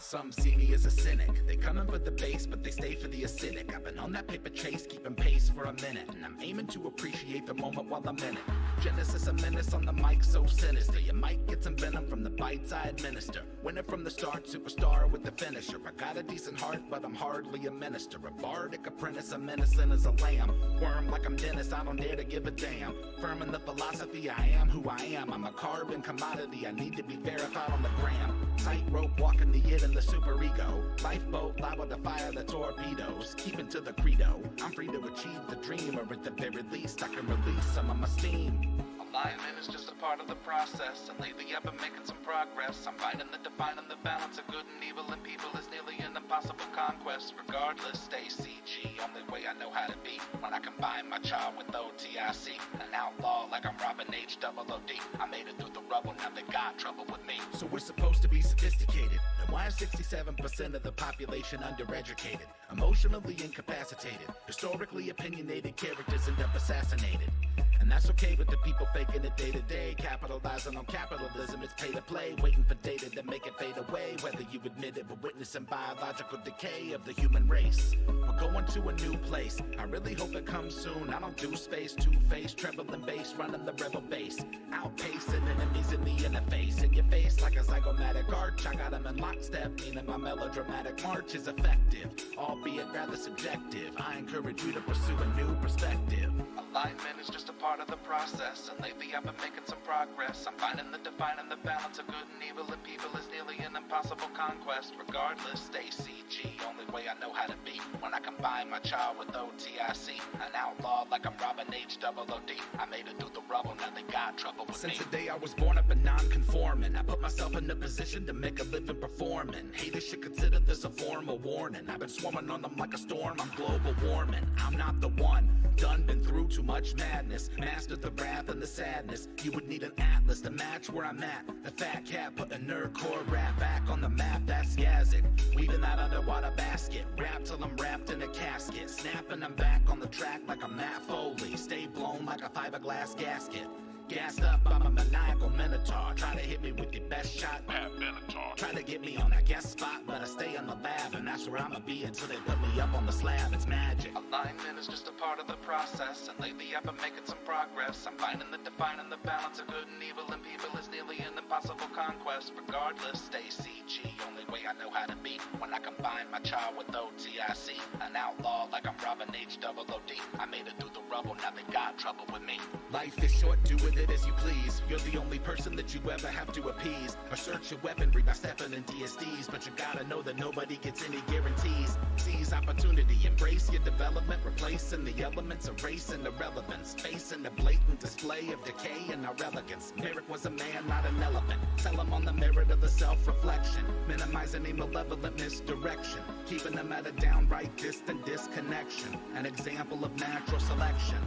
Some see me as a cynic. They come in for the base, but they stay for the acidic. I've been on that paper chase, keeping pace for a minute, and I'm aiming to appreciate the moment while I'm in it. Genesis, a menace on the mic, so sinister. You might get some venom from the bites I administer. Winner from the start, superstar with the finisher. I got a decent heart, but I'm hardly a minister. A bardic apprentice, a menacing as a lamb. Worm like I'm Dennis, I don't dare to give a damn. Firm in the philosophy, I am who I am. I'm a carbon commodity, I need to be verified on the gram. Tightrope walking the id and the superego. Lifeboat liable to fire the torpedoes. Keeping to the credo, I'm free to achieve the dream, or at the very least I can release some of my steam. Alignment is just a part of the process, and lately I've been making some progress. I'm finding the defining the balance of good and evil in people is nearly an impossible conquest. Regardless, stay CG, only way I know how to be. When I combine my child with OTIC, an outlaw like I'm Robin H-double-O-D. I made it through the rubble, now they got trouble with me. So we're supposed to be sophisticated, then why is 67% of the population undereducated? Emotionally incapacitated, historically opinionated characters end up assassinated. And that's okay with the people faking it day to day, capitalizing on capitalism. It's pay to play, waiting for data to make it fade away. Whether you admit it, we're witnessing biological decay of the human race. We're going to a new place, I really hope it comes soon. I don't do space, two-faced, trebling bass, running the rebel base, outpacing enemies in the interface. In your face like a zygomatic arch, I got them in lockstep, meaning my melodramatic march is effective, albeit rather subjective. I encourage you to pursue a new perspective. Alignment is just a part of the process, and lately I've been making some progress. I'm finding the defining the balance of good and evil in people is nearly an impossible conquest. Regardless, stay CG, only way I know how to be. When I combine my child with OTIC, an outlaw like I'm Robin H-double-O-D. I made it through the rubble, now they got trouble with me. Since the day I was born, I've been non-conforming. I put myself in a position to make a living performing. Haters should consider this a form of warning. I've been swarming on them like a storm, I'm global warming. I'm not the one, done been through too much madness. Mastered the wrath and the sadness. You would need an atlas to match where I'm at. The fat cat put a nerdcore rap back on the map, that's Yazzik. Weaving that underwater basket, rap till I'm wrapped in a casket. Snapping I'm back on the track like I'm Matt Foley. Stay blown like a fiberglass gasket. Gassed up, I'm a maniacal minotaur. Try to hit me with your best shot, Pat Benatar. Try to get me on that guest spot, but I stay on the lab, and that's where I'ma be until they put me up on the slab. It's magic. Alignment is just a part of the process, and lately I've been making some progress. I'm finding the defining the balance of good and evil in people is nearly an impossible conquest. Regardless, stay CG, only way I know how to be. When I combine my child with OTIC, an outlaw like I'm Robin H-double-O-D. I made it through the rubble, now they got trouble with me. Life is short, do with it as you please. You're the only person that you ever have to appease or search your weaponry by stepping in DSDs, but you gotta know that nobody gets any guarantees. Seize opportunity, embrace your development, replacing the elements, erasing irrelevance, facing the blatant display of decay and our elegance. Merrick was a man, not an elephant. Tell him on the merit of the self-reflection, minimize any malevolent misdirection, keeping them at a downright distant disconnection, an example of natural selection.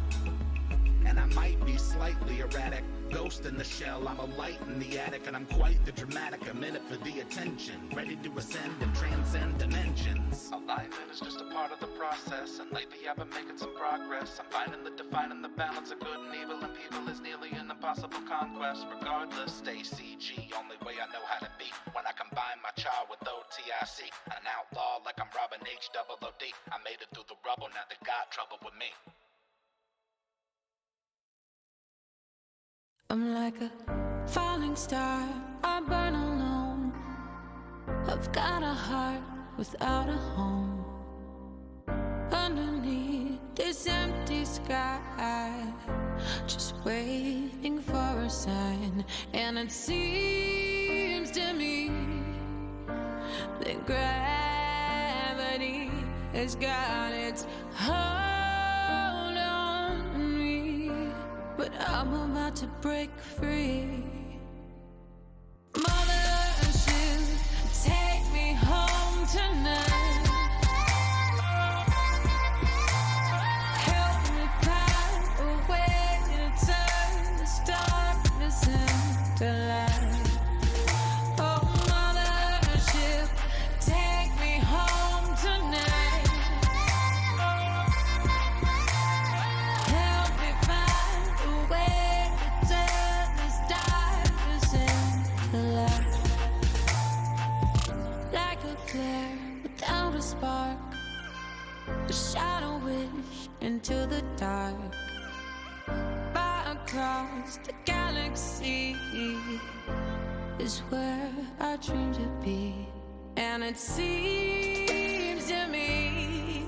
And I might be slightly erratic, ghost in the shell, I'm a light in the attic, and I'm quite the dramatic, a minute for the attention, ready to ascend and transcend dimensions. Alignment is just a part of the process, and lately I've been making some progress. I'm finding the defining the balance of good and evil in people is nearly an impossible conquest. Regardless, stay CG, only way I know how to be. When I combine my child with OTIC, an outlaw like I'm Robin H-double-O-D. I made it through the rubble, now they got trouble with me. I'm like a falling star, I burn alone. I've got a heart without a home. Underneath this empty sky, just waiting for a sign. And it seems to me that gravity has got its hold on me, but I'm about to break free. Mothership, take me home tonight. Help me find a way to turn this darkness into light. Oh, mothership, take me home tonight. Help me find a way to turn this darkness. spark, a shadow wish into the dark. Far across the galaxy is where our dreams would be. And it seems to me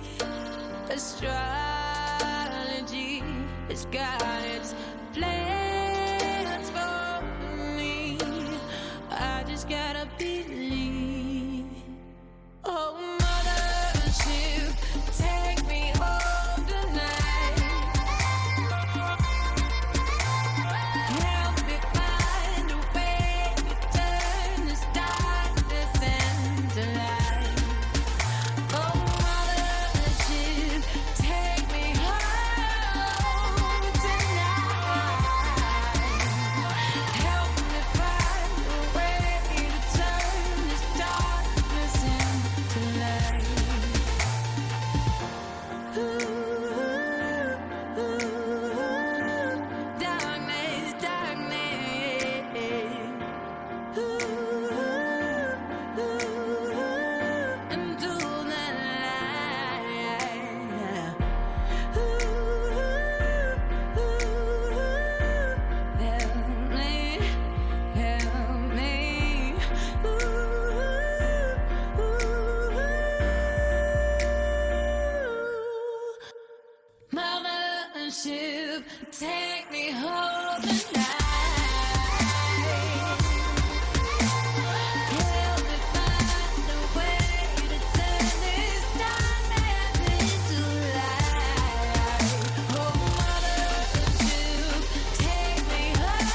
astrology has got its plans for me. I just gotta believe. Oh, mothership, take me home tonight. Help me find a way to turn this darkness into light. Oh, mothership, take me home tonight. Help me find a way to turn this darkness into light. Darkness, darkness, into the light. Help me, help me. Mothership, take me home tonight. Help me find a way to turn this darkness into light. Oh, mothership, take me home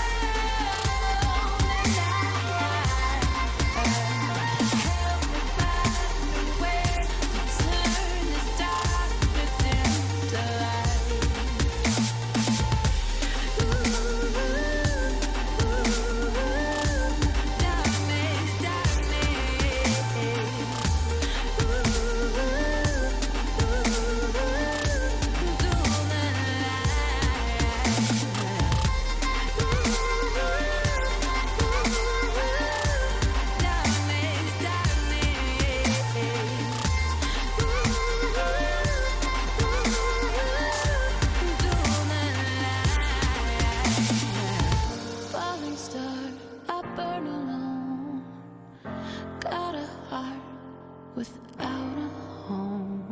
tonight. Help me find a way to turn this darkness into light. Falling star, I burn alone. Got a heart without a home.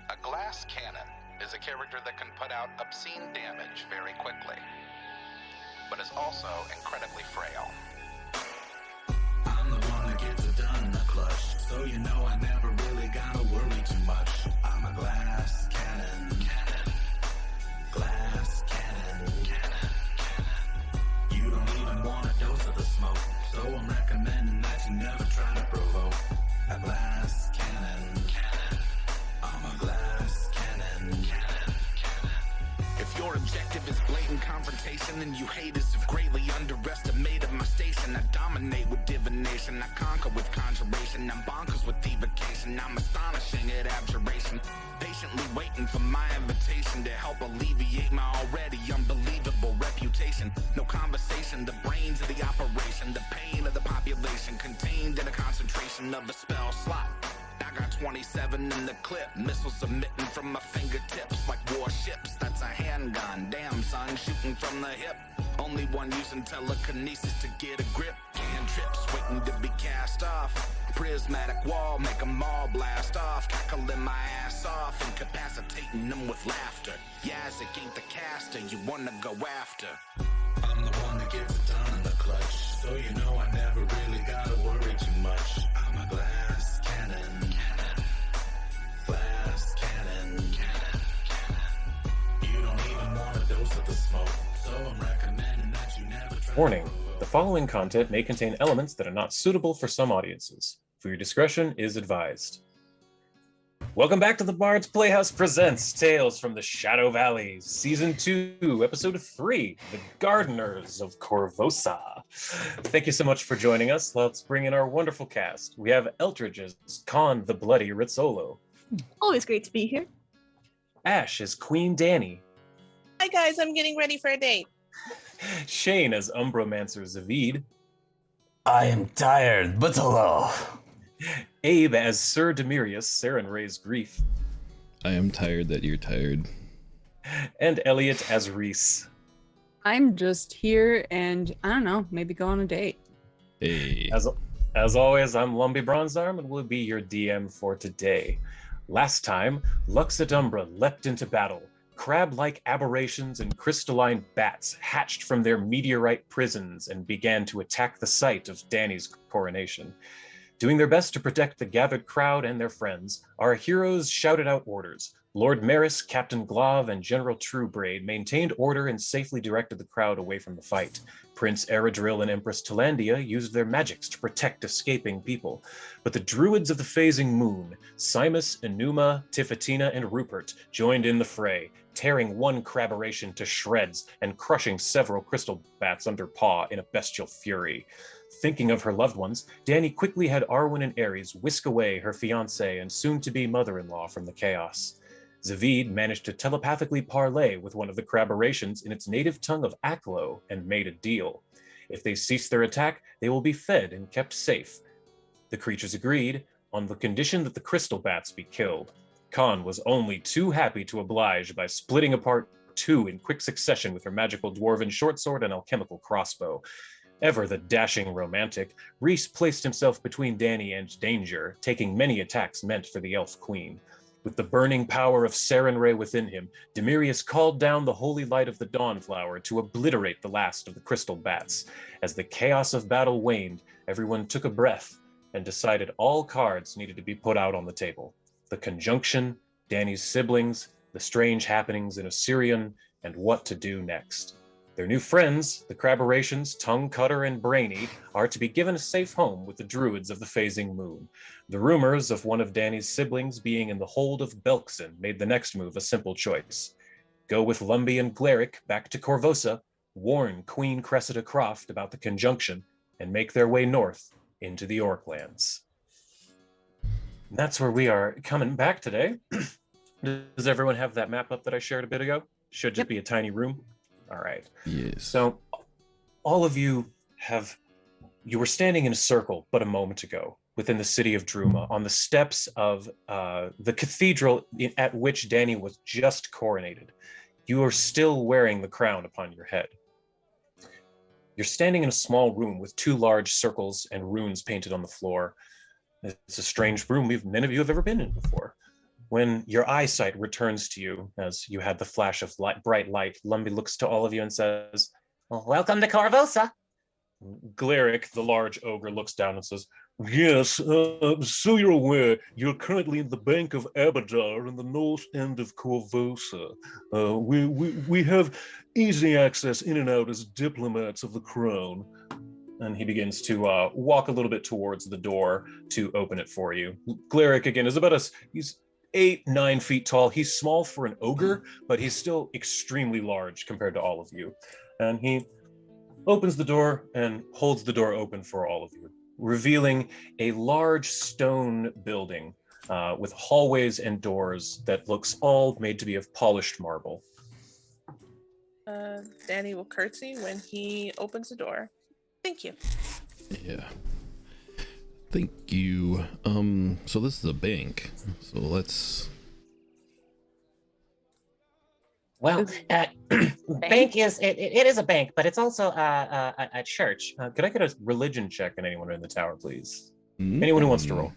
A glass cannon is a character that can put out obscene damage very quickly, but is also incredibly frail. I'm the one that gets it done in the clutch, so you know I never really gotta worry too much. I'm a glass cannon, glass cannon. You don't even want a dose of the smoke, so I'm recommending that you never try to provoke. A glass cannon, I'm a glass cannon. If your objective is blatant confrontation and you haters have greatly underestimated my station, I dominate with divination, I conquer with conjuration, I'm bonkers with evocation, I'm astonishing at abjuration, patiently waiting for my invitation to help alleviate my already unbelievable reputation. No conversation, the brains of the operation, the pain of the population contained in a concentration of a spell slot. I got 27 in the clip, missiles emitting from my fingertips like warships. That's a handgun, damn son, shooting from the hip. Only one using telekinesis to get a grip. Cantrips waiting to be cast off. Prismatic wall, make 'em all blast off. Cackling my ass off, incapacitating them with laughter. Yazzik ain't the caster you wanna go after. I'm the one that gets it done in the clutch, so you know I never really gotta worry too much. I'm a glass cannon, glass cannon. You don't even want a dose of the smoke, so I'm recommending that you never try. Warning: the following content may contain elements that are not suitable for some audiences. For your discretion is advised. Welcome back to the Bard's Playhouse Presents Tales from the Shadow Valley, Season 2, Episode 3, The Gardeners of Korvosa. Thank you so much for joining us. Let's bring in our wonderful cast. We have Eldridge as Khan the Bloody Rizzolo. Always great to be here. Ash as Queen Danny. Hi guys, I'm getting ready for a date. Shane as Umbromancer Zavid. I am tired, but hello. Abe as Sir Demirius, Saren Ray's Grief. I am tired that you're tired. And Elliot as Reese. I'm just here and I don't know, maybe go on a date. Hey. As always, I'm Lumbee Bronzearm and will be your DM for today. Last time, Lux Et Umbra leapt into battle. Crab-like aberrations and crystalline bats hatched from their meteorite prisons and began to attack the site of Dany's coronation. Doing their best to protect the gathered crowd and their friends, our heroes shouted out orders. Lord Maris, Captain Glav, and General Truebraid maintained order and safely directed the crowd away from the fight. Prince Eredril and Empress Talandia used their magics to protect escaping people. But the druids of the phasing moon, Simus, Enuma, Tifatina, and Rupert, joined in the fray, tearing one craberation to shreds and crushing several crystal bats under paw in a bestial fury. Thinking of her loved ones, Dany quickly had Arwen and Ares whisk away her fiancé and soon-to-be mother-in-law from the chaos. Zavid managed to telepathically parlay with one of the craberations in its native tongue of Aklo and made a deal. If they cease their attack, they will be fed and kept safe. The creatures agreed on the condition that the crystal bats be killed. Khan was only too happy to oblige by splitting apart two in quick succession with her magical dwarven shortsword and alchemical crossbow. Ever the dashing romantic, Rhys placed himself between Dany and danger, taking many attacks meant for the Elf Queen. With the burning power of Saren Ray within him, Demirius called down the holy light of the Dawnflower to obliterate the last of the crystal bats. As the chaos of battle waned, everyone took a breath and decided all cards needed to be put out on the table. The conjunction, Dany's siblings, the strange happenings in Osirian, and what to do next. Their new friends, the Craberations, Tongue Cutter and Brainy, are to be given a safe home with the druids of the phasing moon. The rumors of one of Dany's siblings being in the hold of Belkson made the next move a simple choice. Go with Lumbee and Glaric back to Korvosa, warn Queen Cressida Croft about the conjunction, and make their way north into the Orklands. And that's where we are coming back today. Does everyone have that map up that I shared a bit ago? Should just be a tiny room. All right. Yes. So all of you were standing in a circle but a moment ago within the city of Druma on the steps of the cathedral at which Dany was just coronated. You are still wearing the crown upon your head. You're standing in a small room with two large circles and runes painted on the floor. It's a strange room none of you have ever been in before. When your eyesight returns to you, as you had the flash of bright light, Lumbee looks to all of you and says, well, welcome to Korvosa. Glaric, the large ogre, looks down and says, yes, so you're aware, you're currently in the Bank of Abadar in the north end of Korvosa. We have easy access in and out as diplomats of the crown. And he begins to walk a little bit towards the door to open it for you. Glaric, again, is he's 8-9 feet tall. He's small for an ogre, but he's still extremely large compared to all of you. And he opens the door and holds the door open for all of you, revealing a large stone building with hallways and doors that looks all made to be of polished marble. Dany will curtsy when he opens the door. Thank you. Yeah. Thank you. So this is a bank. So let's. Well, bank is it is a bank, but it's also a church. Could I get a religion check on anyone in the tower, please? Anyone who wants to roll.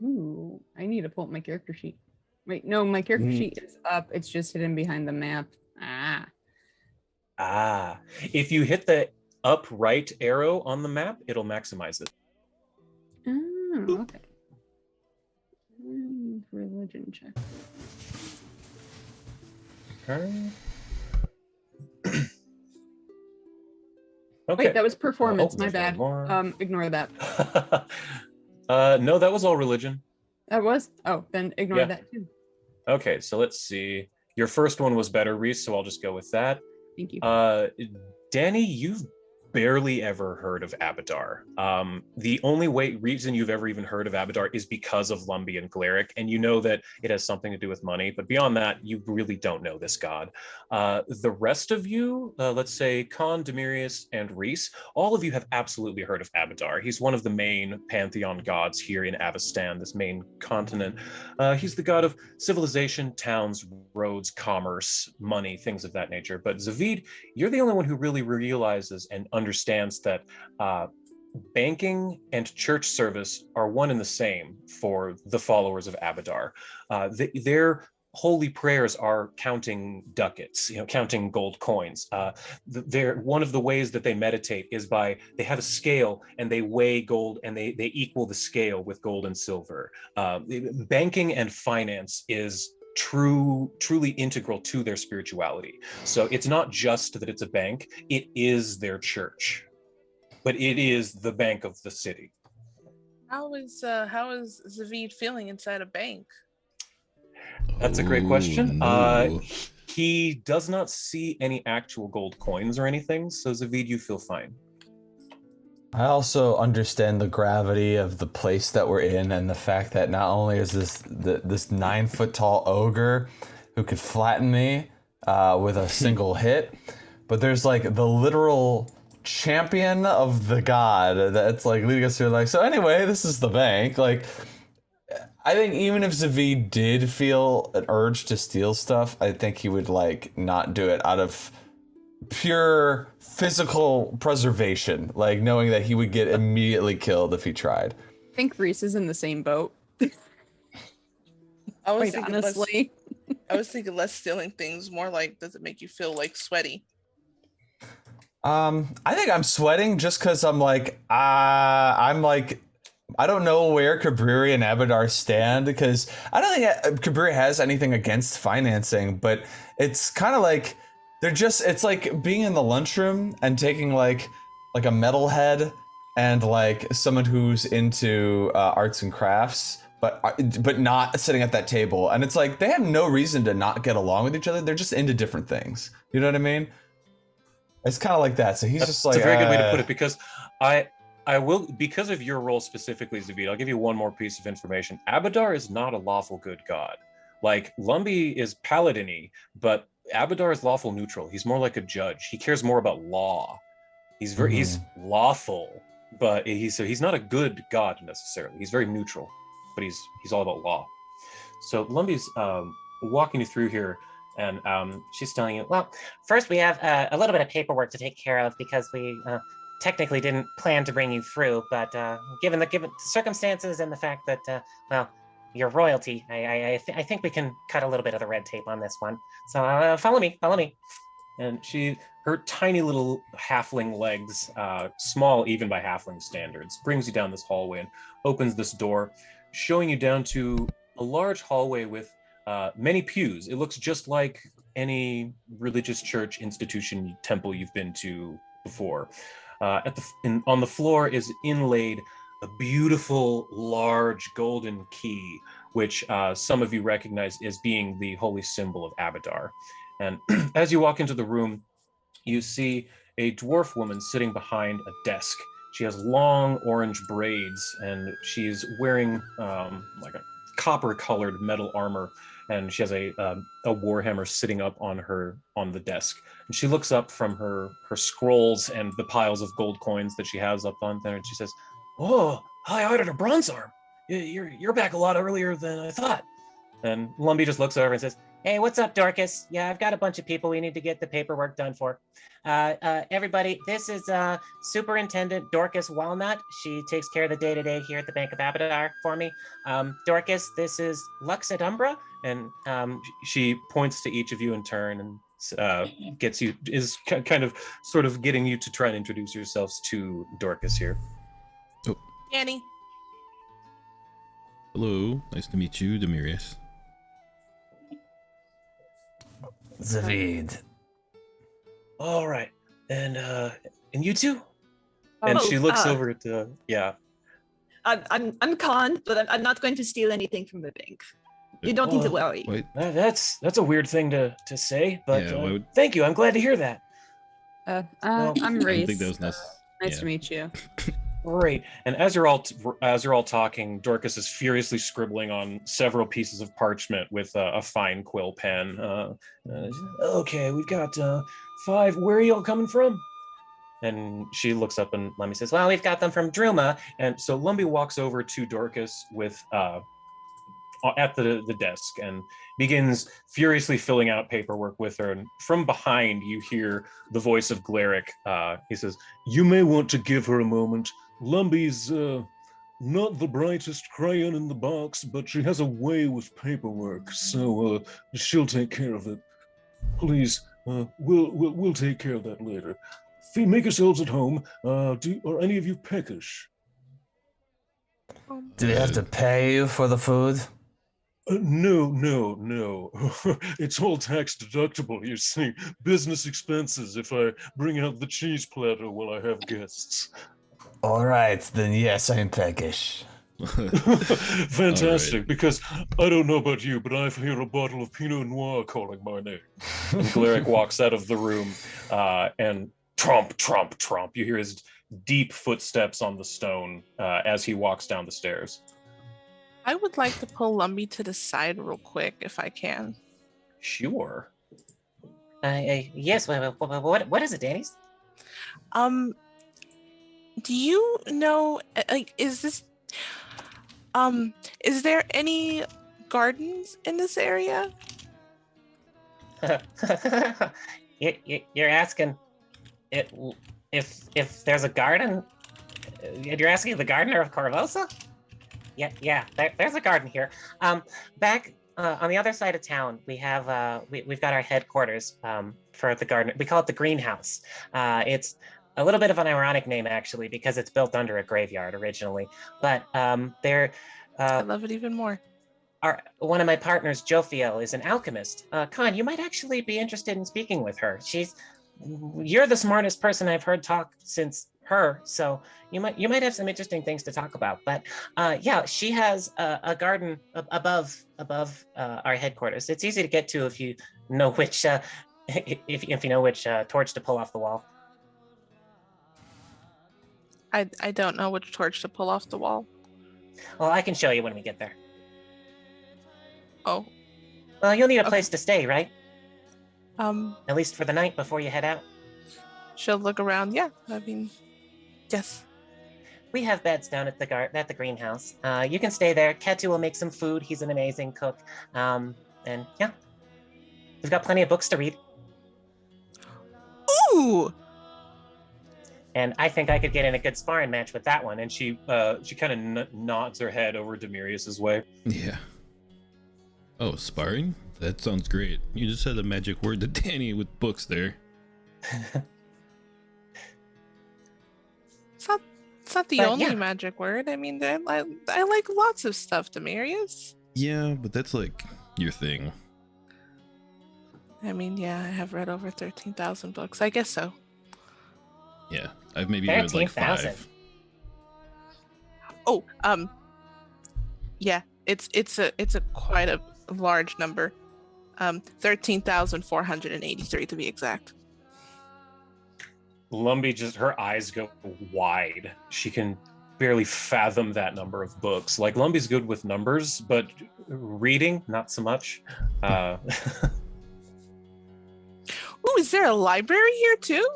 Ooh, I need to pull up my character sheet. Wait, no, my character sheet is up. It's just hidden behind the map. If you hit the up right arrow on the map, it'll maximize it. Oh, okay. Religion check. Okay. Wait, that was performance. My bad. More. Ignore that. No, that was all religion. That was? Oh, then ignore that too. Okay, so let's see. Your first one was better, Reese, so I'll just go with that. Thank you. Dany, you've barely ever heard of Abadar. The only reason you've ever even heard of Abadar is because of Lumby and Glaric, and you know that it has something to do with money, but beyond that, you really don't know this god. The rest of you, let's say Khan, Demirius, and Reese, all of you have absolutely heard of Abadar. He's one of the main pantheon gods here in Avestan, this main continent. He's the god of civilization, towns, roads, commerce, money, things of that nature. But Zavid, you're the only one who really realizes and understands that banking and church service are one and the same for the followers of Abadar. Their holy prayers are counting ducats, counting gold coins. One of the ways that they meditate is they have a scale and they weigh gold and they equal the scale with gold and silver. Banking and finance is truly integral to their spirituality. So it's not just that it's a bank, it is their church, but it is the bank of the city. How is Zavid feeling inside a bank? That's a great question. No. He does not see any actual gold coins or anything, so Zavid, you feel fine. I also understand the gravity of the place that we're in and the fact that not only is this 9-foot tall ogre who could flatten me with a single hit, but there's like the literal champion of the god that's like leading us through. Like, so anyway, this is the bank. Like, I think even if Zavid did feel an urge to steal stuff, I think he would like not do it out of pure physical preservation, like knowing that he would get immediately killed if he tried. I think Reese is in the same boat. I was Quite thinking honestly. I was thinking less stealing things, more like, does it make you feel like sweaty? I think I'm sweating just because I'm like, I don't know where Cabriri and Abadar stand, because I don't think Cabriri has anything against financing, but it's kind of like it's like being in the lunchroom and taking like a metalhead and like someone who's into arts and crafts, but not sitting at that table. And it's like they have no reason to not get along with each other. They're just into different things. You know what I mean? It's kind of like that. So he's just like, that's a very good way to put it, because I will, because of your role specifically, Zavid, I'll give you one more piece of information. Abadar is not a lawful good god. Like, Lumby is paladin-y, but Abadar is lawful neutral. He's more like a judge. He cares more about law. He's lawful, but he's not a good god necessarily. He's very neutral, but he's all about law. So Lumby's walking you through here, and she's telling you, Well, first we have a little bit of paperwork to take care of because we technically didn't plan to bring you through, but given the circumstances and the fact that, you're royalty, I think we can cut a little bit of the red tape on this one. So follow me. and her tiny little halfling legs, small even by halfling standards, brings you down this hallway and opens this door, showing you down to a large hallway with many pews. It looks just like any religious church, institution, temple you've been to before. On the floor is inlaid a beautiful, large golden key, which some of you recognize as being the holy symbol of Abadar. And as you walk into the room, you see a dwarf woman sitting behind a desk. She has long orange braids, and she's wearing like a copper-colored metal armor, and she has a warhammer sitting up on the desk. And she looks up from her scrolls and the piles of gold coins that she has up on there, and she says, "Oh, hi, Auditor Bronzearm. You're back a lot earlier than I thought." And Lumby just looks over and says, Hey, what's up, Dorcas? Yeah, I've got a bunch of people we need to get the paperwork done for. Everybody, this is Superintendent Dorcas Walnut. She takes care of the day-to-day here at the Bank of Abadar for me. Dorcas, this is Lux Et Umbra. And she points to each of you in turn and is kind of sort of getting you to try and introduce yourselves to Dorcas here. Annie. Hello, nice to meet you, Demirius. Zavid. All right, and you too. And she looks over at I'm Khan, but I'm not going to steal anything from the bank. You don't need to worry. Wait, That's a weird thing to say, but Yeah, thank you. I'm glad to hear that. I'm I Reese. don't think that was necessary. Nice to meet you. Great. And as you're all talking, Dorcas is furiously scribbling on several pieces of parchment with a fine quill pen. Okay, we've got 5. Where are y'all coming from? And she looks up and Lumby says, "Well, we've got them from Druma." And so Lumby walks over to Dorcas with at the desk and begins furiously filling out paperwork with her. And from behind, you hear the voice of Glaric. He says, "You may want to give her a moment. Lumby's not the brightest crayon in the box, but she has a way with paperwork, so she'll take care of it. Please, we'll take care of that later. Make yourselves at home. Are any of you peckish?" Do we have to pay you for the food? No. It's all tax deductible, you see. Business expenses if I bring out the cheese platter while I have guests. All right, then yes, I'm peckish. Fantastic, Right. because I don't know about you, but I hear a bottle of Pinot Noir calling my name. And Glaric walks out of the room and tromp. You hear his deep footsteps on the stone as he walks down the stairs. I would like to pull Lumby to the side real quick if I can. Sure. Yes. What is it, Danny's? Do you know, like, is there any gardens in this area? You're asking if there's a garden? You're asking the gardener of Korvosa? Yeah. There's a garden here. Back on the other side of town, we have we've got our headquarters for the garden. We call it the greenhouse. It's a little bit of an ironic name actually because it's built under a graveyard originally. But they're I love it even more. one of my partners, Jophiel, is an alchemist. Khan, you might actually be interested in speaking with her. You're the smartest person I've heard talk since her, so you might have some interesting things to talk about. But yeah, she has a garden above our headquarters. It's easy to get to if you know which if you know which torch to pull off the wall. I don't know which torch to pull off the wall. Well, I can show you when we get there. Oh. Well, you'll need a Okay. place to stay, right? At At least for the night before you head out. she'll look around. Yeah, I mean, yes. We have beds down at the greenhouse. You can stay there. Ketu will make some food. He's an amazing cook. And yeah, we've got plenty of books to read. Ooh. And I think I could get in a good sparring match with that one. And she kind of nods her head over Demirius's way. Yeah. Oh, sparring? That sounds great. You just said a magic word to Danny with books there. It's not the But, only yeah. magic word. I mean, I like lots of stuff, Demirius. Yeah, but that's like your thing. I mean, yeah, I have read over 13,000 books. I guess so. Yeah, I've maybe read like 13,000. 5. Oh, yeah, it's a quite a large number. 13,483 to be exact. Lumby her eyes go wide. She can barely fathom that number of books. Like, Lumby's good with numbers, but reading, not so much. Ooh, is there a library here too?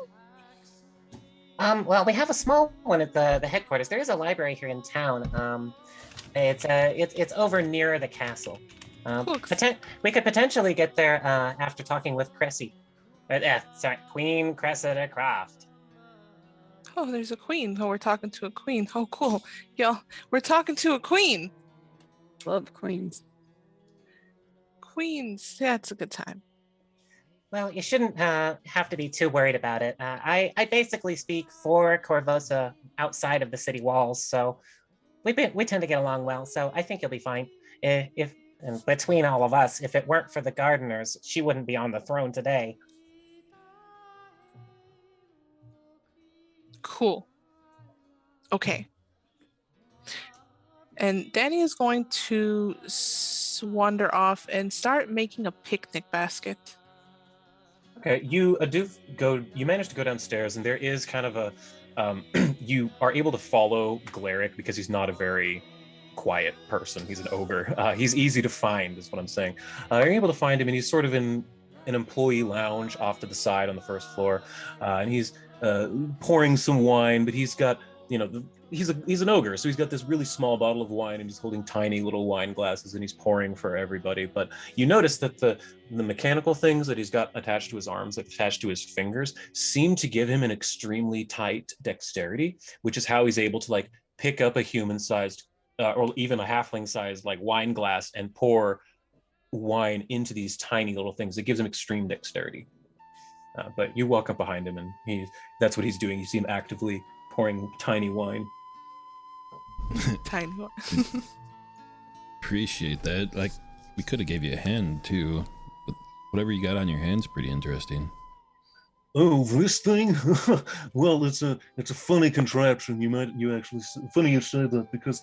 Well, we have a small one at the headquarters. There is a library here in town. It's over near the castle. Cool. We could potentially get there after talking with Cressy. Queen Cressida Croft. Oh, there's a queen. Oh, we're talking to a queen. Oh, cool. Yo, we're talking to a queen. Love queens. Queens. Yeah, it's a good time. Well, you shouldn't have to be too worried about it. I basically speak for Korvosa outside of the city walls, so we tend to get along well. So I think you'll be fine. And between all of us, if it weren't for the gardeners, she wouldn't be on the throne today. Cool. Okay. And Danny is going to wander off and start making a picnic basket. Okay, you do go. You manage to go downstairs, and there is kind of a. You are able to follow Glaric because he's not a very quiet person. He's an ogre. He's easy to find, is what I'm saying. You're able to find him, and he's sort of in an employee lounge off to the side on the first floor, and he's pouring some wine. But he's got, he's an ogre, so he's got this really small bottle of wine, and he's holding tiny little wine glasses, and he's pouring for everybody. But you notice that the mechanical things that he's got attached to his arms, attached to his fingers, seem to give him an extremely tight dexterity, which is how he's able to like pick up a human-sized or even a halfling-sized like wine glass and pour wine into these tiny little things. It gives him extreme dexterity. But you walk up behind him, and that's what he's doing. You see him actively pouring tiny wine. Tiny one. Appreciate that. Like, we could have gave you a hand too, but whatever you got on your hand's pretty interesting. Oh, this thing? Well, it's a funny contraption. Funny you say that, because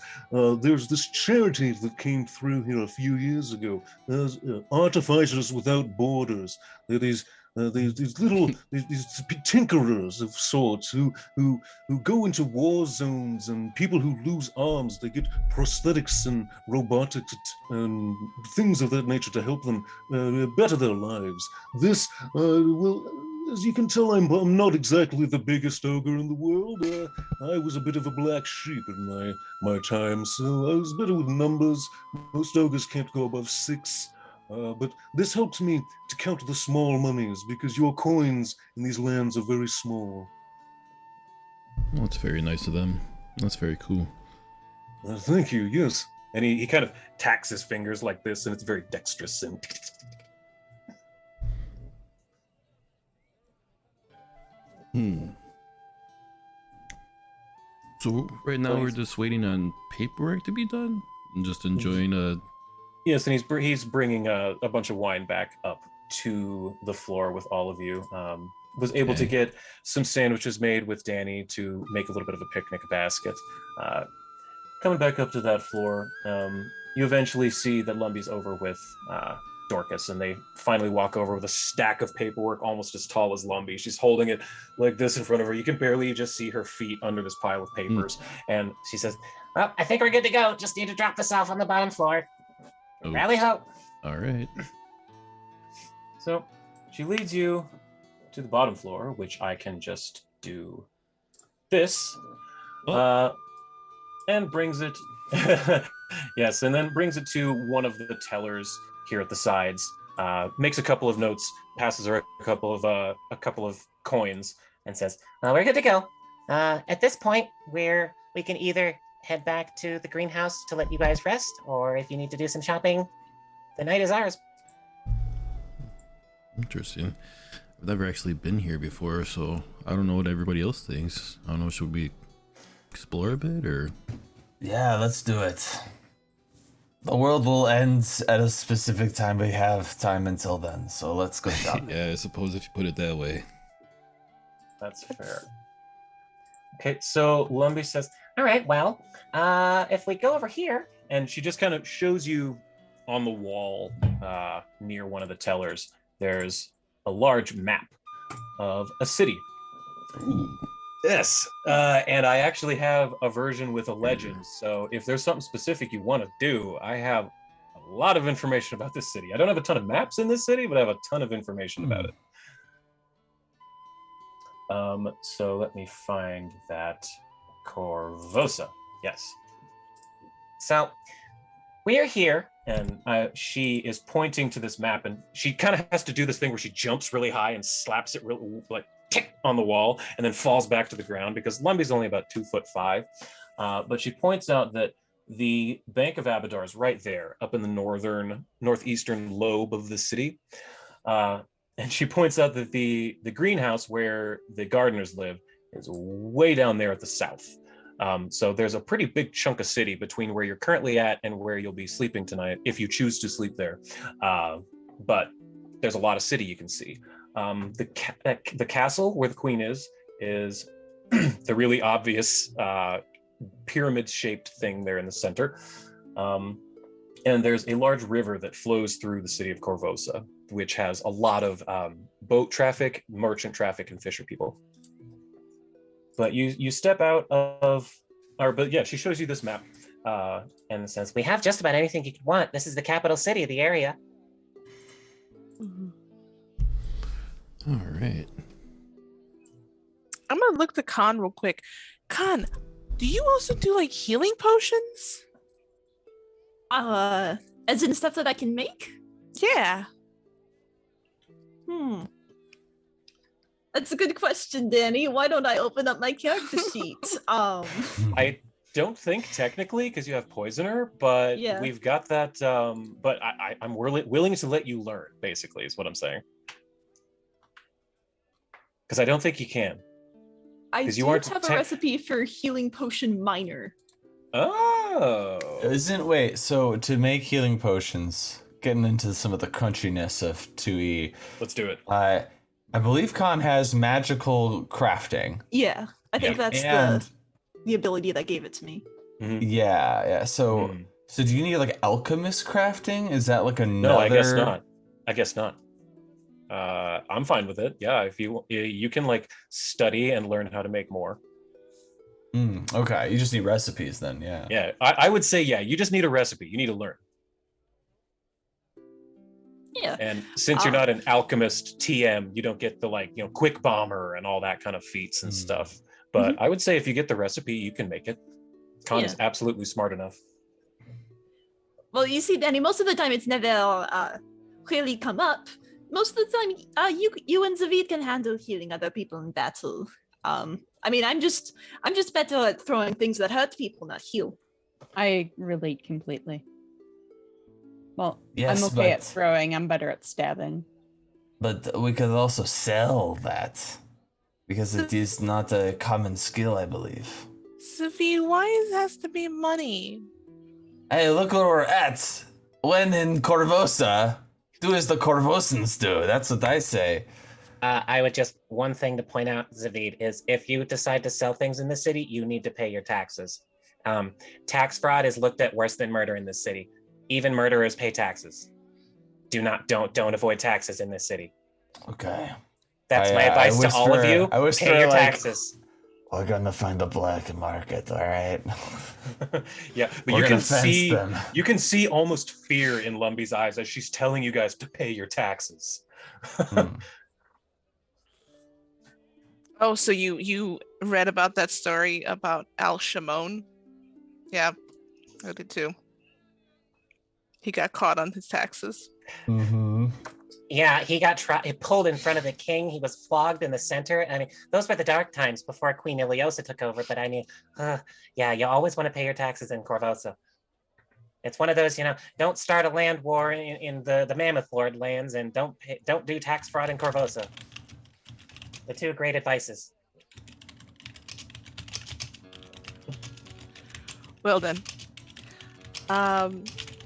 there's this charity that came through here a few years ago. There's Artificers Without Borders. They're these little these tinkerers of sorts who go into war zones, and people who lose arms, they get prosthetics and robotics and things of that nature to help them better their lives. This as you can tell, I'm not exactly the biggest ogre in the world. I was a bit of a black sheep in my time, so I was better with numbers. Most ogres can't go above 6. But this helps me to count the small monies, because your coins in these lands are very small. Well, that's very nice of them. That's very cool. Thank you, yes. And he kind of tacks his fingers like this, and it's very dexterous and So right now we're just waiting on paperwork to be done and just enjoying a... Yes, and he's bringing a bunch of wine back up to the floor with all of you. Was able to get some sandwiches made with Danny to make a little bit of a picnic basket. Coming back up to that floor, you eventually see that Lumby's over with Dorcas, and they finally walk over with a stack of paperwork almost as tall as Lumby. She's holding it like this in front of her. You can barely just see her feet under this pile of papers. And she says, Well, I think we're good to go. Just need to drop this off on the bottom floor. Oh. Rally ho. All right. So she leads you to the bottom floor, which I can just do this, and brings it. Yes, and then brings it to one of the tellers here at the sides. Makes a couple of notes, passes her a couple of coins, and says, "Well, we're good to go. At this point, we can either head back to the greenhouse to let you guys rest, or if you need to do some shopping, the night is ours." Interesting. I've never actually been here before, so I don't know what everybody else thinks. I don't know, should we explore a bit, or? Yeah, let's do it. The world will end at a specific time. We have time until then, so let's go shopping. Yeah, I suppose if you put it that way. That's fair. Okay, so Lumby says, "All right, well, if we go over here," and she just kind of shows you on the wall near one of the tellers, there's a large map of a city. Ooh. Yes, and I actually have a version with a legend, so if there's something specific you want to do, I have a lot of information about this city. I don't have a ton of maps in this city, but I have a ton of information about it. So let me find that. Korvosa, yes. So we're here. And she is pointing to this map, and she kind of has to do this thing where she jumps really high and slaps it like tick on the wall, and then falls back to the ground because Lumby's only about 2'5". But she points out that the Bank of Abadar is right there, up in the northeastern lobe of the city. And she points out that the greenhouse where the gardeners live is way down there at the south. So there's a pretty big chunk of city between where you're currently at and where you'll be sleeping tonight, if you choose to sleep there. But there's a lot of city you can see. The castle where the queen is the really obvious pyramid-shaped thing there in the center. And there's a large river that flows through the city of Korvosa. which has a lot of boat traffic, merchant traffic, and fisher people. But you step out of, but yeah, she shows you this map. And says, we have just about anything you could want. This is the capital city of the area. All right. I'm gonna look to Khan real quick. Khan, do you also do like healing potions? As in stuff that I can make? Yeah. That's a good question, Danny. Why don't I open up my character sheet? I don't think technically because you have poisoner, but Yeah. we've got that. But I'm willing to let you learn. Basically, is what I'm saying. Because I don't think you can. I 'Cause do you aren't have a tech- recipe for healing potion minor. Oh. Wait, so to make healing potions, getting into some of the crunchiness of 2E, Let's do it. I believe Khan has magical crafting. Yeah, I think Yeah. that's And the ability that gave it to me. yeah. So Mhm. so do you need like alchemist crafting? Is that like another? No, I guess not. I guess not. I'm fine with it. Yeah, if you can like study and learn how to make more. Okay, you just need recipes then. Yeah. Yeah, I would say yeah. You just need a recipe. You need to learn. Yeah. And since you're not an alchemist TM, you don't get the like quick bomber and all that kind of feats and stuff. But I would say if you get the recipe, you can make it. Khan is absolutely smart enough. Well, you see, Danny, most of the time it's never clearly come up. Most of the time, you and Zavid can handle healing other people in battle. I mean, I'm just better at throwing things that hurt people, not heal. I relate completely. Well, Yes, I'm okay at but- throwing. I'm better at stabbing. But we could also sell that because it is not a common skill, I believe. Zavid, why it has to be money? Hey, look where we're at. When in Korvosa, do as the Korvosans do. That's what I say. I would just, one thing to point out, Zavid, is if you decide to sell things in the city, you need to pay your taxes. Tax fraud is looked at worse than murder in this city. Even murderers pay taxes. Don't avoid taxes in this city. Okay. That's my advice to all of you. I whisper, Pay your like, taxes. We're gonna find a black market, all right? Yeah, but We're you gonna can fence see them. you can see almost fear in Lumby's eyes as she's telling you guys to pay your taxes. Oh, so you read about that story about Al Shimon? Yeah, I did too. He got caught on his taxes. Yeah, he got pulled in front of the king. He was flogged in the center. I mean, those were the dark times before Queen Iliosa took over. But I mean, yeah, you always want to pay your taxes in Korvosa. It's one of those, don't start a land war in the Mammoth Lord lands, and don't do tax fraud in Korvosa. The two great advices. Well then, I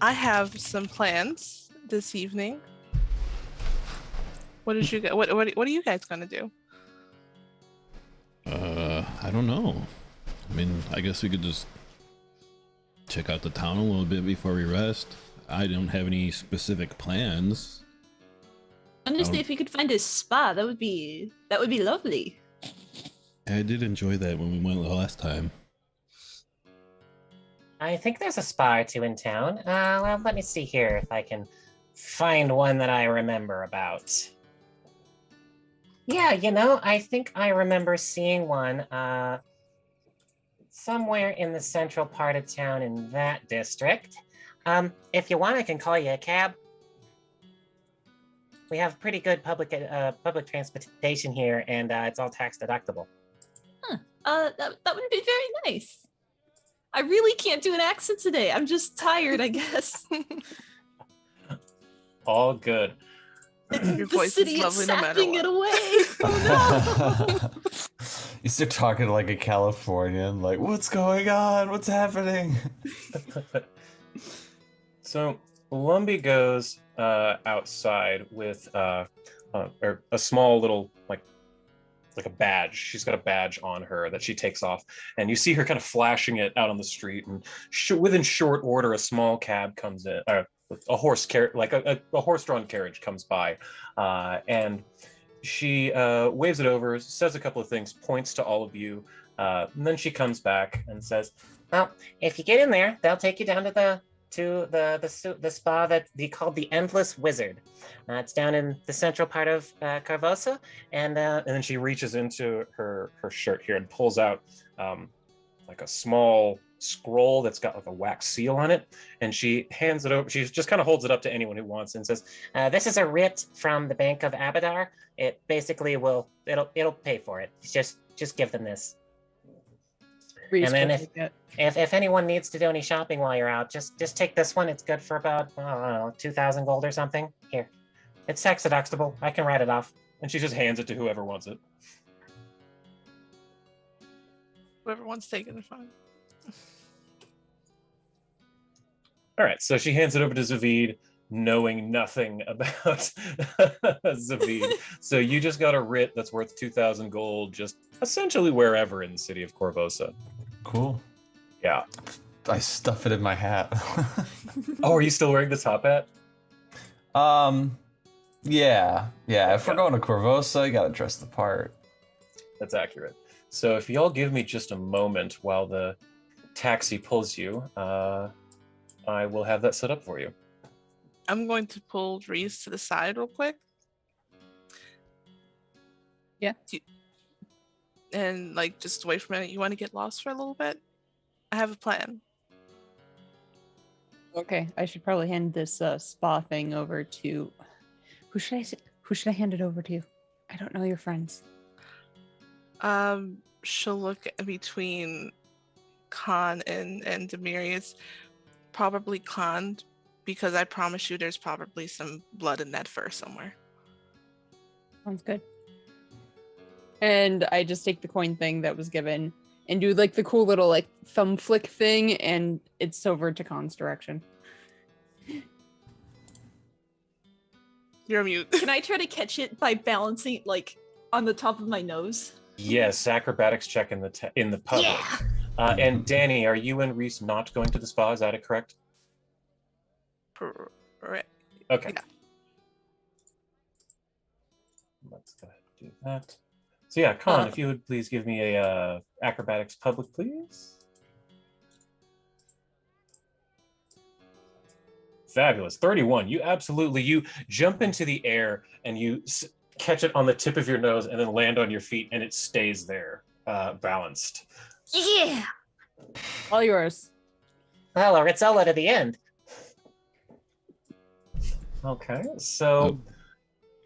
have some plans this evening. What are you guys gonna do? I don't know. I mean, I guess we could just check out the town a little bit before we rest. I don't have any specific plans. Honestly, if we could find a spa, that would be lovely. I did enjoy that when we went the last time. I think there's a spa or two in town. Well, let me see here if I can find one that I remember about. Yeah, I think I remember seeing one somewhere in the central part of town in that district. If you want, I can call you a cab. We have pretty good public transportation here, and it's all tax deductible. That would be very nice. I really can't do an accent today. I'm just tired, I guess. All good. Your The voice city is lovely is no matter sapping what. it away. Oh no. You start talking like a Californian, like, what's going on? What's happening? So Lumby goes outside with a small little like a badge. She's got a badge on her that she takes off, and you see her kind of flashing it out on the street. And within short order, a small cab comes in, a horse like a horse-drawn carriage comes by, and she waves it over, says a couple of things, points to all of you, and then she comes back and says, Well, if you get in there, they'll take you down to the spa that they called the Endless Wizard. It's down in the central part of Korvosa, and and then she reaches into her shirt here and pulls out like a small scroll that's got like a wax seal on it, and she hands it over. She just kind of holds it up to anyone who wants and says, this is a writ from the Bank of Abadar. It basically it'll pay for it. Just give them this. Reese And then will take it. if anyone needs to do any shopping while you're out, just take this one. It's good for about, I don't know, 2,000 gold or something. Here, it's tax deductible. I can write it off. and she just hands it to whoever wants it. Whoever wants taking it, fine. All right, so she hands it over to Zavid, knowing nothing about Zavid. So you just got a writ that's worth 2,000 gold, just essentially wherever in the city of Korvosa. Cool. Yeah. I stuff it in my hat. Oh, are you still wearing the top hat? Yeah. If we're going to Korvosa, you gotta dress the part. That's accurate. So if y'all give me just a moment while the taxi pulls you, I will have that set up for you. I'm going to pull Reese to the side real quick. Yeah. And like just wait for a minute. You want to get lost for a little bit? I have a plan. Okay, I should probably hand this spa thing over to. Who should I hand it over to? I don't know your friends. She'll look between Khan and Demirius. Probably Khan, because I promise you there's probably some blood in that fur somewhere. Sounds good. And I just take the coin thing that was given and do like the cool little like thumb flick thing, and it's over to Khan's direction. You're mute. Can I try to catch it by balancing it, like on the top of my nose? Yes, acrobatics check in the public. Yeah. And Danny, are you and Reese not going to the spa? Is that correct? Correct. Okay. Yeah. Let's go ahead and do that. So yeah, Khan, if you would please give me a acrobatics public, please. Fabulous. 31. You jump into the air and you catch it on the tip of your nose and then land on your feet, and it stays there, balanced. Yeah. All yours. Well, or it's all out of the end. Okay, so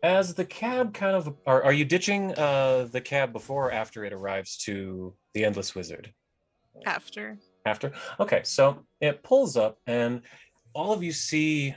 as the cab kind of, are you ditching the cab before or after it arrives to the Endless Wizard? After. After? Okay, so it pulls up and all of you see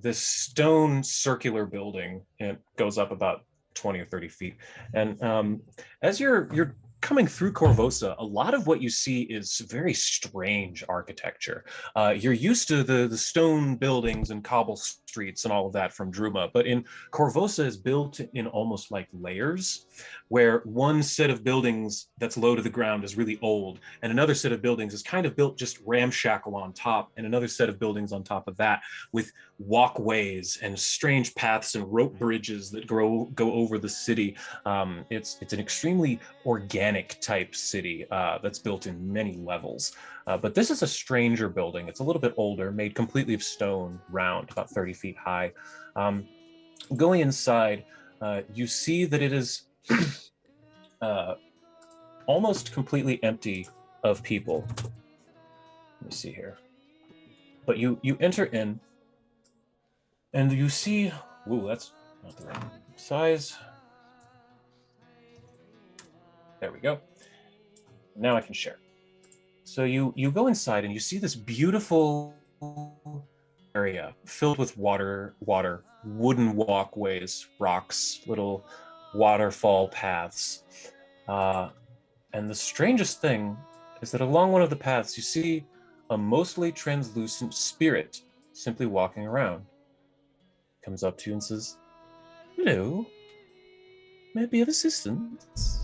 this stone circular building. It goes up about 20 or 30 feet. And as you're coming through Korvosa, a lot of what you see is very strange architecture. You're used to the stone buildings and cobble streets and all of that from Druma, but in Korvosa is built in almost like layers, where one set of buildings that's low to the ground is really old, and another set of buildings is kind of built just ramshackle on top, and another set of buildings on top of that with walkways and strange paths and rope bridges that go over the city. It's an extremely organic type city that's built in many levels. But this is a stranger building. It's a little bit older, made completely of stone, round, about 30 feet high. Going inside, you see that it is almost completely empty of people. Let me see here. But you enter in, and you see, ooh, that's not the right size. There we go. Now I can share. So you go inside and you see this beautiful area filled with water, wooden walkways, rocks, little waterfall paths. And the strangest thing is that along one of the paths you see a mostly translucent spirit simply walking around. Comes up to you and says, "Hello, may I be of assistance?"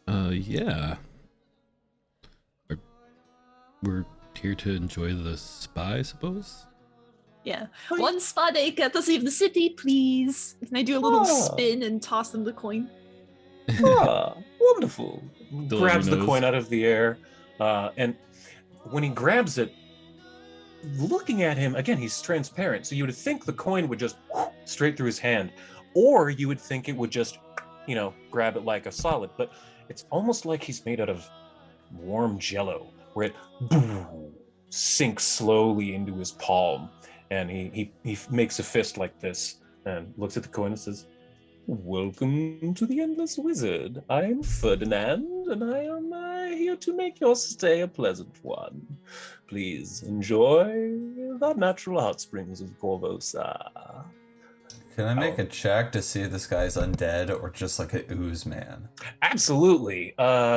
Yeah. We're here to enjoy the spa, I suppose. Yeah. One spa day, get us leave the city, please. Can I do a little Ah. spin and toss them the coin? Ah, wonderful. Still Grabs your the nose. coin out of the air, and when he grabs it, looking at him again, he's transparent. So you would think the coin would just straight through his hand, or you would think it would just, grab it like a solid. But it's almost like he's made out of warm jello, where it sinks slowly into his palm, and he makes a fist like this and looks at the coin and says, "Welcome to the Endless Wizard. I'm Ferdinand, and I am here to make your stay a pleasant one. Please enjoy the natural hot springs of Korvosa." Can I make a check to see if this guy's undead or just like an ooze man? Absolutely.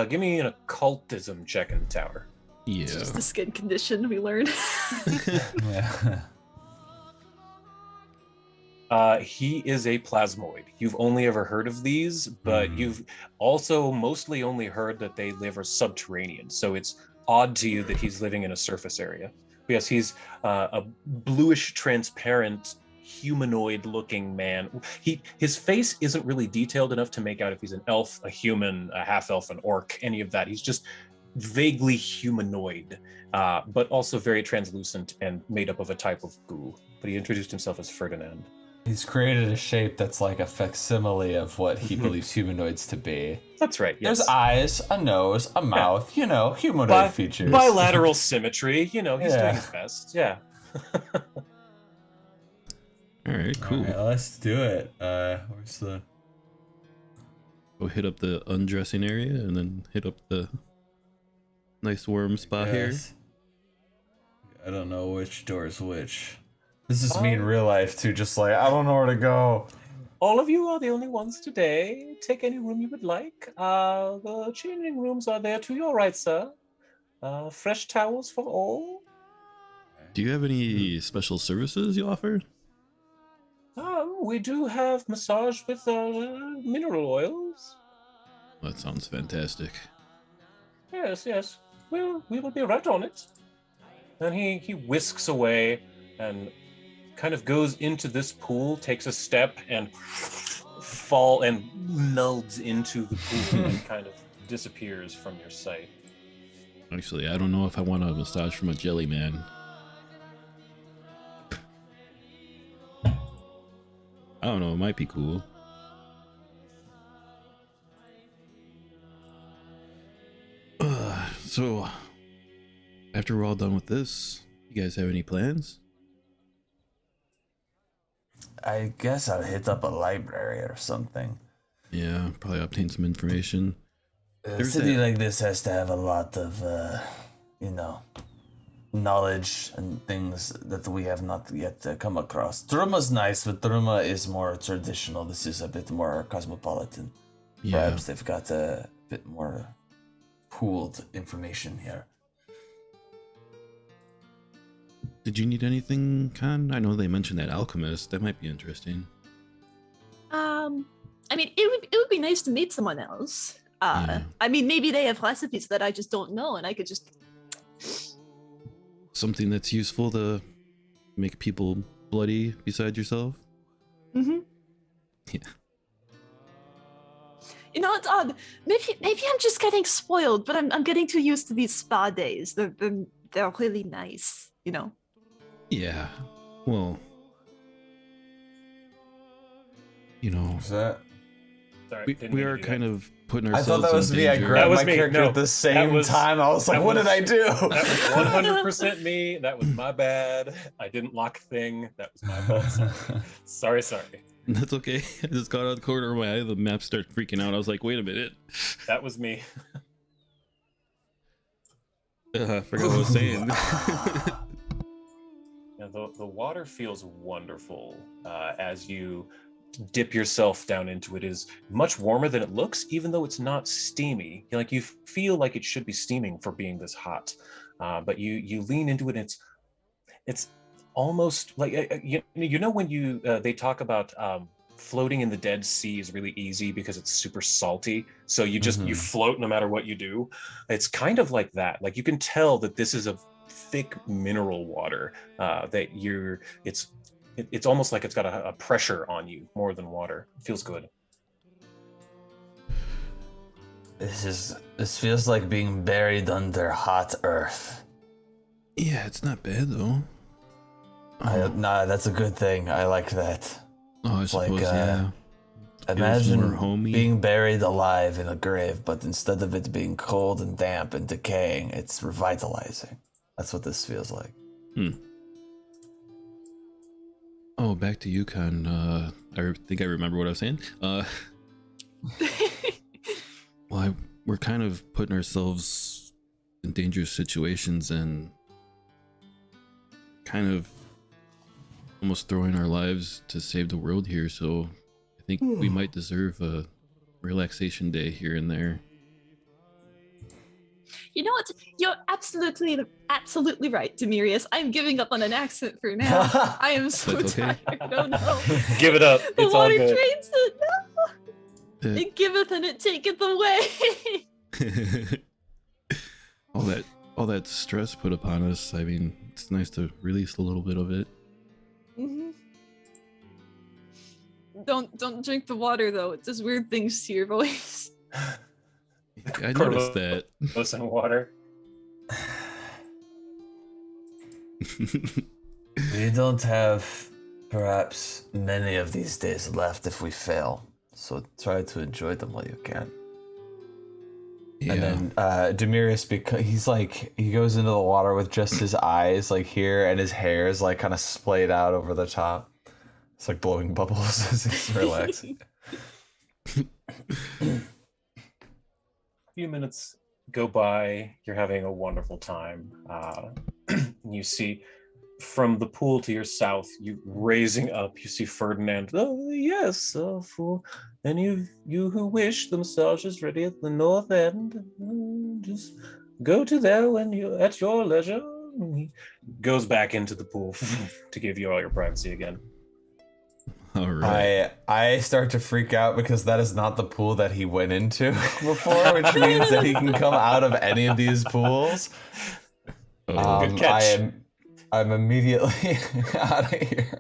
Give me an occultism check in the tower. Yeah. It's just the skin condition we learned. Yeah. He is a plasmoid. You've only ever heard of these, but you've also mostly only heard that they live subterranean. So it's odd to you that he's living in a surface area. But yes, he's a bluish, transparent, humanoid-looking man. His face isn't really detailed enough to make out if he's an elf, a human, a half-elf, an orc, any of that. He's just vaguely humanoid, but also very translucent and made up of a type of goo. But he introduced himself as Ferdinand. He's created a shape that's like a facsimile of what he believes humanoids to be. That's right, yes. There's eyes, a nose, a mouth, humanoid features. Bilateral symmetry, he's doing his best, yeah. All right, cool. All right, let's do it. Where's the... Go hit up the undressing area and then hit up the nice warm spot here. I don't know which door is which. This is me in real life too, just like, I don't know where to go. All of you are the only ones today. Take any room you would like. The changing rooms are there to your right, sir. Fresh towels for all. Do you have any special services you offer? We do have massage with mineral oils. That sounds fantastic. Yes. Well, we will be right on it. And he whisks away and kind of goes into this pool, takes a step, and melds into the pool and kind of disappears from your sight. Actually, I don't know if I want a massage from a jelly man. I don't know, it might be cool. So, after we're all done with this, you guys have any plans? I guess I'll hit up a library or something. Yeah, probably obtain some information. A city like this has to have a lot of, knowledge and things that we have not yet come across. Truma's nice, but Truma is more traditional. This is a bit more cosmopolitan. Yeah. Perhaps they've got a bit more pooled information here. Did you need anything, Khan? I know they mentioned that alchemist. That might be interesting. I mean, it would be nice to meet someone else. Yeah. I mean, maybe they have recipes that I just don't know, and I could just... Something that's useful to make people bloody beside yourself? Mm-hmm. Yeah. You know, it's odd. Maybe I'm just getting spoiled, but I'm getting too used to these spa days. They're really nice, Yeah. Well, What's that? Sorry, we are kind of putting I ourselves thought that was in me. I danger. grabbed That was my me. character No, at the that same was- time. I was like, that what did was- I do? That was 100% me. That was my bad. I didn't lock a thing. That was my fault. Sorry. That's okay. I just got out of the corner of my eye. The map started freaking out. I was like, wait a minute. That was me. I forgot what I was saying. Yeah, the water feels wonderful as you dip yourself down into it. It is much warmer than it looks, even though it's not steamy. You feel like it should be steaming for being this hot, but you lean into it, and it's almost like when they talk about floating in the Dead Sea is really easy because it's super salty, so you float no matter what you do. It's kind of like that. Like, you can tell that this is a thick mineral water that it's almost like it's got a pressure on you more than water. It feels good. This feels like being buried under hot earth. Yeah, it's not bad though. Nah, that's a good thing. I like that. Oh, I It's suppose, like, yeah. Feels Imagine more homey. being buried alive in a grave, but instead of it being cold and damp and decaying, it's revitalizing. That's what this feels like. Oh, back to Yukon. I think I remember what I was saying. Well, we're kind of putting ourselves in dangerous situations and kind of almost throwing our lives to save the world here. So I think we might deserve a relaxation day here and there. You know what? You're absolutely right, Demirius. I'm giving up on an accent for now. I am so That's okay. tired. Oh no. Give it up. The It's all water good. drains it. No. It giveth and it taketh away. all that stress put upon us. I mean, it's nice to release a little bit of it. Mhm. Don't drink the water though. It does weird things to your voice. I noticed that. Listen, water. We don't have perhaps many of these days left if we fail, so try to enjoy them while you can. Yeah. And then Demirius, because he goes into the water with just his eyes like here, and his hair is like kind of splayed out over the top. It's like blowing bubbles as he's relaxing. Few minutes go by. You're having a wonderful time. You see from the pool to your south, you raising up, you see Ferdinand. Oh yes, for any of you who wish, the massage is ready at the north end. Just go to there when you at your leisure. He goes back into the pool to give you all your privacy again. All right. I start to freak out because that is not the pool that he went into before, which means that he can come out of any of these pools. Good catch. I'm immediately out of here.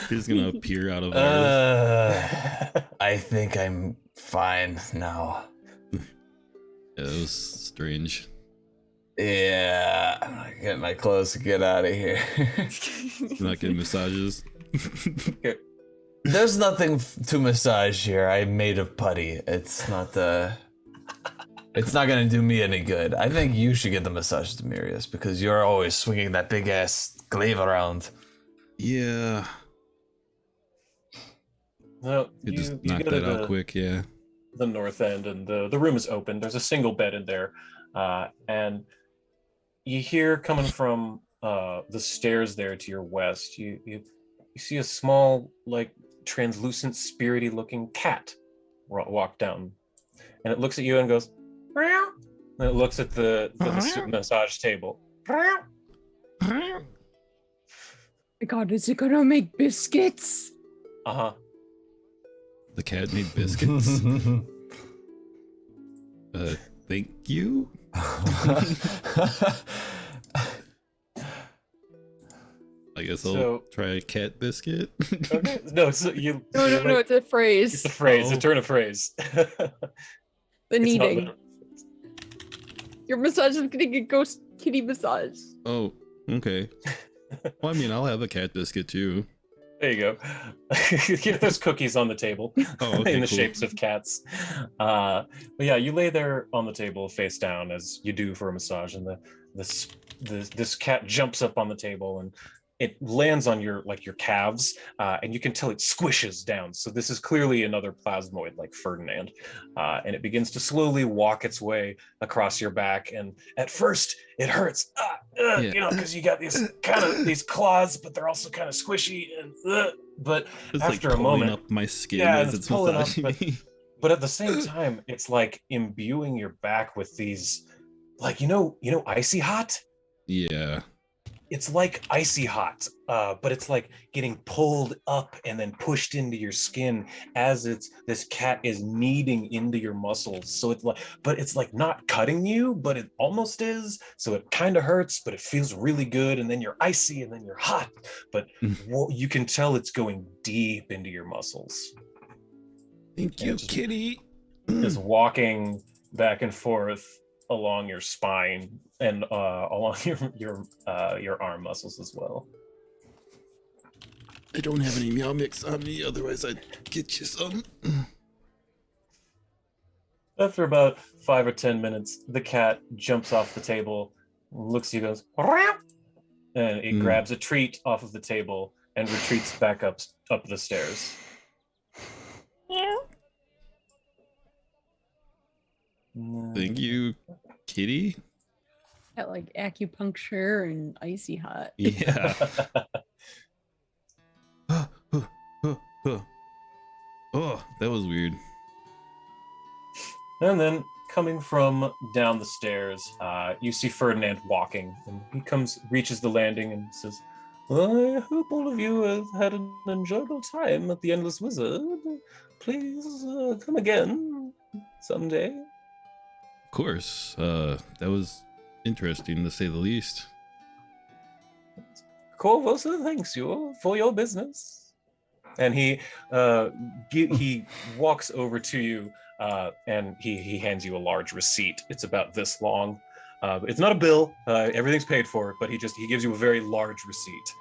He's gonna appear out of ours. I think I'm fine now. Yeah, it was strange. Yeah, I'm gonna get my clothes to get out of here. You're not getting massages. There's nothing to massage here. I'm made of putty. It's not gonna do me any good. I think you should get the massage, Demirius, because you're always swinging that big ass glaive around. Yeah. Well, You just you knocked go to that out quick, yeah. the north end, and the room is open. There's a single bed in there, and you hear coming from the stairs there to your west. You see a small, like, translucent, spirity looking cat walk down, and it looks at you and goes, meow. And it looks at the massage table. My God, is it gonna make biscuits? Uh-huh. The cat made biscuits. Thank you. I guess I'll try a cat biscuit. Okay. No, so you. No, it's a phrase. It's a phrase. Oh. A turn of phrase. The It's not kneading. literal. Your massage is getting a ghost kitty massage. Oh, okay. Well, I mean, I'll have a cat biscuit too. There you go. There's cookies on the table Oh, okay, in the cool. shapes of cats. But yeah, you lay there on the table face down as you do for a massage, and this cat jumps up on the table and it lands on your calves, and you can tell it squishes down. So this is clearly another plasmoid like Ferdinand, and it begins to slowly walk its way across your back. And at first, it hurts, Yeah. you know, because you got these claws, but they're also kind of squishy. And but It's after like a pulling moment, up my skin yeah, as it's it's pulling up, massaging me. but at the same time, it's like imbuing your back with these, like, you know, icy hot. Yeah. it's like icy hot, but it's like getting pulled up and then pushed into your skin as this cat is kneading into your muscles. So it's like, but it's like not cutting you, but it almost is. So it kind of hurts, but it feels really good. And then you're icy, and then you're hot. But you can tell it's going deep into your muscles. Thank you, kitty. Just walking back and forth along your spine and along your arm muscles as well. I don't have any meow mix on me, otherwise I'd get you some. After about 5 or 10 minutes, the cat jumps off the table, looks at you, goes, "Meow," and it grabs a treat off of the table and retreats back up the stairs. Thank you, kitty. Got like acupuncture and icy hot. Yeah. Oh, that was weird. And then coming from down the stairs, you see Ferdinand walking, and he reaches the landing and says, "I hope all of you have had an enjoyable time at the Endless Wizard. Please come again someday." Of course. That was interesting to say the least. Korvosa thanks you for your business. And he walks over to you, and he hands you a large receipt. It's about this long. It's not a bill. Everything's paid for, but he gives you a very large receipt.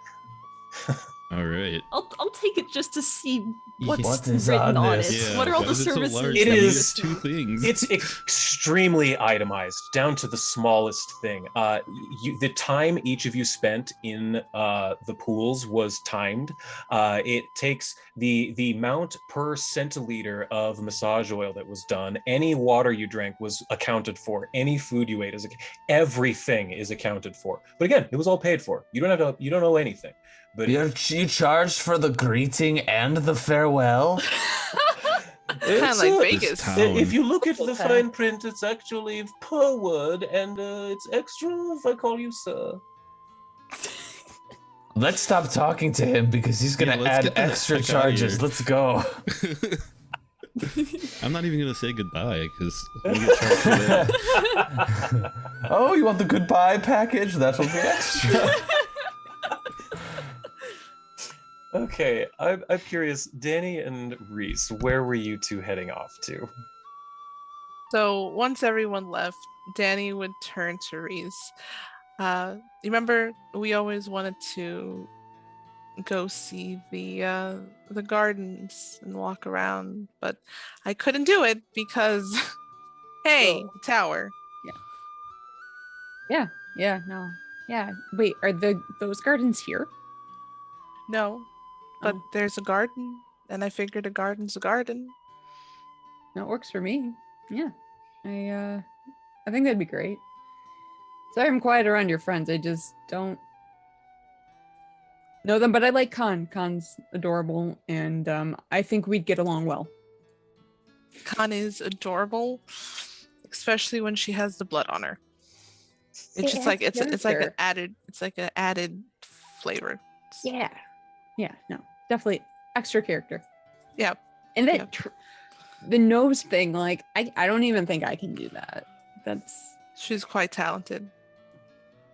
All right. I'll take it just to see what's What is written on on this? it. Yeah, What are all why the is it so services? large? It I mean, is- it's 2 things. It's extremely itemized, down to the smallest thing. The time each of you spent in the pools was timed. It takes the amount per centiliter of massage oil that was done. Any water you drank was accounted for. Any food you ate everything is accounted for. But again, it was all paid for. You don't owe anything. But You charged for the greeting and the farewell? Kind of like Vegas. town. If you look at the Okay. fine print, it's actually per word, and it's extra if I call you sir. Let's stop talking to him because he's gonna let's add get the extra heck outta charges. here. Let's go. I'm not even gonna say goodbye because we'll get charged for that. Oh, you want the goodbye package? That'll be extra. Okay, I'm curious, Danny and Reese, where were you two heading off to? So once everyone left, Danny would turn to Reese. You remember we always wanted to go see the gardens and walk around, but I couldn't do it because hey, So- the tower. Yeah, no. Yeah. Wait, are those gardens here? No, but Oh. there's a garden, and I figured a garden's a garden. That works for me. Yeah. I think that'd be great. Sorry I'm quiet around your friends. I just don't know them, but I like Khan. Khan's adorable, and I think we'd get along well. Khan is adorable, especially when she has the blood on her. It's just like it's like an added flavor. Yeah. Yeah, no. Definitely extra character. Yeah. And then Yeah. the nose thing, like I don't even think I can do that. That's She's quite talented.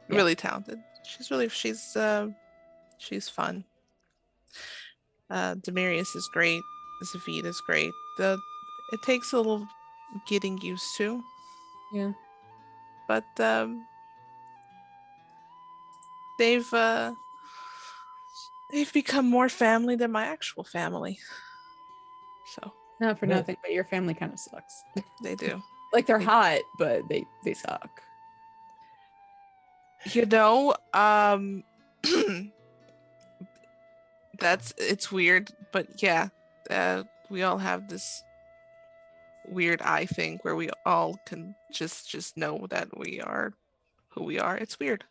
Yeah. Really talented. She's fun. Demirius is great. Zavid is great. It takes a little getting used to, yeah. but they've become more family than my actual family. So Not for Yeah. nothing, but your family kind of sucks. they do. Like they're hot, but they suck. You know, it's weird, but yeah, we all have this weird eye thing where we all can just know that we are who we are. It's weird.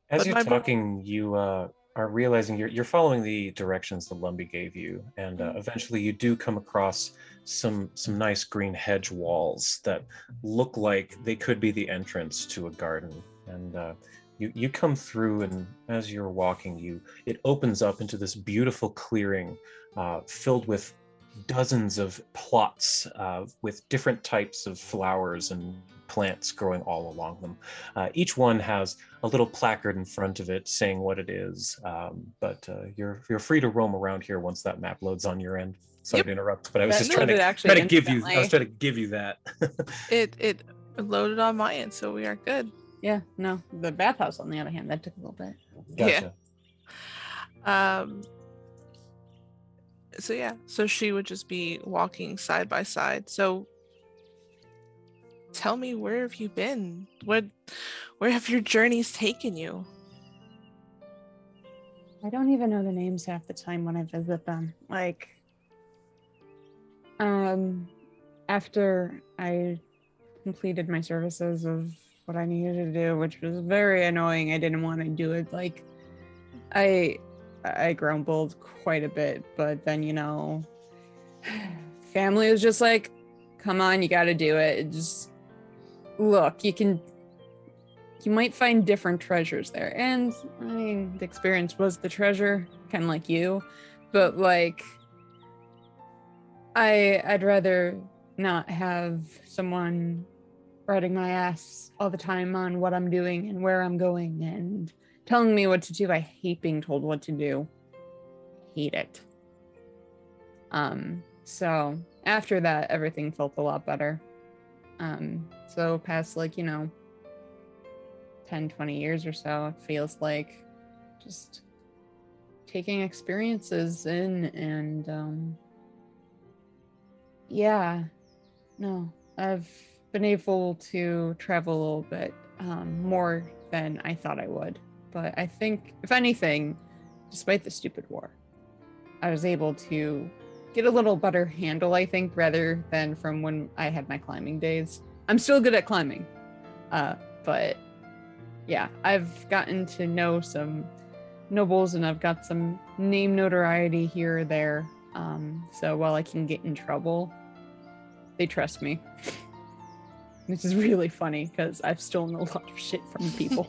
As But you're my- talking, you are realizing you're following the directions the Lumbee gave you, and eventually you do come across some nice green hedge walls that look like they could be the entrance to a garden. And you come through, and as you're walking, it opens up into this beautiful clearing filled with dozens of plots with different types of flowers and plants growing all along them. Each one has a little placard in front of it saying what it is, but you're free to roam around here once that map loads on your end. Sorry to interrupt, but I was That just trying loaded to actually give you. I was instantly. trying to give you that. It loaded on my end, so we are good. Yeah, no. The bathhouse, on the other hand, that took a little bit. Gotcha. Yeah. So she would just be walking side by side. So tell me, where have you been? Where have your journeys taken you? I don't even know the names half the time when I visit them. Like, after I completed my services of what I needed to do, which was very annoying, I didn't want to do it. Like, I grumbled quite a bit, but then, you know, family was just like, come on, you got to do it. Just look, you might find different treasures there. And I mean, the experience was the treasure, kind of like you, but like, I'd rather not have someone riding my ass all the time on what I'm doing and where I'm going and telling me what to do. I hate being told what to do. Hate it. So after that, everything felt a lot better. So past, like, you know, 10, 20 years or so, it feels like just taking experiences in and yeah, no, I've been able to travel a little bit more than I thought I would. But I think, if anything, despite the stupid war, I was able to get a little better handle, I think, rather than from when I had my climbing days. I'm still good at climbing, but yeah, I've gotten to know some nobles and I've got some name notoriety here or there. So while I can get in trouble, they trust me. Which is really funny because I've stolen a lot of shit from people.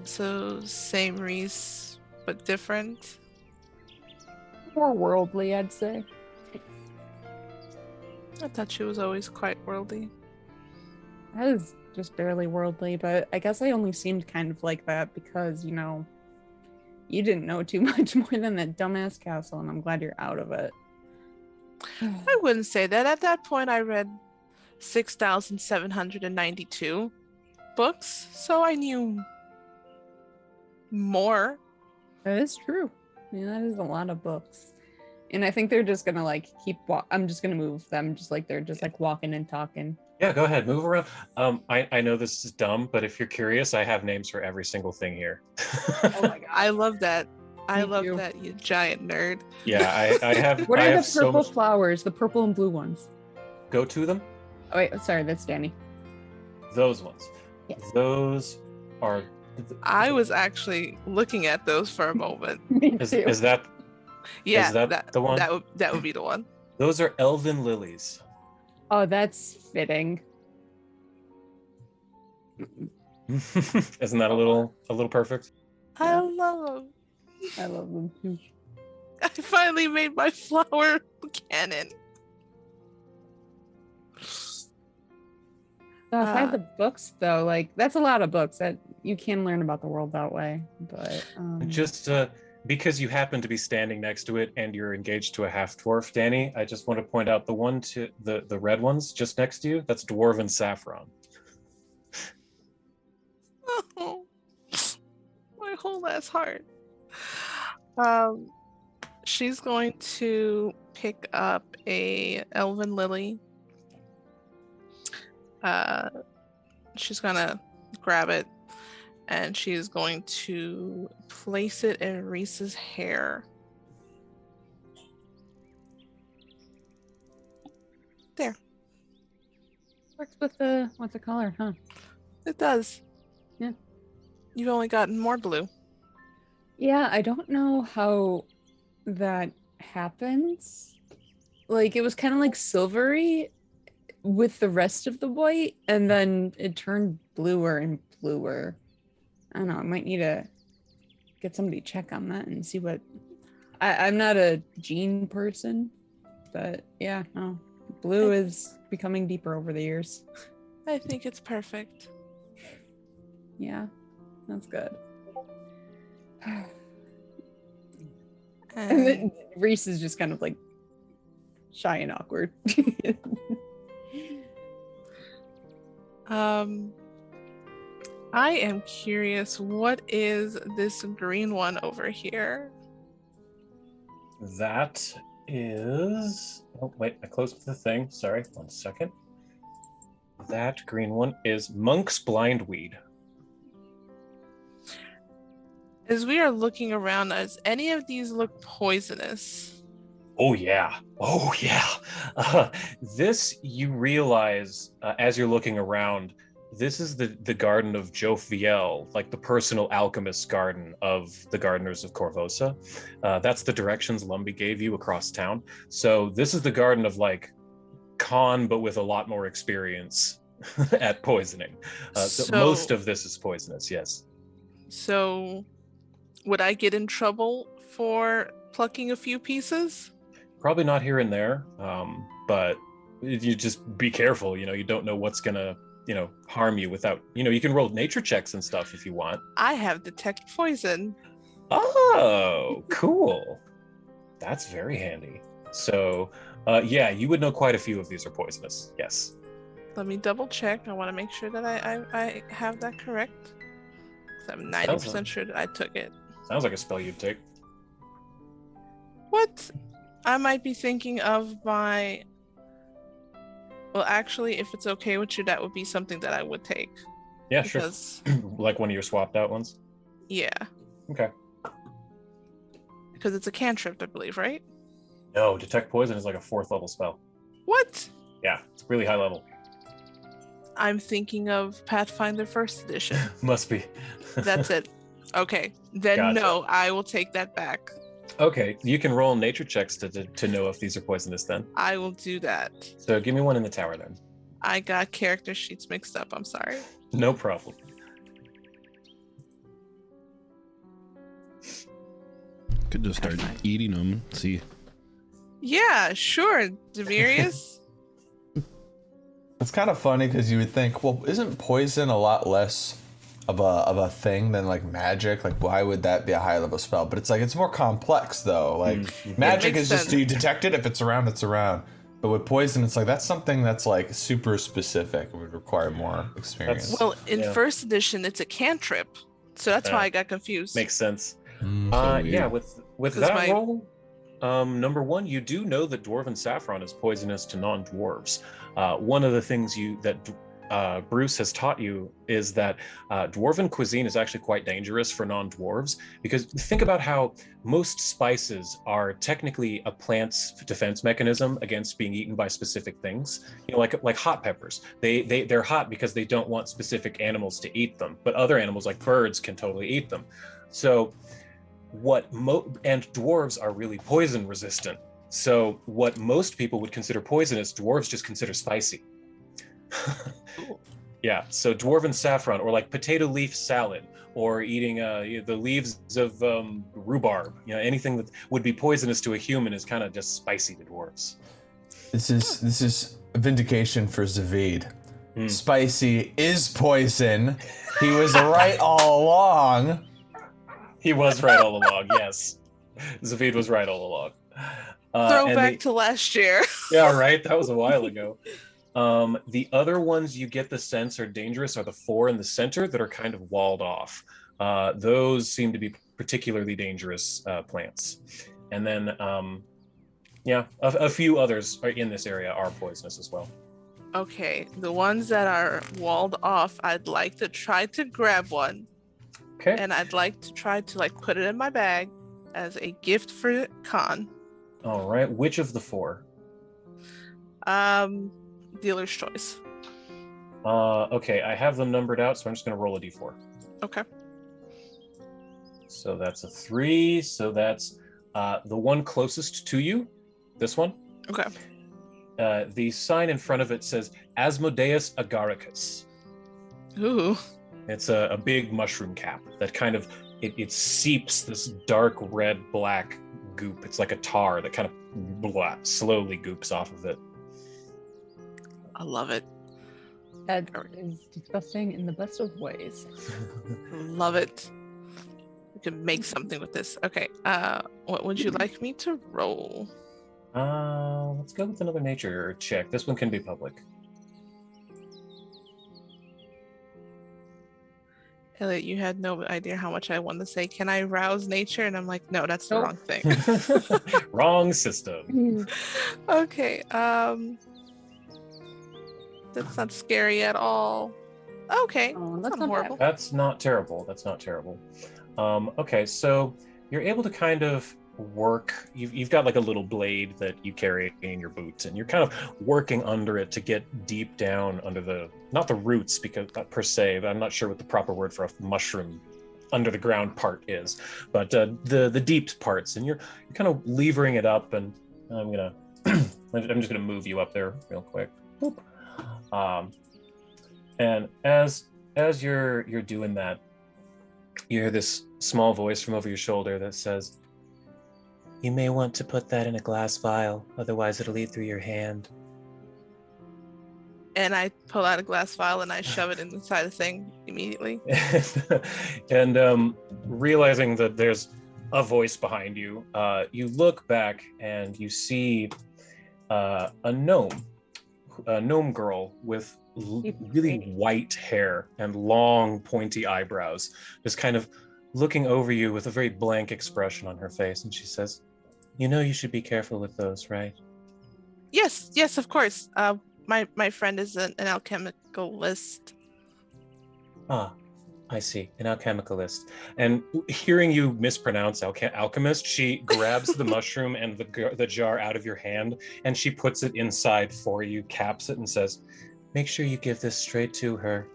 So same Reese, but different. More worldly, I'd say. I thought she was always quite worldly. I was just barely worldly, but I guess I only seemed kind of like that because, you know, you didn't know too much more than that dumbass castle, and I'm glad you're out of it. I wouldn't say that. At that point, I read 6,792 books, so I knew more. That is true. Yeah, that is a lot of books. And I think they're just gonna like I'm just gonna move them just like they're just like walking and talking. Yeah, go ahead, move around. I know this is dumb, but if you're curious, I have names for every single thing here. Oh my god. I love that. I Me love too. that, you giant nerd. Yeah, I have. What I are have the so purple much. flowers? The purple and blue ones. Go to them. Oh wait, sorry, that's Danny. Those ones. Yes. Those are. I was actually looking at those for a moment. Me Is too. that? Yeah, Is that the one? That would be the one. Those are elven lilies. Oh, that's fitting. Isn't that a little perfect? I love them. I love them too. I finally made my flower cannon. So if I had the books though, like that's a lot of books that you can learn about the world that way. But Just because you happen to be standing next to it and you're engaged to a half dwarf, Danny, I just want to point out the one to the red ones just next to you. That's dwarven saffron. Oh, my whole ass heart. She's going to pick up a elven lily. She's gonna grab it and she's going to place it in Reese's hair. There. works with the color, huh? It does. Yeah. You've only gotten more blue. Yeah, I don't know how that happens. Like it was kind of like silvery with the rest of the white, and then it turned bluer and bluer. I don't know. I might need to get somebody to check on that and see what. I'm not a gene person, but yeah, no. Blue is becoming deeper over the years. I think it's perfect. Yeah, that's good. And And then Reese is just kind of like shy and awkward. I am curious, what is this green one over here? That is. Oh, wait, I closed the thing. Sorry, 1 second. That green one is Monk's Blindweed. As we are looking around, does any of these look poisonous? Oh, yeah. Oh, yeah. This, you realize, as you're looking around, this is the garden of Jophiel, like the personal alchemist's garden of the gardeners of Korvosa. That's the directions Lumby gave you across town. So this is the garden of like Khan, but with a lot more experience at poisoning. So most of this is poisonous, yes. So would I get in trouble for plucking a few pieces? Probably not here and there, but you just be careful. You don't know what's gonna harm you without, you can roll nature checks and stuff if you want. I have detect poison. Oh, cool. That's very handy. So, yeah, you would know quite a few of these are poisonous. Yes. Let me double check. I want to make sure that I have that correct. 'Cause I'm 90% sure that I took it. Sounds like a spell you'd take. What? I might be thinking of my... Well, actually, if it's okay with you, that would be something that I would take. Yeah, because... sure. Like one of your swapped out ones? Yeah. Okay. Because it's a cantrip, I believe, right? No, detect poison is like a 4th level spell. What? Yeah, it's really high level. I'm thinking of Pathfinder 1st edition. Must be. That's it. Okay. Then Gotcha. no, I will take that back. Okay, you can roll nature checks to know if these are poisonous then. I will do that. So give me one in the tower then. I got character sheets mixed up. I'm sorry. No problem. Could just start eating them. See. Yeah, sure, Demirius. It's kind of funny because you would think, well, isn't poison a lot less of a thing than like magic? Like, why would that be a high level spell? But it's like it's more complex though. Like magic is just, do you detect it? If it's around, it's around. But with poison, it's like that's something that's like super specific. It would require more experience. Well, in 1st edition, it's a cantrip, so that's why I got confused. Makes sense. So Yeah, weird. with that roll, number one, you do know that dwarven saffron is poisonous to non-dwarves. One of the things that Bruce has taught you is that dwarven cuisine is actually quite dangerous for non-dwarves, because think about how most spices are technically a plant's defense mechanism against being eaten by specific things. Like hot peppers. They're hot because they don't want specific animals to eat them, but other animals like birds can totally eat them. So and dwarves are really poison resistant. So what most people would consider poisonous, dwarves just consider spicy. Yeah, so dwarven saffron, or like potato leaf salad, or eating the leaves of rhubarb. Anything that would be poisonous to a human is kind of just spicy to dwarves. This is a vindication for Zavid. Spicy is poison. He was right all along. He was right all along. Yes, Zavid was right all along. Throwback to last year. Yeah, right. That was a while ago. The other ones you get the sense are dangerous are the 4 in the center that are kind of walled off. Those seem to be particularly dangerous plants. And then, a few others are in this area are poisonous as well. Okay, the ones that are walled off, I'd like to try to grab one. Okay. And I'd like to try to put it in my bag as a gift for Khan. All right. Which of the 4? Dealer's choice. Okay, I have them numbered out, so I'm just going to roll a d4. Okay. So that's a 3. So that's the one closest to you. This one. Okay. The sign in front of it says Asmodeus agaricus. Ooh. It's a big mushroom cap that kind of it seeps this dark red black goop. It's like a tar that kind of slowly goops off of it. I love it. That is disgusting in the best of ways. Love it. We can make something with this. Okay. What would you like me to roll? Let's go with another nature check. This one can be public. Elliot, you had no idea how much I wanted to say, can I rouse nature? And I'm like, no, that's the wrong thing. Wrong system. Okay. That's not scary at all. Okay. Oh, that's that's not not horrible. That's not terrible. That's not terrible. Okay, so you're able to kind of work. You've got like a little blade that you carry in your boots, and you're kind of working under it to get deep down under the, not the roots because per se, but I'm not sure what the proper word for a mushroom under the ground part is, but the deep parts, and you're kind of levering it up, and I'm just gonna move you up there real quick. Boop. And as you're doing that, you hear this small voice from over your shoulder that says, "You may want to put that in a glass vial, otherwise it'll eat through your hand." And I pull out a glass vial and I shove it inside the thing immediately. And realizing that there's a voice behind you, you look back and you see a gnome girl with really white hair and long pointy eyebrows, just kind of looking over you with a very blank expression on her face, and she says, "You know you should be careful with those, right?" Yes, of course. My friend is an alchemicalist. Ah, I see, an alchemicalist. And hearing you mispronounce alchemist, she grabs the mushroom and the jar out of your hand, and she puts it inside for you, caps it, and says, "Make sure you give this straight to her."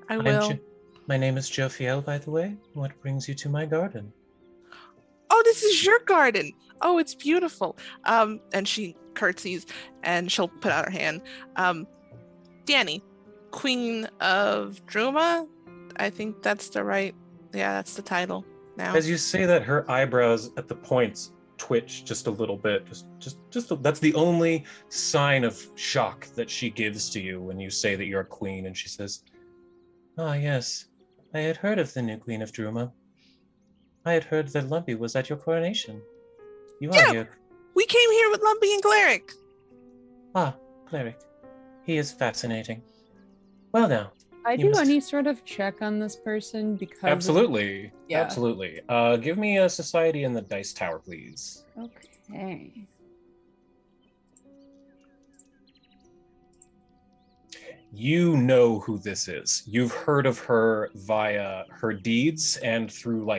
I will. My name is Jophiel, by the way. What brings you to my garden? Oh, this is your garden. Oh, it's beautiful. And she curtsies and she'll put out her hand. Danny, Queen of Druma. I think that's that's the title now. As you say that, her eyebrows at the points twitch just a little bit. That's the only sign of shock that she gives to you when you say that you're a queen, and she says, "Ah, yes, I had heard of the new Queen of Druma. I had heard that Lumpy was at your coronation. You are here." We came here with Lumpy and Cleric. Ah, Cleric. He is fascinating. Well now. I You do must- any sort of check on this person because Absolutely. Yeah. Absolutely. Give me a society in the dice tower, please. Okay. You know who this is. You've heard of her via her deeds and through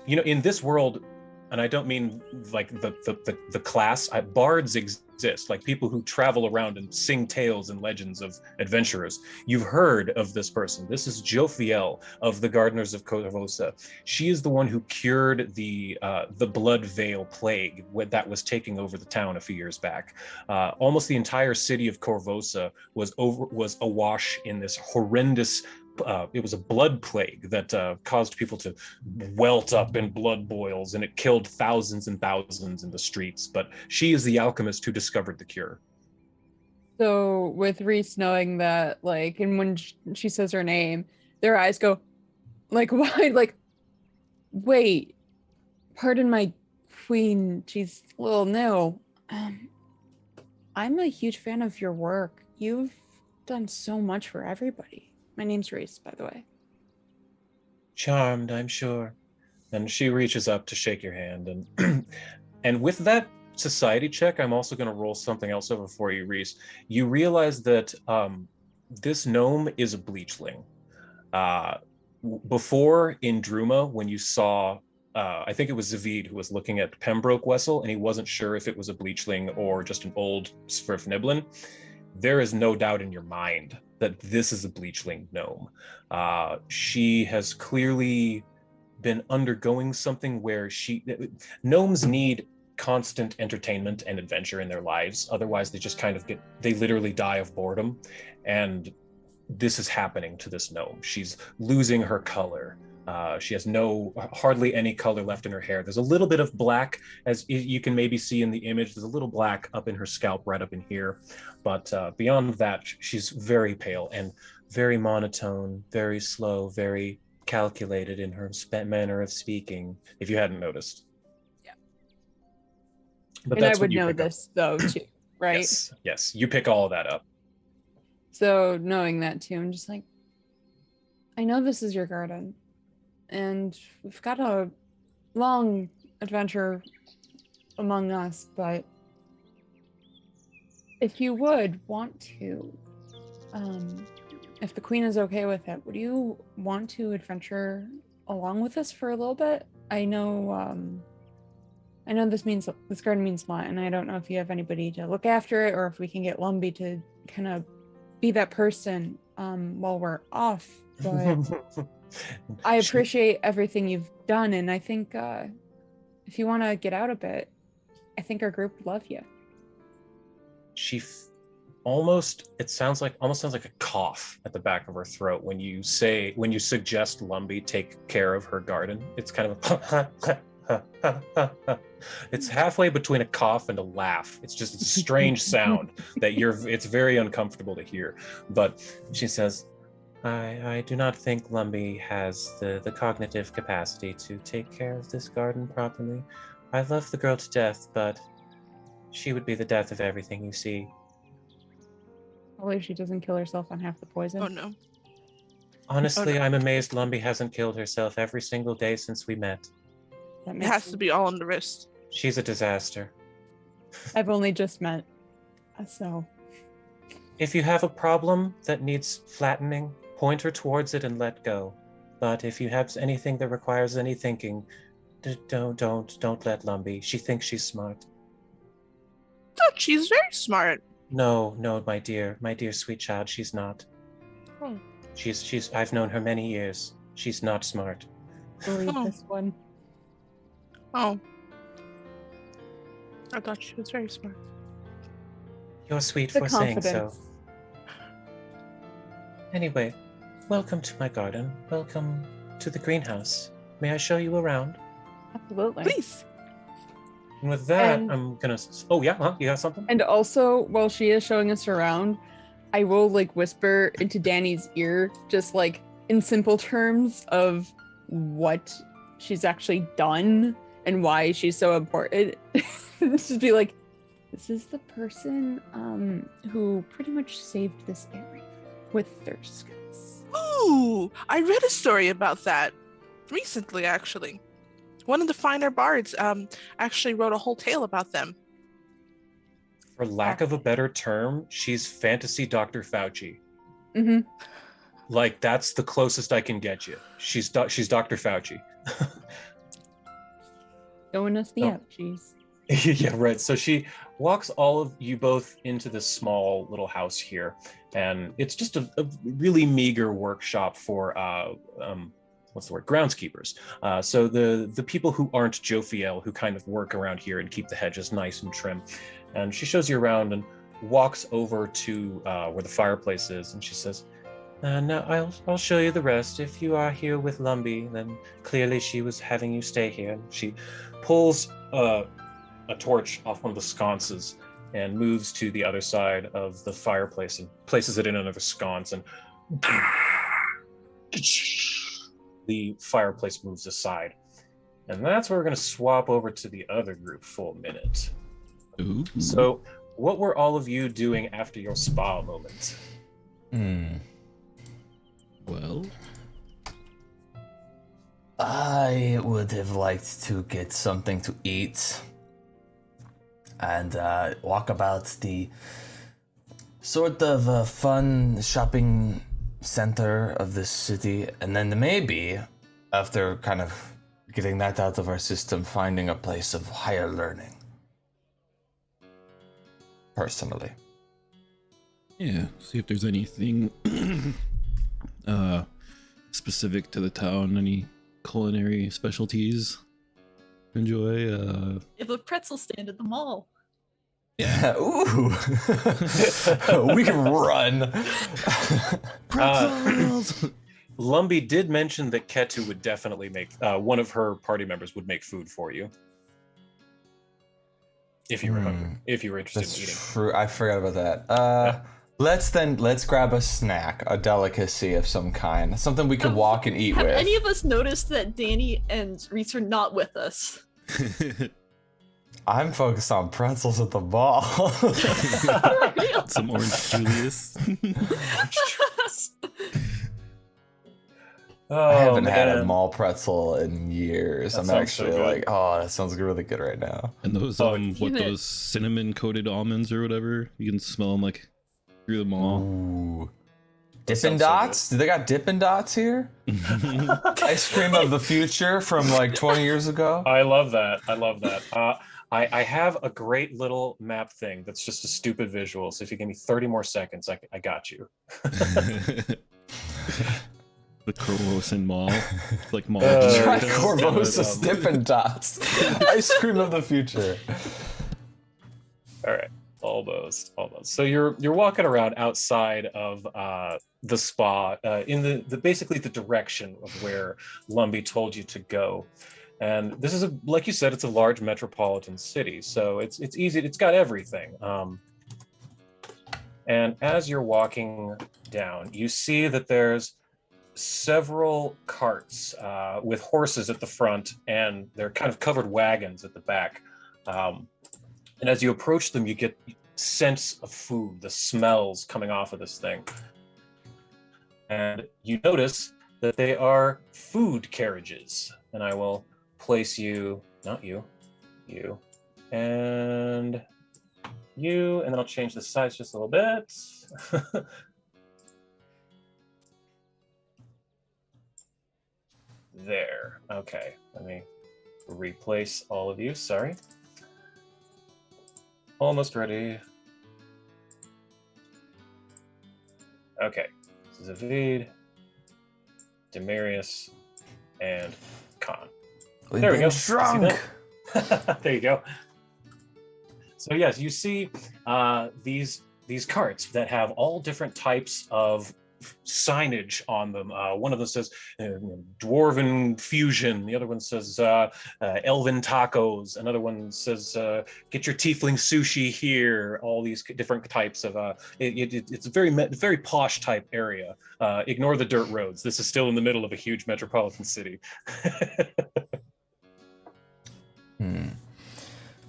in this world, and I don't mean like the class, bards exist, like people who travel around and sing tales and legends of adventurers. You've heard of this person. This is Jophiel of the Gardeners of Korvosa. She is the one who cured the Blood Veil plague that was taking over the town a few years back. Almost the entire city of Korvosa was awash in this horrendous. It was a blood plague that caused people to welt up in blood boils, and it killed thousands and thousands in the streets. But she is the alchemist who discovered the cure. So with Reese knowing that, and when she says her name, their eyes go wide, wait, pardon my queen, she's a little new. I'm a huge fan of your work. You've done so much for everybody. My name's Reese, by the way. Charmed, I'm sure. And she reaches up to shake your hand, and and with that society check, I'm also going to roll something else over for you, Reese. You realize that this gnome is a bleachling. Before in Druma, when you saw, I think it was Zavid who was looking at Pembroke Wessel, and he wasn't sure if it was a bleachling or just an old Svirfniblin. There is no doubt in your mind that this is a bleachling gnome. She has clearly been undergoing something where gnomes need constant entertainment and adventure in their lives. Otherwise, they just kind of they literally die of boredom. And this is happening to this gnome. She's losing her color. She has hardly any color left in her hair. There's a little bit of black, as you can maybe see in the image. There's a little black up in her scalp, right up in here. But beyond that, she's very pale and very monotone, very slow, very calculated in her manner of speaking, if you hadn't noticed. Yeah. But And I that's what would you know pick up. this though too, right? Yes, you pick all of that up. So knowing that too, I'm just like, I know this is your garden, and we've got a long adventure among us, but if you would want to, if the queen is okay with it, would you want to adventure along with us for a little bit? I know this garden means a lot, and I don't know if you have anybody to look after it, or if we can get Lumbee to kind of be that person while we're off. But I appreciate everything you've done, and I think if you want to get out a bit, I think our group would love you. She almost sounds like a cough at the back of her throat when you suggest Lumbee take care of her garden. It's kind of it's halfway between a cough and a laugh. It's just a strange sound that it's very uncomfortable to hear. But she says, I do not think Lumbee has the cognitive capacity to take care of this garden properly. I love the girl to death, but she would be the death of everything you see. Hopefully she doesn't kill herself on half the poison. Oh no. Honestly, Oh, no. I'm amazed Lumbee hasn't killed herself every single day since we met. That It makes has to be all on the wrist. She's a disaster. I've only just met, so. If you have a problem that needs flattening, point her towards it and let go. But if you have anything that requires any thinking, don't let Lumbee. She thinks she's smart. But she's very smart. No, my dear sweet child, she's not. Oh. She's I've known her many years. She's not smart. Believe Oh. this one. Oh. I thought she was very smart. You're sweet The for saying so. confidence. Anyway, welcome to my garden. Welcome to the greenhouse. May I show you around? Absolutely. Please. And with that, And- I'm gonna. Oh yeah, huh? You got something? And also, while she is showing us around, I will like whisper into Danny's ear, just like in simple terms of what she's actually done and why she's so important. Just be like, this is the person who pretty much saved this area with their skills. Ooh, I read a story about that recently, actually. One of the finer bards actually wrote a whole tale about them. For lack of a better term, she's fantasy Dr. Fauci. Mm-hmm. Like that's the closest I can get you. She's Dr. Fauci. Showing us the Oh. ouchies. Yeah, right. So she walks all of you both into this small little house here, and it's just a really meager workshop for what's the word? Groundskeepers. So the people who aren't Jophiel, who kind of work around here and keep the hedges nice and trim. And she shows you around and walks over to where the fireplace is, and she says, "Now I'll show you the rest. If you are here with Lumbee, then clearly she was having you stay here." And she pulls a torch off one of the sconces and moves to the other side of the fireplace and places it in another sconce, and the fireplace moves aside. And that's where we're going to swap over to the other group for a minute. Ooh. So, what were all of you doing after your spa moment? Well, I would have liked to get something to eat and walk about the sort of fun shopping center of this city, and then maybe, after kind of getting that out of our system, finding a place of higher learning. Personally. yeah, see if there's anything specific to the town, any culinary specialties. enjoy. If a pretzel stand at the mall. Ooh. We can run. Pretzels! Lumbee did mention that Ketu would definitely make one of her party members would make food for you. If you were hungry, if you were interested That's in eating. true. I forgot about that. Let's grab a snack, a delicacy of some kind, something we could walk and eat Have with. any of us noticed that Danny and Reese are not with us? I'm focused on pretzels at the mall. Some orange Julius. Oh, I haven't had a man. mall pretzel in years. That I'm sounds so actually good. like, oh, that sounds really good right now. And those those cinnamon coated almonds or whatever, you can smell them like through the mall. Ooh. That Dippin' sounds so Dots? Do they got Dippin' Dots here? Ice cream of the future from like 20 years ago? I love that. I love that. I have a great little map thing that's just a stupid visual. So if you give me 30 more seconds, I got you. The Korvosa Mall. It's like mall. Try yes. Korvosa's Dippin' Dots. Ice cream of the future. All right, almost. So you're walking around outside of the spa in the basically the direction of where Lumbee told you to go, and this is like you said, it's a large metropolitan city, so it's easy. It's got everything. And as you're walking down, you see that there's several carts with horses at the front, and they're kind of covered wagons at the back. And as you approach them, you get scents of food, the smells coming off of this thing. And you notice that they are food carriages. And I will place you, not you, you, and you, and then I'll change the size just a little bit. There. Okay, let me replace all of you. Sorry. Almost ready. Okay, this is Avid, Demarius, and Khan. There we go. Drunk. There you go. So yes, you see these carts that have all different types of signage on them. One of them says Dwarven Fusion. The other one says Elven Tacos. Another one says get your Tiefling Sushi here. All these different types of. It's a very posh type area. Ignore the dirt roads. This is still in the middle of a huge metropolitan city.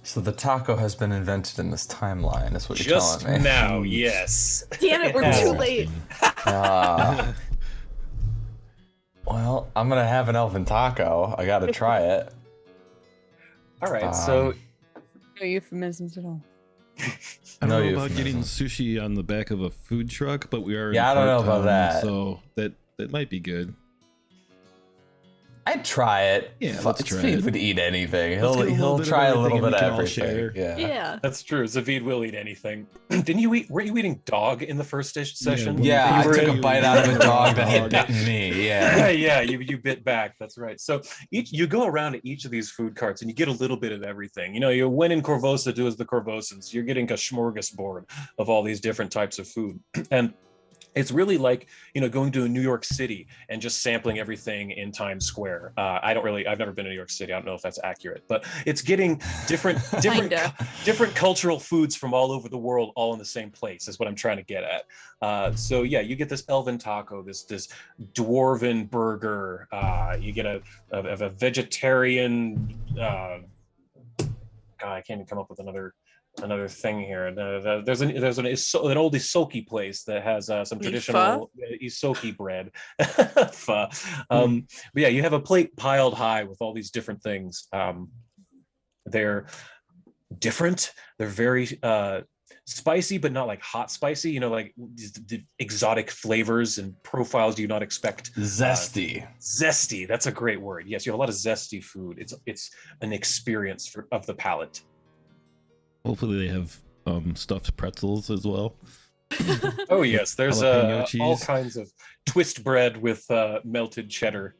So the taco has been invented in this timeline, is what you're Just telling me. now, yes. Damn it, we're too late. Well, I'm gonna have an elven taco. I gotta try it. All right, so No euphemisms at all. I No don't know about getting euphemism. sushi on the back of a food truck, but we are. in Yeah, I don't know Port about Town, that. So that might be good. I'd try it. Yeah, let's try Steve it. would eat anything. Let's get a little He'll bit of try a little everything and bit we of can all share. everything. Yeah. Yeah. that's true. Zavid will eat anything. Didn't you eat? Were you eating dog in the first session? Yeah, I You were took a in- bite out of a dog that had bitten me. Yeah. Yeah, you bit back. That's right. So you go around to each of these food carts and you get a little bit of everything. You know, you when in Korvosa, do as the Korvosans. You're getting a smorgasbord of all these different types of food, and it's really like, you know, going to a New York City and just sampling everything in Times Square. I've never been to New York City. I don't know if that's accurate, but it's getting different cultural foods from all over the world, all in the same place is what I'm trying to get at. So yeah, you get this elven taco, this dwarven burger. You get a vegetarian. God, I can't even come up with another thing here. There's an old Isoki place that has some traditional Isoki bread. Pho. But yeah, you have a plate piled high with all these different things. They're different. They're very spicy, but not like hot spicy. You know, like the exotic flavors and profiles you not expect. Zesty. Zesty. That's a great word. Yes, you have a lot of zesty food. It's an experience of the palate. Hopefully they have stuffed pretzels as well. Oh yes, there's Jalapeno all cheese. kinds of twist bread with melted cheddar.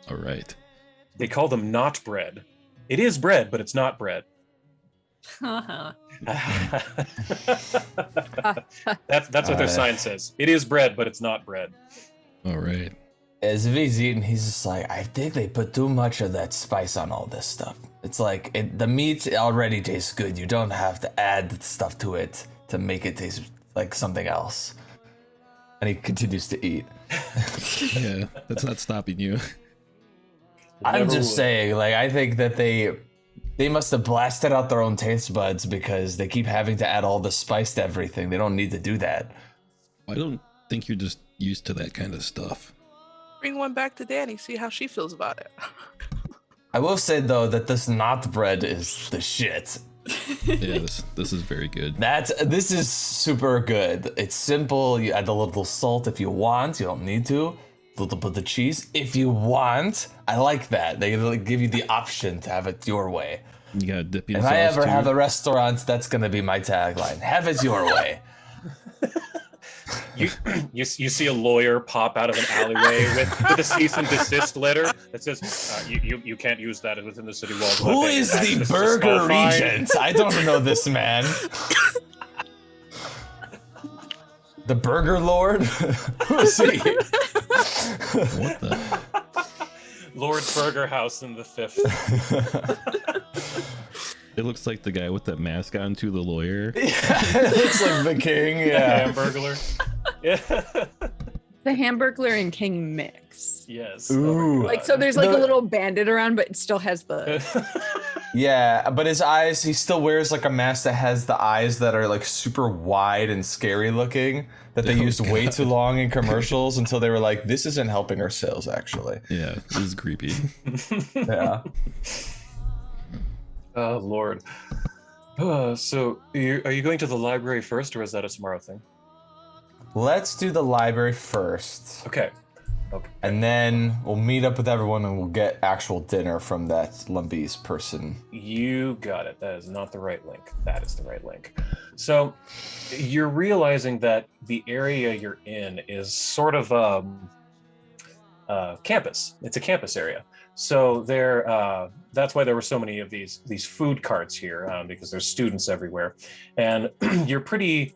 All right. They call them not bread. It is bread, but it's not bread. Haha. That's what their sign says. It is bread, but it's not bread. All right. As he's eating, he's just like, I think they put too much of that spice on all this stuff. It's like the meat already tastes good. You don't have to add stuff to it to make it taste like something else. And he continues to eat. Yeah, that's not stopping you. I'm Never just would. saying, like, I think that they must have blasted out their own taste buds because they keep having to add all the spice to everything. They don't need to do that. I don't think you're just used to that kind of stuff. Bring one back to Danny, see how she feels about it. I will say though that this not bread is the shit. Yeah, this is very good. This is super good. It's simple. You add a little salt if you want. You don't need to. A little bit of the cheese if you want. I like that. They give you the option to have it your way. You gotta dip in If sauce I ever too. have a restaurant, that's gonna be my tagline. Have it your way. You see a lawyer pop out of an alleyway with a cease and desist letter that says you can't use that within the city walls. Who is the burger regent? I don't know this man. The burger lord? Who is he? What the? Lord Burger House in the Fifth. It looks like the guy with that mask on to the lawyer. It looks like the king, yeah. Hamburglar. Yeah. The Hamburglar and King mix. Yes. Ooh. Oh my Like, God. so there's like The- a little bandit around, but it still has the. Yeah, but his eyes, he still wears like a mask that has the eyes that are like super wide and scary looking that they Oh, used way God. too long in commercials until they were like, this isn't helping our sales actually. Yeah, this is creepy. Yeah. Oh Lord. So are you going to the library first, or is that a tomorrow thing? Let's do the library first. Okay. And then we'll meet up with everyone and we'll get actual dinner from that Lumbese person. You got it. That is not the right link. That is the right link. So you're realizing that the area you're in is sort of campus. It's a campus area. So that's why there were so many of these food carts here, because there's students everywhere. And you're pretty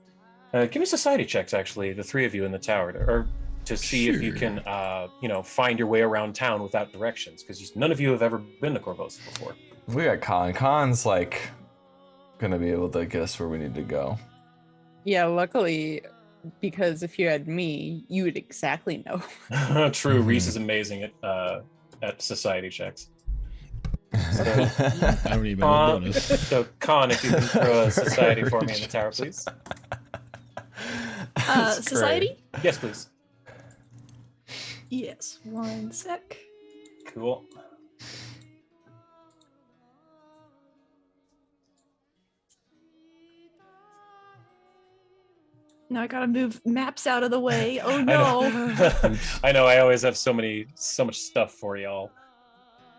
give me society checks, actually, the three of you in the tower, or to see if you Sure. can find your way around town without directions, because none of you have ever been to Korvosa before. We got Khan. Khan's like gonna be able to get us where we need to go. Yeah, luckily, because if you had me, you would exactly know. True, Mhm. Reese is amazing at society checks. I don't even have a bonus. So, Khan, if you can throw a society for me in the tower, please. That's great. Society? Yes, please. Yes, one sec. Cool. Now I gotta move maps out of the way. Oh I no. know. I know. I always have so much stuff for y'all,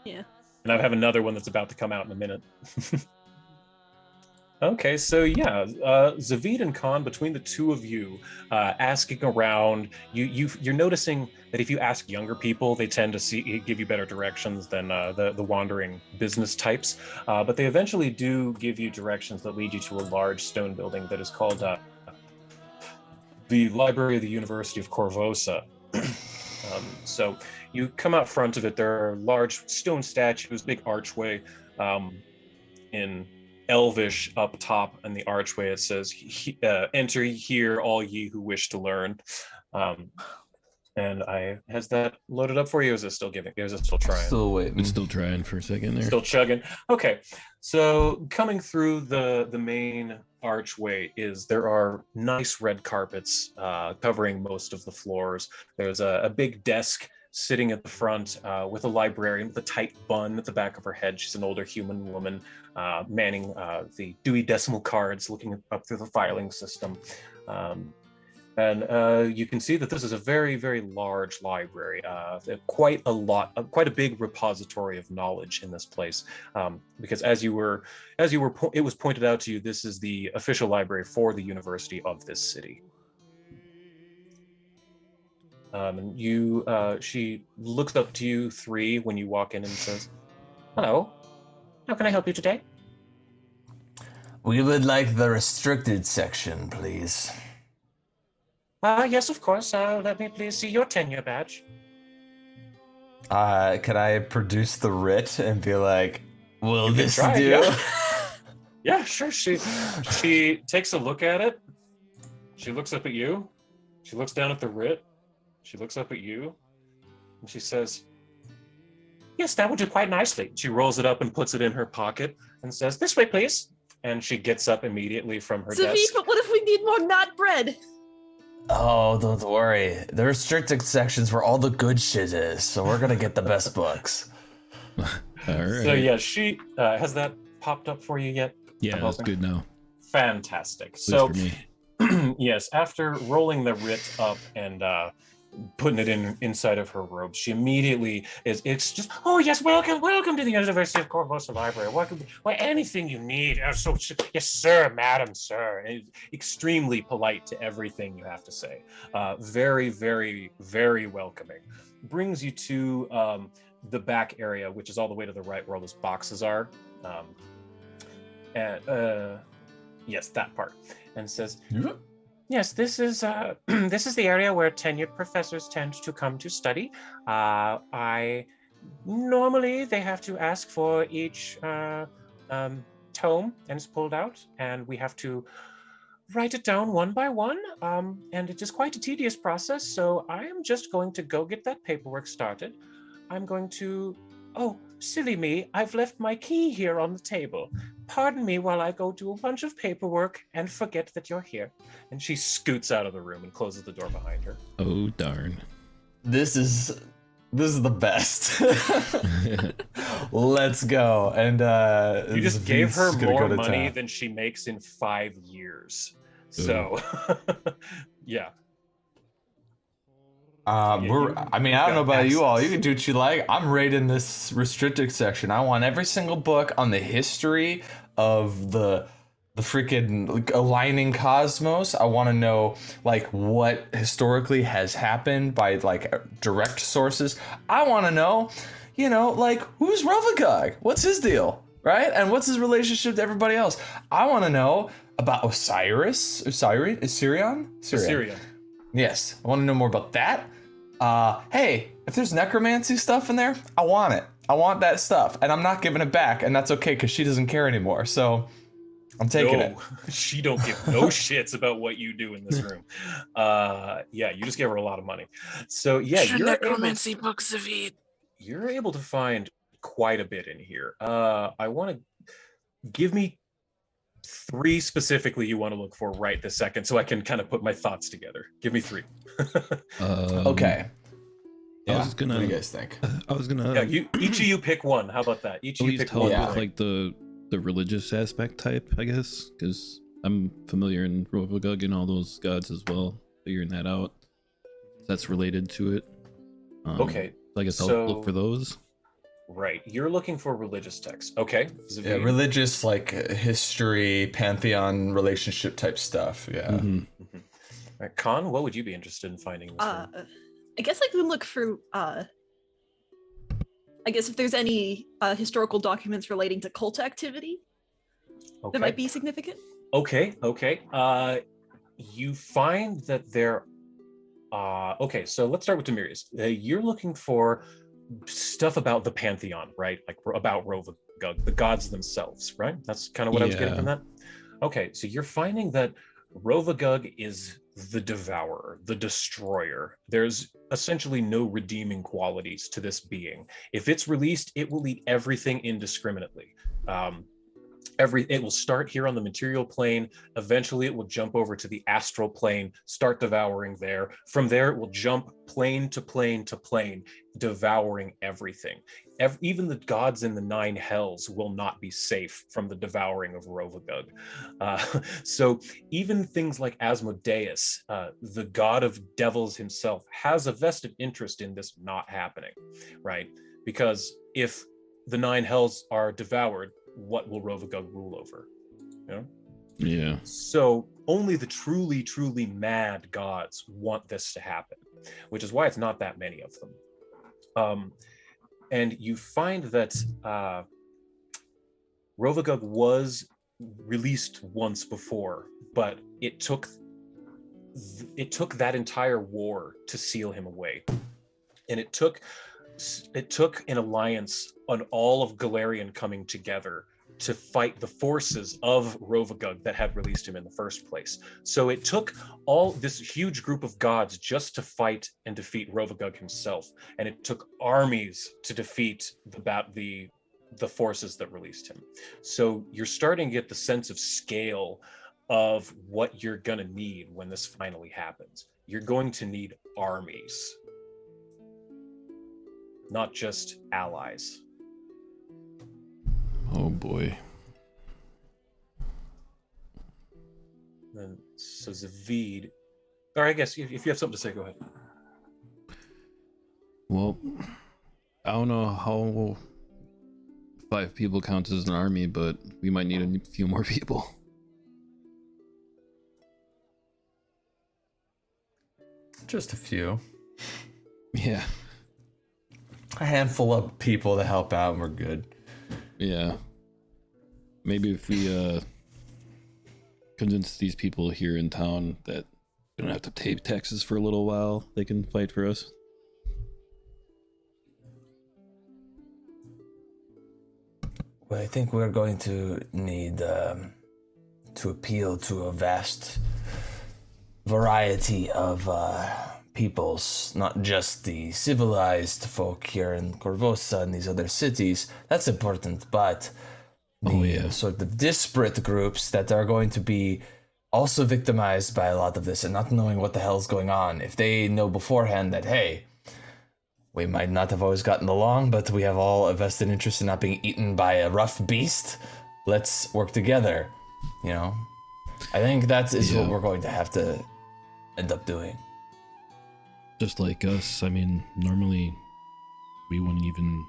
Yeah. and I have another one that's about to come out in a minute. Okay, so yeah, Zavid and Khan, between the two of you, asking around, you're noticing that if you ask younger people, they tend to give you better directions than the wandering business types. But they eventually do give you directions that lead you to a large stone building that is called the Library of the University of Korvosa. So you come out front of it. There are large stone statues, big archway, in Elvish up top in the archway. It says, "Enter here, all ye who wish to learn." And has that loaded up for you? Or is it still giving? Is it still trying? Still waiting. It's still trying for a second there. Still chugging. Okay, so coming through the main archway there are nice red carpets covering most of the floors. There's a big desk sitting at the front with a librarian with a tight bun at the back of her head. She's an older human woman manning the Dewey Decimal cards, looking up through the filing system. And you can see that this is a very, very large library. Quite a big repository of knowledge in this place. Because it was pointed out to you, this is the official library for the University of this city. And she looks up to you three when you walk in and says, "Hello, how can I help you today?" We would like the restricted section, please. Yes, of course. Let me please see your tenure badge. Could I produce the writ and be like, will You can this try it, do? yeah. Yeah, sure. She takes a look at it. She looks up at you. She looks down at the writ. She looks up at you. And she says, "Yes, that would do quite nicely." She rolls it up and puts it in her pocket and says, "This way, please." And she gets up immediately from her Zavit, desk. but what if we need more not bread? Oh, don't worry. The restricted section's where all the good shit is, so we're gonna get the best books. All right. So yeah, she has that popped up for you yet? Yeah, I'm that's hoping? good now. Fantastic. At So least for me. yes, after rolling the writ up and putting it inside of her robe, she immediately it's just, "Oh yes, welcome to the University of Korvosa Library. Welcome, anything you need." So yes, sir, madam, sir. And extremely polite to everything you have to say. Very, very, very welcoming. Brings you to the back area, which is all the way to the right where all those boxes are. Yes, that part. And says, "Yes, this is this is the area where tenured professors tend to come to study. Normally they have to ask for each tome, and it's pulled out, and we have to write it down one by one. And it is quite a tedious process. So I am just going to go get that paperwork started. I'm going to. Oh, silly me! I've left my key here on the table. Pardon me while I go do a bunch of paperwork and forget that you're here." And she scoots out of the room and closes the door behind her. Oh darn. This is the best. Let's go. And You just gave her Zavit's gonna more go to money town. than she makes in 5 years. So, yeah. I mean, I don't know got about you all. You access. can do what you like. I'm raiding this restricted section. I want every single book on the history of the freaking aligning cosmos. I want to know like what historically has happened by like direct sources. I want to know, like who's Rovagog? What's his deal, right? And what's his relationship to everybody else? I want to know about Sirion. Yes, I want to know more about that. Hey, if there's necromancy stuff in there, I want it. I want that stuff, and I'm not giving it back, and that's okay because she doesn't care anymore. So I'm taking it. She don't give no shits about what you do in this room. Yeah, you just gave her a lot of money. So yeah, necromancy books of it. You're able to find quite a bit in here. I want to give me 3 specifically you want to look for right this second, so I can kind of put my thoughts together. Give me 3. Okay. I was gonna. What do you guys think? I was gonna. Yeah, each of you pick one. How about that? Each at of you least pick help one. Yeah. with like the religious aspect type, I guess, because I'm familiar in Rovagug and all those gods as well. Figuring that out. That's related to it. Okay. So I guess I'll so- look for those. Right, you're looking for religious texts. Okay. Yeah, religious like history, pantheon, relationship type stuff. Yeah. Mhm. All right, Khan, what would you be interested in finding in this room? I guess I could look through I guess if there's any historical documents relating to cult activity that might be significant. Okay. You find that there. Okay, so let's start with Demirius. You're looking for stuff about the pantheon, right? Like about Rovagug, the gods themselves, right? That's kind of what I was getting from that. Okay, so you're finding that Rovagug is the devourer, the destroyer. There's essentially no redeeming qualities to this being. If it's released, it will eat everything indiscriminately. It will start here on the material plane. Eventually, it will jump over to the astral plane, start devouring there. From there, it will jump plane to plane to plane, devouring everything. Even the gods in the 9 hells will not be safe from the devouring of Rovagug. So even things like Asmodeus, the god of devils himself, has a vested interest in this not happening, right? Because if the 9 hells are devoured, what will Rovagug rule over? Yeah. So only the truly, truly mad gods want this to happen. which is why it's not that many of them. And you find that Rovagug was released once before, but it took that entire war to seal him away, and it took an alliance on all of Galarian coming together to fight the forces of Rovagug that had released him in the first place. So it took all this huge group of gods just to fight and defeat Rovagug himself, and it took armies to defeat the forces that released him. So you're starting to get the sense of scale of what you're going to need when this finally happens. You're going to need armies, not just allies. Oh boy. And so Zavid, or I guess if you have something to say, go ahead. Well, I don't know how 5 people counts as an army, but we might need a few more people. Just a few. Yeah. A handful of people to help out and we're good. Yeah. Maybe if we convince these people here in town that we don't have to pay taxes for a little while, they can fight for us. Well, I think we're going to need to appeal to a vast variety of peoples, not just the civilized folk here in Korvosa and these other cities. That's important, but the sort of disparate groups that are going to be also victimized by a lot of this and not knowing what the hell's going on. If they know beforehand that, hey, we might not have always gotten along, but we have all a vested interest in not being eaten by a rough beast, let's work together, you know? I think that is what we're going to have to end up doing. Just like us, I mean, normally we wouldn't even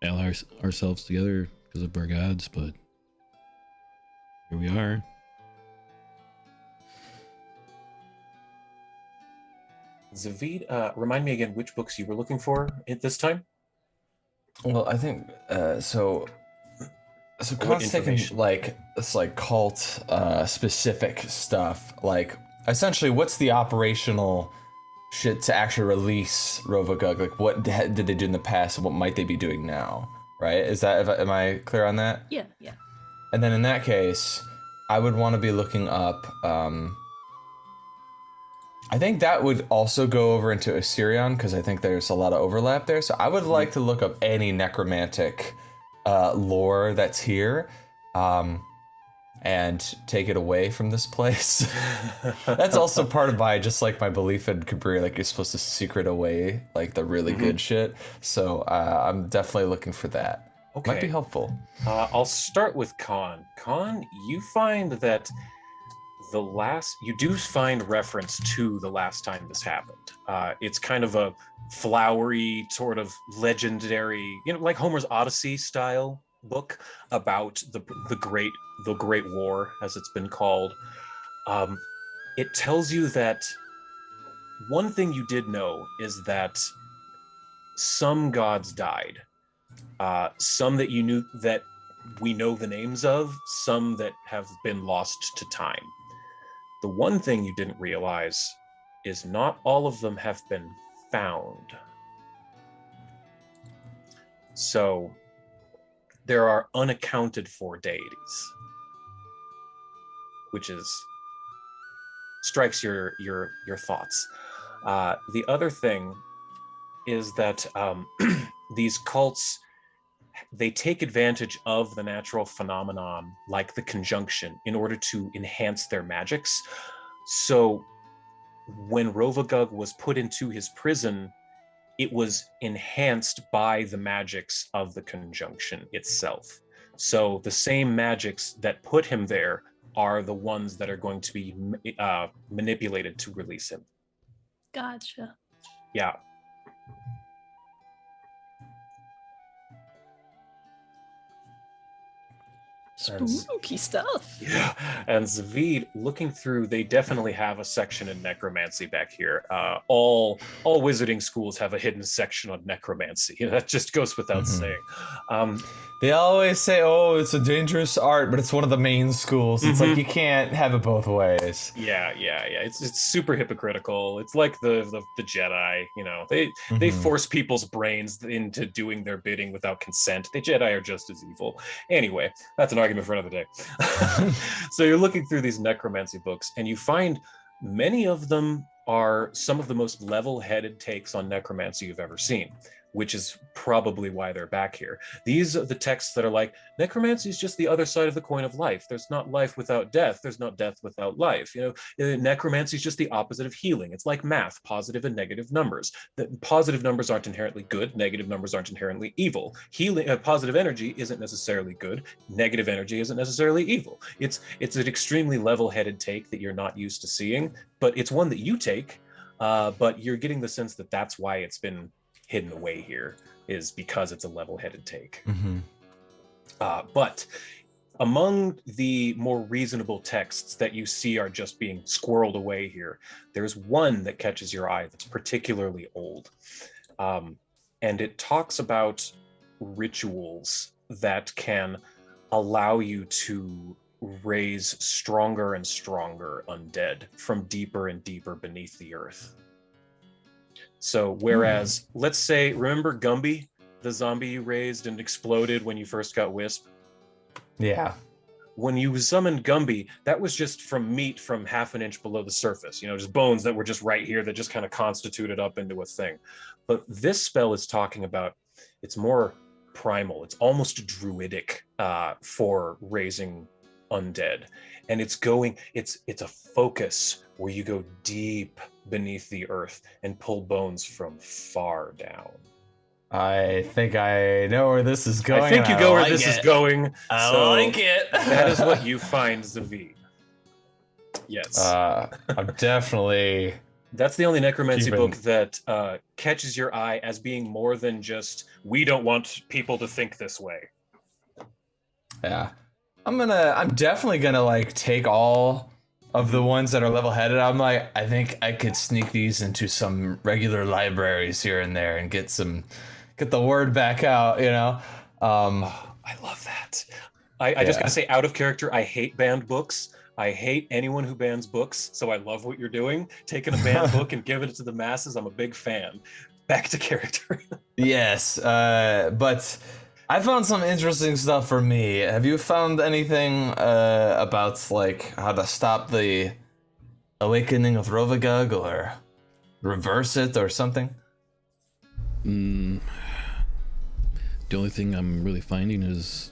ally ourselves together because of our gods, but here we are. Zavid, remind me again which books you were looking for at this time? Well, I think, so Khan's taking, like, it's like cult specific stuff. Like, essentially, what's the operational shit to actually release Rovagug? Like, what did they do in the past and what might they be doing now? Right? Am I clear on that? Yeah. And then in that case, I would want to be looking up, I think that would also go over into Assyrian because I think there's a lot of overlap there. So I would like to look up any necromantic lore that's here and take it away from this place. That's also part of just like my belief in Cabri, like you're supposed to secret away like the really good shit. So I'm definitely looking for that. Okay. Might be helpful. I'll start with Khan. Khan, you find that you do find reference to the last time this happened. It's kind of a flowery, sort of legendary, like Homer's Odyssey style book about the Great War, as it's been called. It tells you that one thing you did know is that some gods died. Some that you knew that we know the names of, some that have been lost to time. The one thing you didn't realize is not all of them have been found. So there are unaccounted for deities, which strikes your thoughts. The other thing is that these cults, they take advantage of the natural phenomenon like the conjunction in order to enhance their magics. So when Rovagug was put into his prison, it was enhanced by the magics of the conjunction itself. So the same magics that put him there are the ones that are going to be manipulated to release him. Gotcha. Yeah. Spooky stuff. Yeah, and Zavid, looking through, they definitely have a section in necromancy back here. All wizarding schools have a hidden section on necromancy. That just goes without saying. They always say, "Oh, it's a dangerous art," but it's one of the main schools. It's like you can't have it both ways. Yeah. It's super hypocritical. It's like the Jedi. They force people's brains into doing their bidding without consent. The Jedi are just as evil. Anyway, that's an argument for another day. So you're looking through these necromancy books, and you find many of them are some of the most level-headed takes on necromancy you've ever seen, which is probably why they're back here. These are the texts that are like, necromancy is just the other side of the coin of life. There's not life without death. There's not death without life. Necromancy is just the opposite of healing. It's like math, positive and negative numbers. The positive numbers aren't inherently good. Negative numbers aren't inherently evil. Healing, positive energy isn't necessarily good. Negative energy isn't necessarily evil. It's an extremely level-headed take that you're not used to seeing, but it's one that you take, but you're getting the sense that that's why it's been hidden away here, is because it's a level-headed take. But among the more reasonable texts that you see are just being squirreled away here, there's one that catches your eye that's particularly old. And it talks about rituals that can allow you to raise stronger and stronger undead from deeper and deeper beneath the earth. So whereas, let's say, remember Gumby, the zombie you raised and exploded when you first got Wisp? Yeah. When you summoned Gumby, that was just from meat from half an inch below the surface, just bones that were just right here that just kind of constituted up into a thing. But this spell is talking about, it's more primal, it's almost druidic for raising undead. And it's a focus where you go deep beneath the earth and pull bones from far down. I think I know where this is going. I think you go where this is going. I like it. That is what you find, Zavid. Yes. I'm definitely... That's the only necromancy book that catches your eye as being more than just, we don't want people to think this way. Yeah. I'm definitely gonna take all of the ones that are level-headed. I think I could sneak these into some regular libraries here and there and get the word back out, I love that. I just gotta say, out of character, I hate banned books. I hate anyone who bans books, so I love what you're doing. Taking a banned book and giving it to the masses, I'm a big fan. Back to character. Yes, but I found some interesting stuff for me. Have you found anything about how to stop the awakening of Rovagug or reverse it or something? The only thing I'm really finding is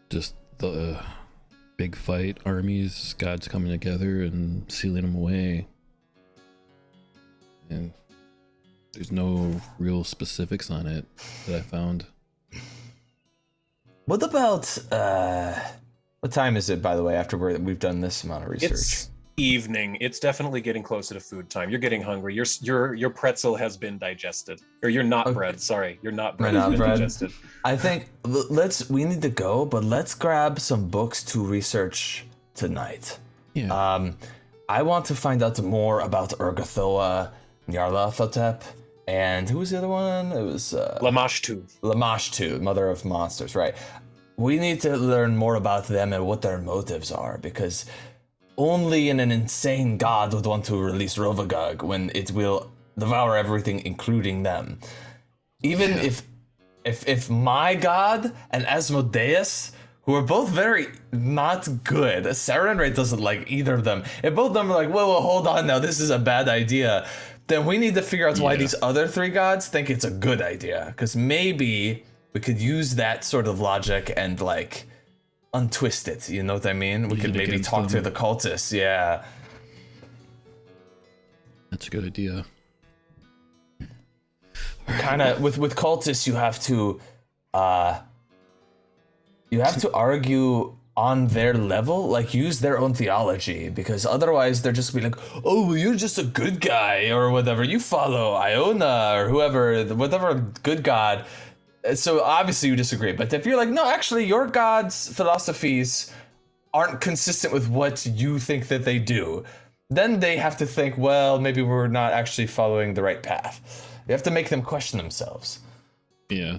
just the big fight, armies, gods coming together and sealing them away. And there's no real specifics on it that I found. What about what time is it, by the way, after we've done this amount of research? It's evening. It's definitely getting closer to food time. You're getting hungry. Your pretzel has been digested. Or your not bread, sorry. Your not bread has been digested. I think we need to go, but let's grab some books to research tonight. Yeah. I want to find out more about Urgathoa, Nyarlathotep, and who was the other one? It was Lamashtu. Lamashtu, Mother of Monsters, right? We need to learn more about them and what their motives are, because only an insane god would want to release Rovagug when it will devour everything, including them. Even if my god and Asmodeus, who are both very not good, Sarenrae doesn't like either of them, if both of them are like, whoa, hold on now, this is a bad idea, then we need to figure out why these other three gods think it's a good idea. Because maybe we could use that sort of logic and untwist it, you know what I mean? We could maybe talk to the cultists, yeah. That's a good idea. Kind of, with cultists, you have to argue on their level, use their own theology, because otherwise they're just be like, oh, well, you're just a good guy or whatever. You follow Iona or whoever, whatever good god. So obviously you disagree, but if you're like, no, actually your god's philosophies aren't consistent with what you think that they do, then they have to think, well, maybe we're not actually following the right path. You have to make them question themselves. Yeah.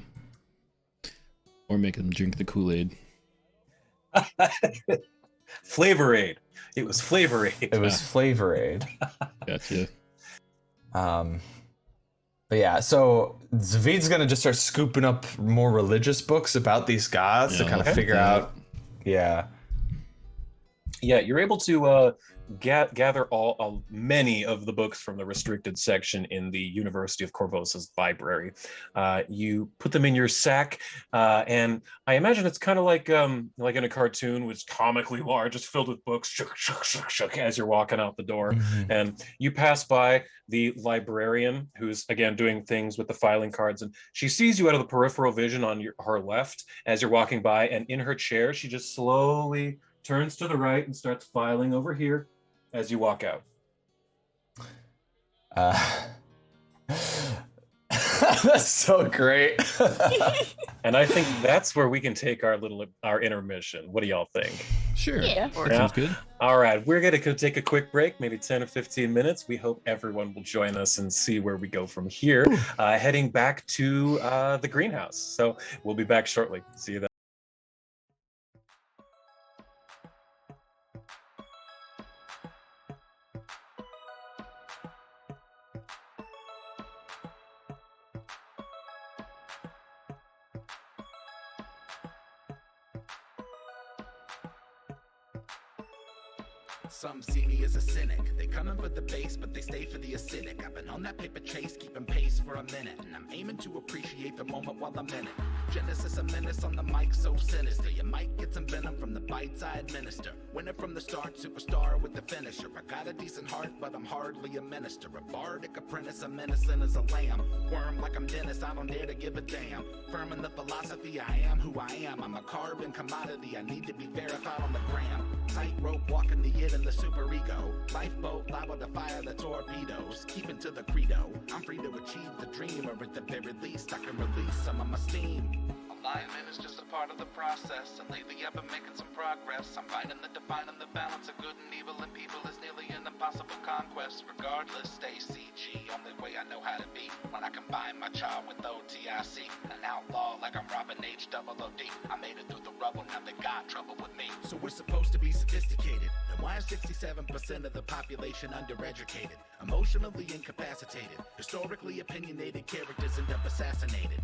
Or make them drink the Kool-Aid. Flavor Aid. It was Flavor Aid. It was Flavor Aid. Gotcha. But yeah, so Zavid's gonna just start scooping up more religious books about these gods to Yeah, kind of okay. figure out. Yeah. Yeah, you're able to gather many of the books from the restricted section in the University of Korvosa's library. You put them in your sack, and I imagine it's kind of like in a cartoon, which is comically large, it's filled with books, shook, as you're walking out the door. Mm-hmm. And you pass by the librarian, who's again doing things with the filing cards, and she sees you out of the peripheral vision on her left as you're walking by, and in her chair, she just slowly turns to the right and starts filing over here as you walk out. That's so great. And I think that's where we can take our intermission. What do y'all think? Sure. Yeah. That sounds good. All right, we're going to go take a quick break, maybe 10 or 15 minutes. We hope everyone will join us and see where we go from here, heading back to the greenhouse. So we'll be back shortly. See you then. Some see me as a cynic. They come in for the base, but they stay for the acidic. I've been on that paper chase, keeping pace for a minute, and I'm aiming to appreciate the moment while I'm in it. Genesis a menace on the mic, so sinister. You might get some venom from the bites I administer. Winner from the start, superstar with the finisher. I got a decent heart, but I'm hardly a minister. A bardic apprentice, I'm innocent as a lamb. Worm like I'm Dennis, I don't dare to give a damn. Firm in the philosophy, I am who I am. I'm a carbon commodity, I need to be verified on the gram. Tightrope walking the it and the super ego. Lifeboat liable to fire the torpedoes. Keeping to the credo, I'm free to achieve the dream, or at the very least I can release some of my steam. Alignment is just a part of the process, and lately I've been making some progress. I'm finding the defining the balance of good and evil in people is nearly an impossible conquest. Regardless, stay CG, only way I know how to be. When I combine my child with OTIC, an outlaw like I'm Robin H-double-O-D. I made it through the rubble, now they got trouble with me. So we're supposed to be sophisticated, then why is 67% of the population undereducated? Emotionally incapacitated, historically opinionated characters end up assassinated.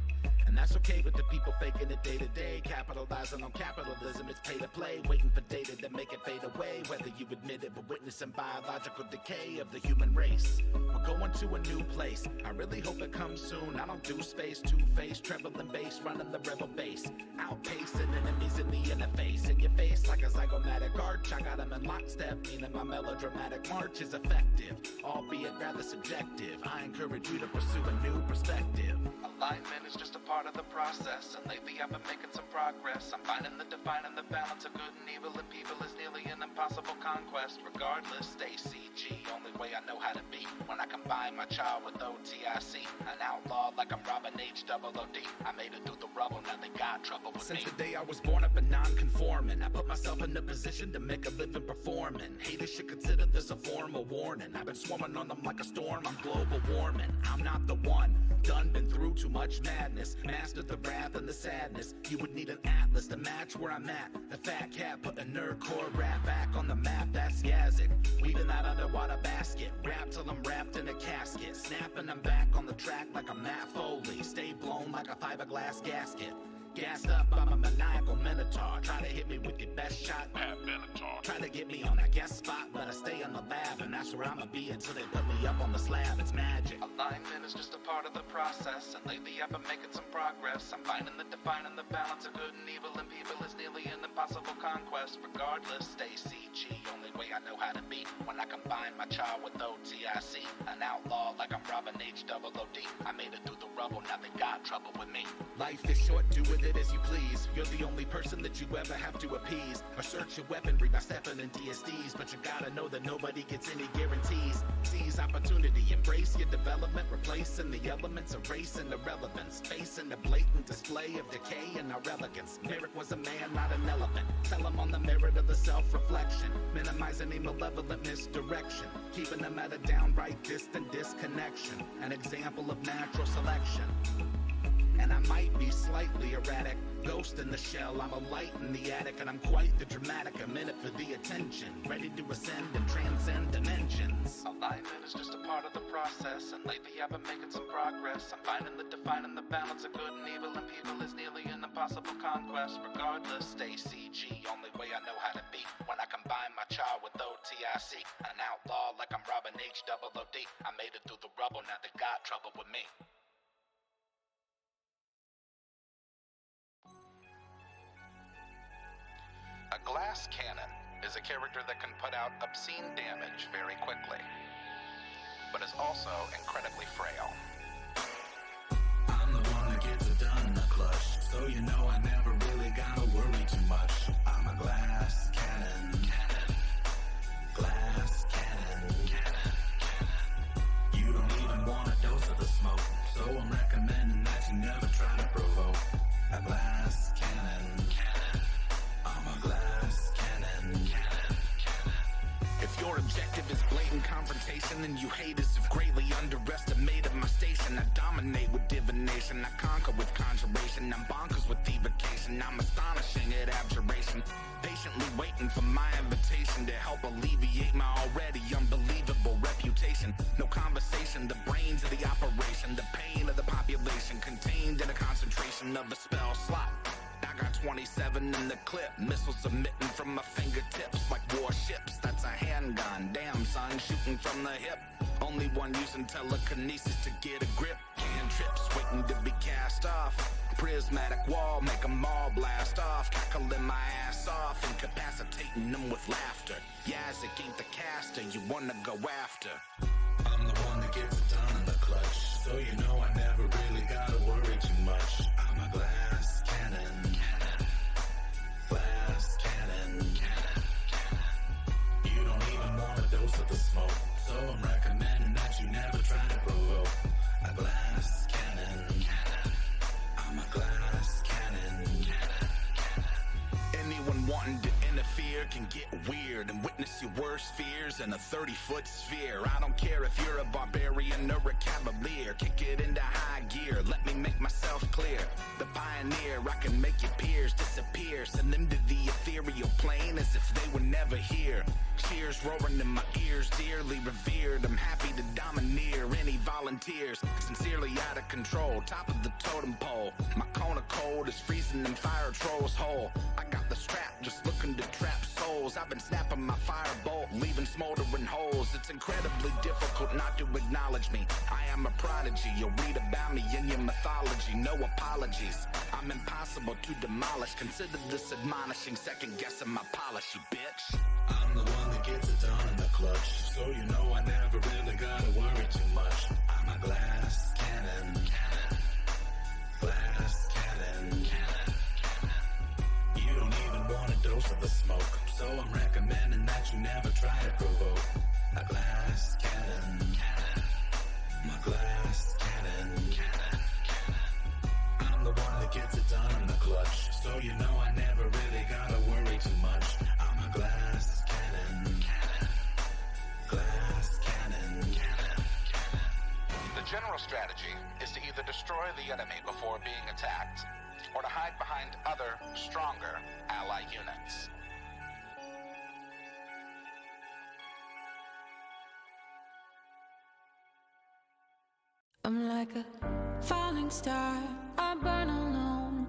And that's okay with the people faking it day to day, capitalizing on capitalism. It's pay to play, waiting for data to make it fade away. Whether you admit it, we're witnessing biological decay of the human race. We're going to a new place, I really hope it comes soon. I don't do space, two-faced, treble and bass, running the rebel base. Outpacing enemies in the interface, in your face like a zygomatic arch. I got them in lockstep, meaning my melodramatic march is effective, albeit rather subjective. I encourage you to pursue a new perspective. Alignment is just a part of the process, and lately I've been making some progress. I'm finding the defining the balance of good and evil in people is nearly an impossible conquest. Regardless, stay CG, only way I know how to be. When I combine my child with OTIC, an outlaw like I'm Robin H-double-O-D. I made it through the rubble, now they got trouble with me. Since the day I was born, I've been non-conforming. I put myself in a position to make a living performing. Haters should consider this a formal warning. I've been swarming on them like a storm, I'm global warming. I'm not the one, done been through too much madness. Mastered the wrath and the sadness. You would need an atlas to match where I'm at. The fat cat put a nerdcore rap back on the map, that's Yazik. Weaving that underwater basket. Rap till I'm wrapped in a casket. Snapping I'm back on the track like I'm Matt Foley. Stay blown like a fiberglass gasket. Gassed up, I'm a maniacal minotaur. Try to hit me with your best shot, minotaur. Try to get me on a guest spot, but I stay in the lab, and that's where I'ma be until they put me up on the slab. It's magic. Alignment is just a part of the process, and lately I've been making some progress. I'm finding the defining the balance of good and evil in people is nearly an impossible conquest. Regardless, stay CG, only way I know how to be. When I combine my char with OTIC, an outlaw like I'm Robin HOOD. I made it through the rubble, now they got trouble with me. Life is short, do with it as you please. You're the only person that you ever have to appease. Or search your weaponry by stepping in DSDs. But you gotta know that nobody gets any guarantees. Seize opportunity, embrace your development. Replacing the elements, erasing irrelevance. Facing the blatant display of decay and our elegance. Merrick was a man, not an elephant. Tell him on the merit of the self-reflection. Minimize any malevolent misdirection. Keeping them at a downright distant disconnection. An example of natural selection. And I might be slightly erratic. Ghost in the shell, I'm a light in the attic. And I'm quite the dramatic, I'm in it for the attention. Ready to ascend and transcend dimensions. Alignment is just a part of the process. And lately I've been making some progress. I'm finding the defining the balance of good and evil. And people is nearly an impossible conquest. Regardless, stay CG, only way I know how to be. When I combine my char with OTIC. An outlaw like I'm Robin HOOD. I made it through the rubble, now they got trouble with me. A glass cannon is a character that can put out obscene damage very quickly, but is also incredibly frail. I'm the one that gets it done in the clutch, so you know I never really gotta worry too much. I'm a glass cannon. Glass cannon. You don't even want a dose of the smoke, so I'm recommending that you never try to provoke. A glass cannon. I'm a glass cannon. If your objective is blatant confrontation, then you haters have greatly underestimated my station. I dominate with divination, I conquer with conjuration. I'm bonkers with evocation, I'm astonishing at abjuration. Patiently waiting for my invitation to help alleviate my already unbelievable reputation. No conversation, the brains of the operation, the pain of the population contained in a concentration of a spell slot. I got 27 in the clip, missiles emitting from my fingertips like warships. That's a handgun, damn son, shooting from the hip. Only one using telekinesis to get a grip. Cantrips waiting to be cast off. Prismatic wall, make them all blast off. Cackling my ass off, incapacitating them with laughter. Yazzik ain't the caster you wanna go after. I'm the one that gets it done in the clutch, so you know I never really gotta worry too much. I'm a glass cannon. Glass cannon. You don't even want a dose of the smoke, so I'm recommending that you never try to provoke. A glass cannon. I'm a glass cannon. Anyone wanting to interfere can get weird and witness your worst fears in a 30-foot sphere. I don't care if you're a barbarian or a cavalier. Kick it into high gear, let me make myself clear. The pioneer, I can make your peers disappear. Send them to the ethereal plane as if they were never here. Cheers roaring in my ears, dearly revered. I'm happy to domineer any volunteers. Sincerely out of control, top of the totem pole. My cone of cold is freezing them fire trolls whole. I got the strap, just looking to trap souls. I've been snapping my firebolt, leaving smoldering holes. It's incredibly difficult not to acknowledge me. I am a prodigy, you'll read about me in your mythology. No apologies, I'm impossible to demolish. Consider this admonishing, second guessing my polish, you bitch. I'm the one that gets it done in the clutch, so you know I never really gotta worry too much. I'm a glass cannon. Glass cannon. You don't even want a dose of the smoke, so I'm recommending that you never try to provoke. A glass cannon. My glass cannon. I'm the one that gets it done in the clutch, so you know I never really gotta worry too much. I'm a glass cannon. Glass cannon. The general strategy is to either destroy the enemy before being attacked, or to hide behind other, stronger ally units. I'm like a falling star, I burn alone.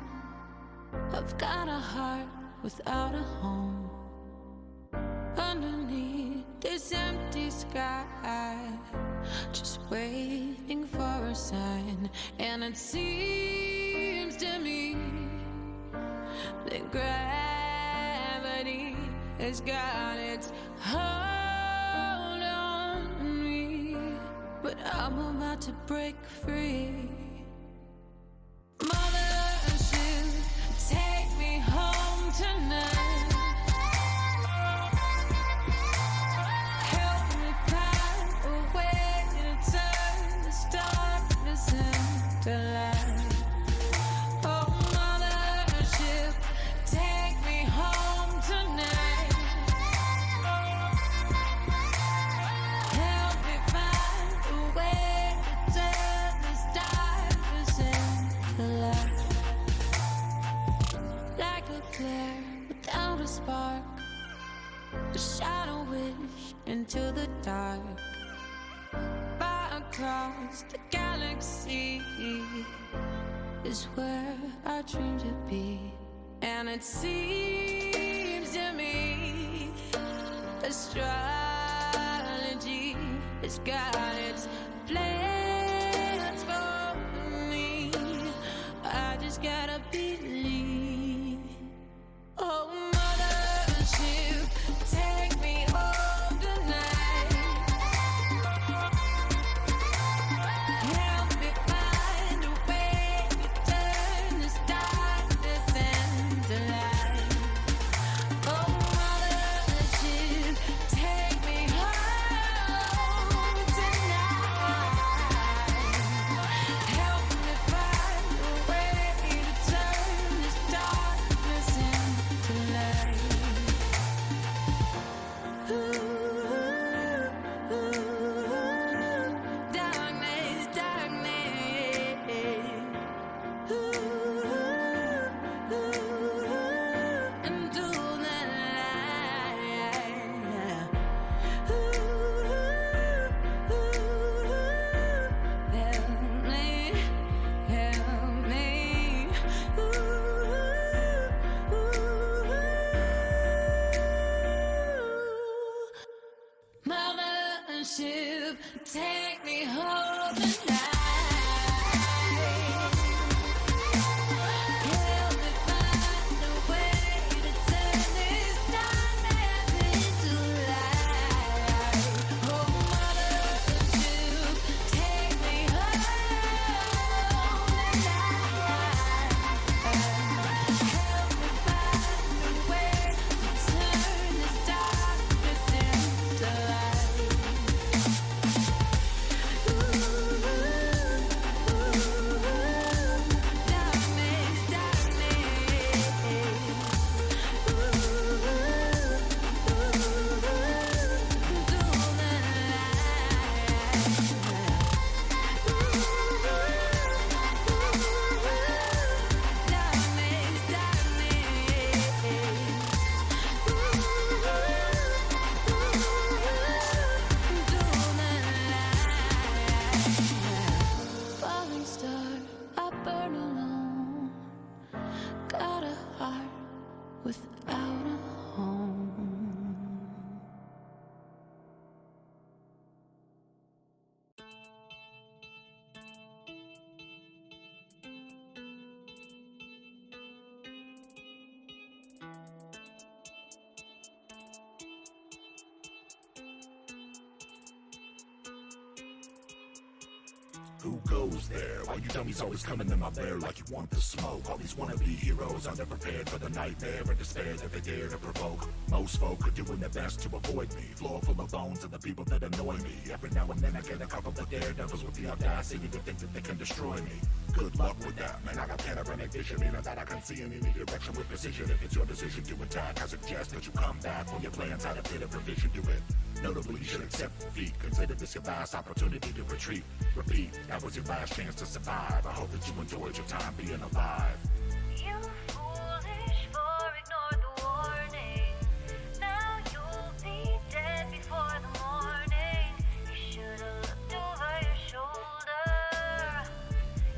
I've got a heart without a home. Underneath this empty sky, just waiting for a sign. And it seems to me that gravity has got its hold on me, but I'm about to break free. Mothership, take me home tonight. Help me find a way to turn this darkness into light. Oh, mothership, take me home tonight. Help me find a way to turn this darkness into light. Like a flare without a spark, a shadow wish into the dark. Far across the galaxy is where I dream to be. And it seems to me astrology has got its plans for me. I just gotta believe. Oh, mothership, take me home tonight. Help me find a way to turn this darkness into light. Oh, mothership, take me home tonight. Help me find a way to turn this darkness into light. Darkness, darkness. Into the light. Help me, help me. Mothership, take me home tonight. Help me find a way to turn this darkness into light. Oh, mothership, take me home tonight. Help me find a way to turn this darkness into light. Falling star, I burn alone. Got a heart without a home. Who goes there? Why you dummies always coming in my bear like you want the smoke? All these wannabe heroes underprepared for the nightmare and despair that they dare to provoke. Most folk are doing their best to avoid me. Floor full of bones and the people that annoy me. Every now and then I get a couple of daredevils with the audacity to think that they can destroy me. Good luck with that, man. I got panoramic vision, meaning that I can see in any direction with precision. If it's your decision to attack, I suggest that you come back when your plans had a bit of revision to it. Notably, you should accept defeat. Consider this your last opportunity to retreat. Repeat, that was your last chance to survive. I hope that you enjoyed your time being alive. You foolish for ignore the warning. Now you'll be dead before the morning. You should have looked over your shoulder.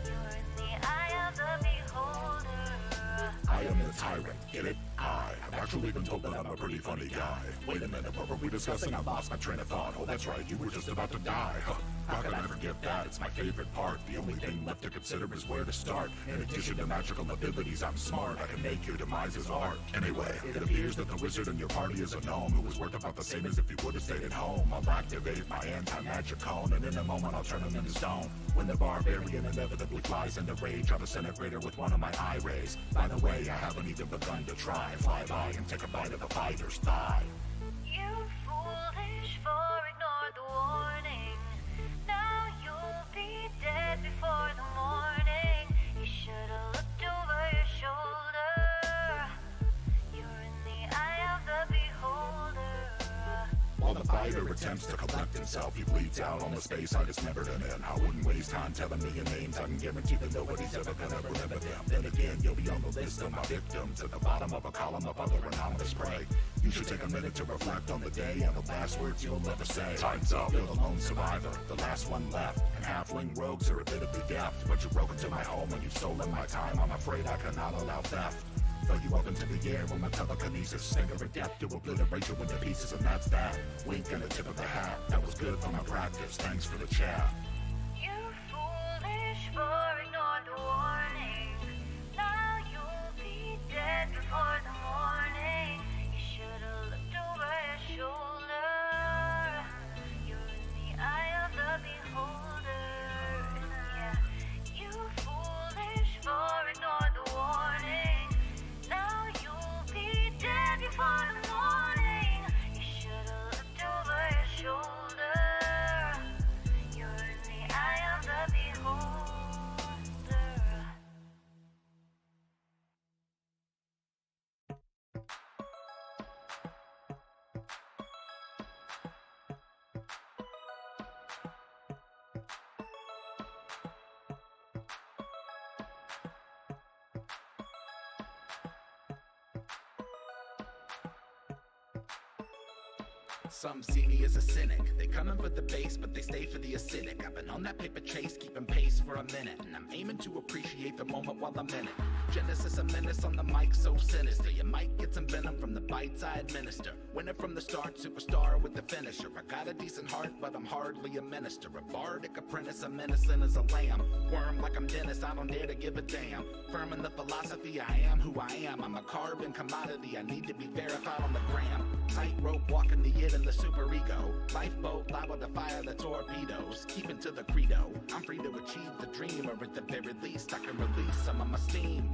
You're in the eye of the beholder. I am the tyrant, get it? I've actually been told that I'm a pretty funny guy. Wait a minute, what were we discussing? I lost my train of thought. Oh, that's right, you were just about to die. Huh. How could I forget that? It's my favorite part. The only thing left to consider is where to start. In addition to magical abilities, I'm smart. I can make your demise art. Anyway, it appears that the wizard in your party is a gnome who was worth about the same as if he would have stayed at home. I'll activate my anti-magic cone, and in a moment I'll turn him into stone. When the barbarian inevitably flies into rage, I'll disintegrate her with one of my eye rays. By the way, I haven't even begun to try. Fly by and take a bite of the fighter's thigh. You foolish for ignore the warning. Now you'll be dead before the morning. You should've looked over your shoulder. You're in the eye of the beholder. While the fighter attempts to collect himself, he bleeds out on the space I dismembered him in. I wouldn't waste time telling me your names. I can guarantee that nobody's ever gonna remember them. Then again, you'll be on the list of my victims at the bottom of a column of other anonymous prey. You should take a minute to reflect on the day and the last words you'll ever say. Time's up. You're the lone survivor, the last one left. And halfling rogues are admittedly deft, but you broke into my home and you've stolen my time. I'm afraid I cannot allow theft. Throw you up into the air with my telekinesis. Stinger of death to obliterate you into pieces, and that's that. Wink and a tip of the hat. That was good for my practice. Thanks for the chat. You foolish for ignore the warning. Now you'll be dead before the morning. You should've looked over your shoulder. You're in the eye of the beholder. Yeah, you foolish for ignore the warning. Now you'll be dead before the morning. You should've looked over your shoulder. You're in the eye of the beholder. Some see me as a cynic. They come in for the base, but they stay for the acidic. I've been on that paper chase, keeping pace for a minute, and I'm aiming to appreciate the moment while I'm in it. Genesis a menace on the mic, so sinister. You might get some venom from the bites I administer. Winner from the start, superstar with the finisher. I got a decent heart, but I'm hardly a minister. A bardic apprentice, I'm innocent as a lamb. Worm like I'm Dennis, I don't dare to give a damn. Firm in the philosophy, I am who I am. I'm a carbon commodity, I need to be verified on the gram. Tightrope walking the it and the superego. Lifeboat liable to fire the torpedoes. Keeping to the credo. I'm free to achieve the dream, or at the very least I can release some of my steam.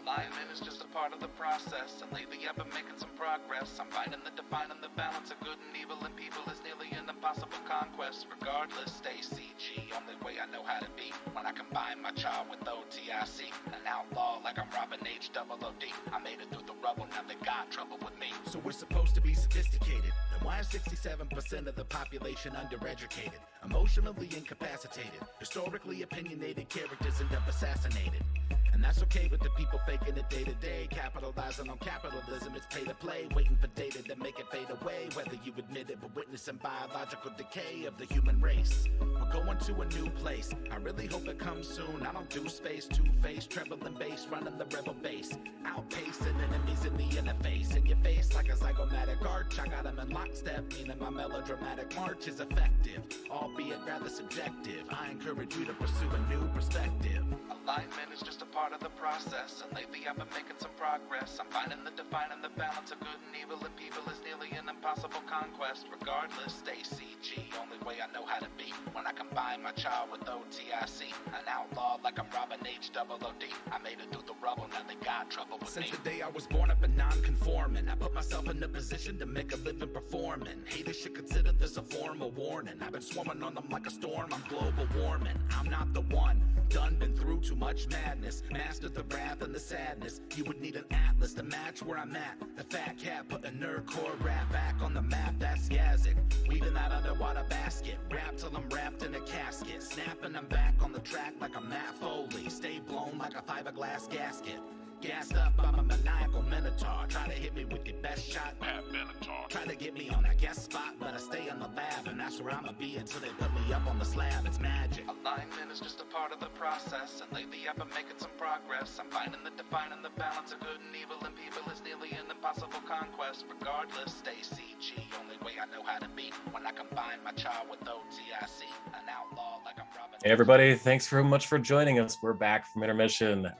Alignment is just a part of the process, and lately I've been making some progress. I'm finding the defining the balance of good and evil in people is nearly an impossible conquest. Regardless, stay CG, only way I know how to be. When I combine my child with OTIC, an outlaw like I'm Robin H. Double OD. I made it through the rubble, now they got trouble with me. So we're supposed to be sophisticated. Then why is 67% of the population undereducated? Emotionally incapacitated. Historically opinionated characters end up assassinated. And that's okay with the people faking it day to day. Capitalizing on capitalism, it's pay to play. Waiting for data to make it fade away. Whether you admit it, we're witnessing biological decay of the human race. We're going to a new place. I really hope it comes soon. I don't do space, two-faced, treble and bass, running the rebel base. Outpacing enemies in the interface. In your face like a zygomatic arch. I got them in lockstep, meaning my melodramatic march is effective, albeit rather subjective. I encourage you to pursue a new perspective. Alignment is just a part of the process, and lately I've been making some progress. I'm finding the defining the balance of good and evil in people is nearly an impossible conquest. Regardless, stay CG, only way I know how to be. When I combine my child with OTIC, an outlaw like I'm Robin H. Double OD. I made it through the rubble, now they got trouble with me. Since the day I was born, I've been non-conforming. I put myself in a position to make a living performing. Haters should consider this a formal warning. I've been swarming on them like a storm, I'm global warming. I'm not the one, done been through too much madness. Mastered the wrath and the sadness. You would need an atlas to match where I'm at. The fat cat put a nerdcore rap back on the map, that's Yazik. Weaving that underwater basket. Rap till I'm wrapped in a casket. Snapping I'm back on the track like I'm Matt Foley. Stay blown like a fiberglass gasket. Gassed up, I'm a maniacal minotaur. Try to hit me with your best shot, Pat Minotaur. Try to get me on that guest spot, but I stay in the lab, and that's where I'ma be until they put me up on the slab. It's magic. Alignment is just a part of the process, and lately I've been making some progress. I'm finding the defining the balance of good and evil in people is nearly an impossible conquest. Regardless, stay CG, only way I know how how to be when I combine my char with OTIC. An outlaw like I'm Robin. Hey everybody, thanks very much for joining us. We're back from intermission,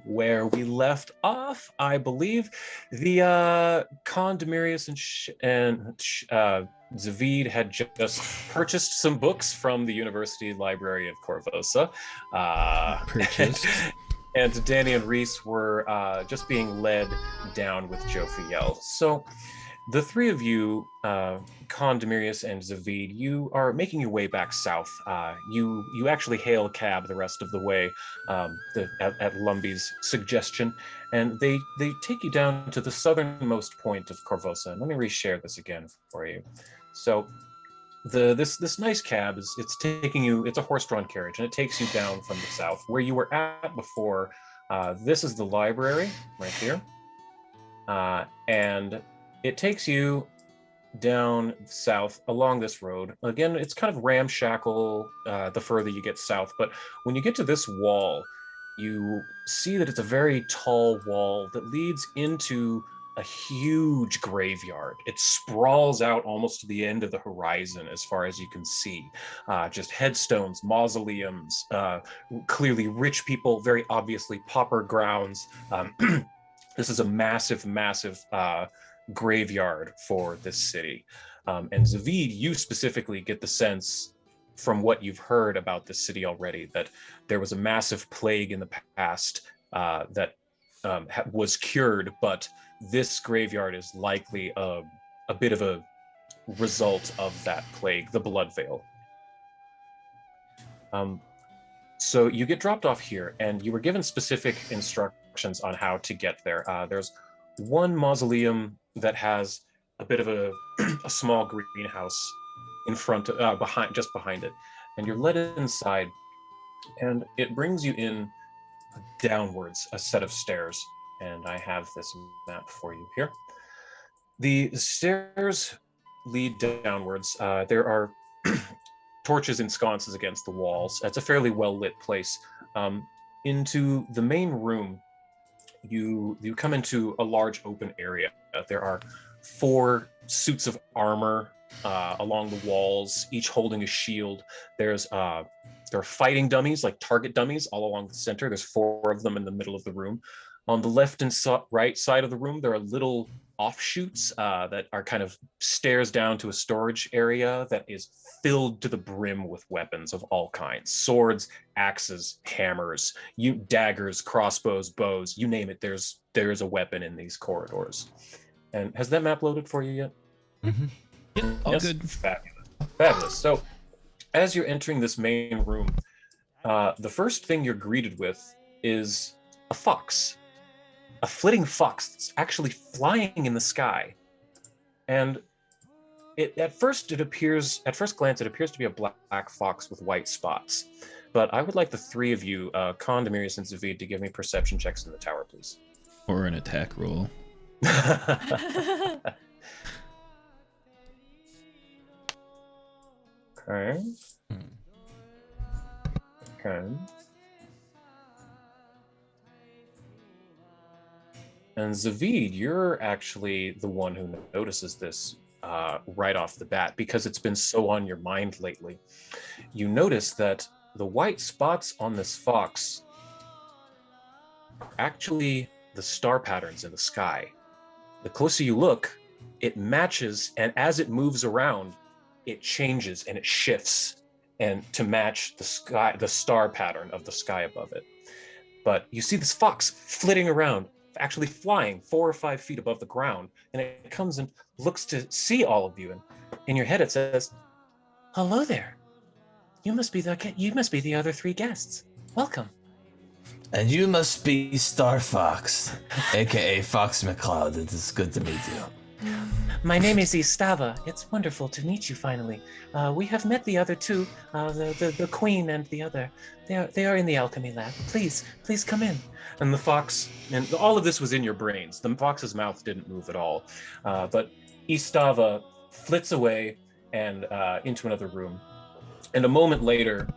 where we left off. I believe the Khan Demirius and Zavid had just purchased some books from the University Library of Korvosa. Purchased. And Danny and Reese were just being led down with Jophiel. So the three of you, Khan Demirius and Zavid, you are making your way back south. You actually hail a cab the rest of the way at Lumby's suggestion, and they take you down to the southernmost point of Korvosa. And let me reshare this again for you. So this nice cab it's taking you. It's a horse-drawn carriage, and it takes you down from the south where you were at before. This is the library right here, and it takes you down south along this road. Again, it's kind of ramshackle the further you get south, but when you get to this wall, you see that it's a very tall wall that leads into a huge graveyard. It sprawls out almost to the end of the horizon as far as you can see. Just headstones, mausoleums, clearly rich people, very obviously pauper grounds. This is a massive, massive graveyard for this city. And Zavid, you specifically get the sense from what you've heard about this city already that there was a massive plague in the past that was cured, but this graveyard is likely a bit of a result of that plague, the Blood Veil. So you get dropped off here, and you were given specific instructions on how to get there. There's one mausoleum that has a bit of a small greenhouse in front, just behind it, and you're led inside, and it brings you in downwards a set of stairs. And I have this map for you here. The stairs lead downwards. There are torches and sconces against the walls. It's a fairly well-lit place. Into the main room, you come into a large open area. There are 4 suits of armor along the walls, each holding a shield. There are fighting dummies, like target dummies, all along the center. There's 4 of them in the middle of the room. On the left and right side of the room, there are little offshoots that are kind of stairs down to a storage area that is filled to the brim with weapons of all kinds: swords, axes, hammers, daggers, crossbows, bows, you name it. There's a weapon in these corridors. And has that map loaded for you yet? Mm-hmm. Yep, all yes? good. Fabulous. So as you're entering this main room, the first thing you're greeted with is a fox. A flitting fox that's actually flying in the sky. And at first glance, it appears to be a black fox with white spots. But I would like the 3 of you, Khan, Demirius, and Zavid, to give me perception checks in the tower, please. Or an attack roll. Okay. Okay. And Zavid, you're actually the one who notices this right off the bat because it's been so on your mind lately. You notice that the white spots on this fox are actually the star patterns in the sky. The closer you look, it matches, and as it moves around, it changes and it shifts and to match the star pattern of the sky above it. But you see this fox flitting around, actually flying 4 or 5 feet above the ground, and it comes and looks to see all of you, and in your head it says, "Hello there. You must be the other 3 guests. Welcome." And you must be Star Fox, aka Fox McCloud. It is good to meet you. My name is Istava. It's wonderful to meet you finally. We have met the other 2, the queen and the other. They are in the alchemy lab. Please come in. And the fox, and all of this was in your brains. The fox's mouth didn't move at all. But Istava flits away and into another room. And a moment later,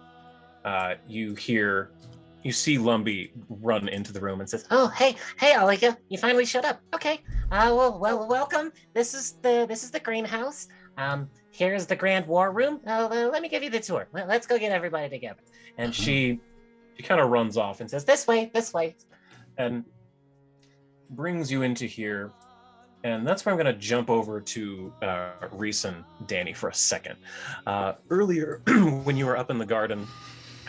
you see Lumby run into the room and says, Oh, hey, Olga, you finally showed up. Okay. Well, welcome. This is the greenhouse. Here's the Grand War Room. Let me give you the tour. Let's go get everybody together. And she kind of runs off and says, this way, and brings you into here. And that's where I'm going to jump over to Reese and Danny for a second. Earlier, when you were up in the garden,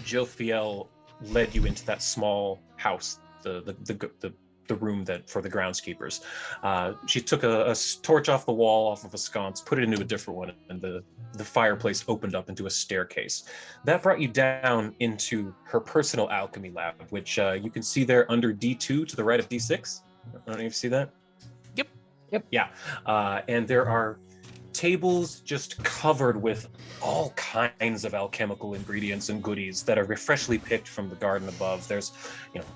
Jophiel led you into that small house, the room that for the groundskeepers. She took a torch off the wall, off of a sconce, put it into a different one, and the fireplace opened up into a staircase. That brought you down into her personal alchemy lab, which you can see there under D2 to the right of D6. I don't know if you see that. Yep. Yeah. And there are tables just covered with all kinds of alchemical ingredients and goodies that are freshly picked from the garden above. There's,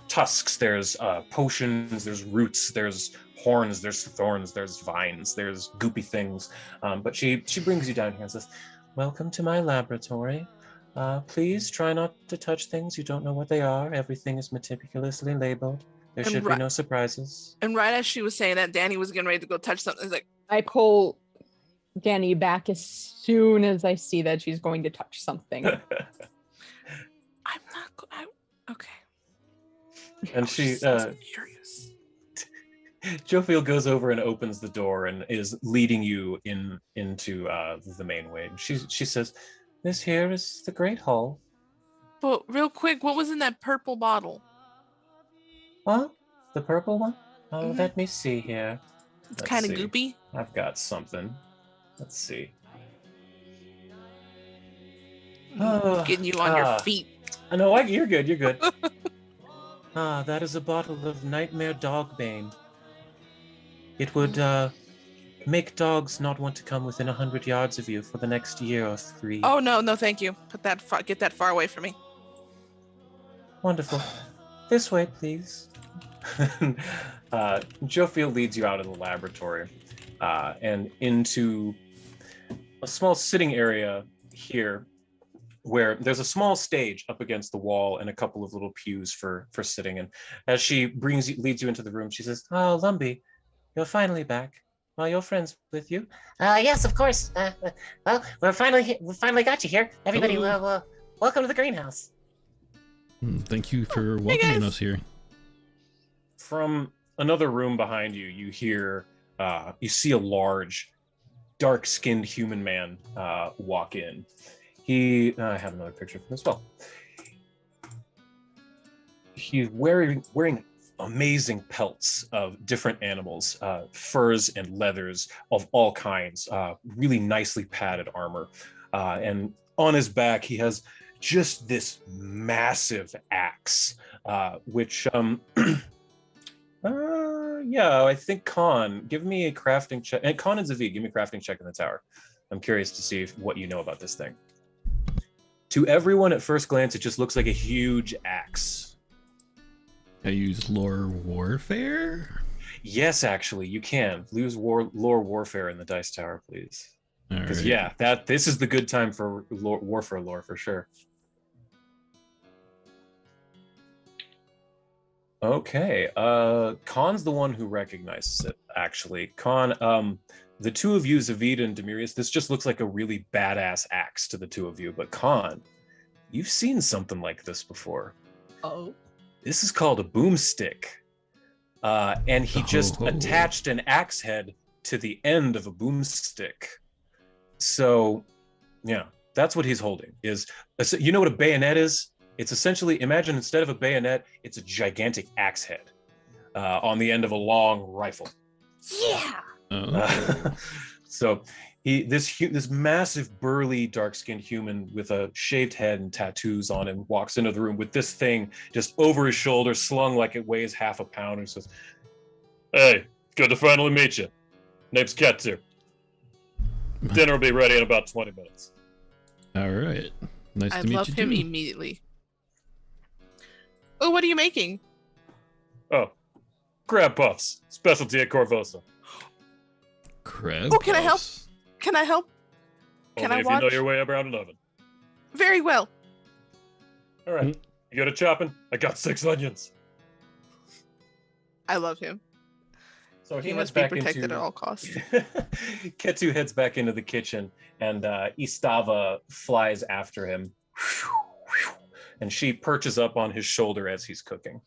tusks, there's potions, there's roots, there's horns, there's thorns, there's vines, there's goopy things. But she brings you down here and says, welcome to my laboratory. Please try not to touch things. You don't know what they are. Everything is meticulously labeled. There should be no surprises. And right as she was saying that, Danny was getting ready to go touch something. It's like, I pull Danny back as soon as I see that she's going to touch something. I'm not. Okay. And she, so curious. Jophiel goes over and opens the door and is leading you into the main wing. She says, "This here is the Great Hall." But real quick, what was in that purple bottle? What? The purple one? Oh, let me see here. It's kind of goopy. I've got something. Let's see. Getting you on your feet. No, you're good. You're good. That is a bottle of Nightmare Dogbane. It would make dogs not want to come within 100 yards of you for the next year or 3. Oh no, thank you. Get that far away from me. Wonderful. This way, please. Jophiel leads you out of the laboratory and into a small sitting area here where there's a small stage up against the wall and a couple of little pews for sitting. And as she leads you into the room, she says, "Oh, Lumbee, you're finally back. Are your friends with you?" Yes, of course. Well, we finally got you here. Everybody, welcome to the greenhouse. Thank you for welcoming us here. From another room behind you, you see a large, dark-skinned human man walk in. I have another picture for him as well. He's wearing amazing pelts of different animals, furs and leathers of all kinds, really nicely padded armor. And on his back, he has just this massive axe, which, I think Khan, give me a crafting check. And Khan and Zavid, give me a crafting check in the tower. I'm curious to see what you know about this thing. To everyone at first glance, it just looks like a huge axe. I use lore warfare? Yes, actually, you can. Use lore warfare in the dice tower, please. Because this is the good time for warfare lore for sure. Okay, Khan's the one who recognizes it, actually. Khan, the two of you, Zavid and Demirius, this just looks like a really badass axe to the two of you, but Khan, you've seen something like this before. Oh. This is called a boomstick. And he just attached an axe head to the end of a boomstick. So, yeah, that's what he's holding. You know what a bayonet is? It's essentially, imagine instead of a bayonet, it's a gigantic axe head on the end of a long rifle. Yeah. So this massive, burly, dark-skinned human with a shaved head and tattoos on him walks into the room with this thing just over his shoulder, slung like it weighs half a pound, and says, "Hey, good to finally meet you. Name's Ketsu. Dinner will be ready in about 20 minutes." All right. Nice I to meet love you him too. immediately. Oh, what are you making? Oh, crab puffs, specialty at Korvosa. Crab Oh, can I help? puffs. Can I help? Can Only I if you know watch? your way around an oven. Very well. All right, you go to chopping? I got 6 onions. I love him. So He heads must be back protected into at all costs. Ketu heads back into the kitchen, and Istava flies after him, and she perches up on his shoulder as he's cooking.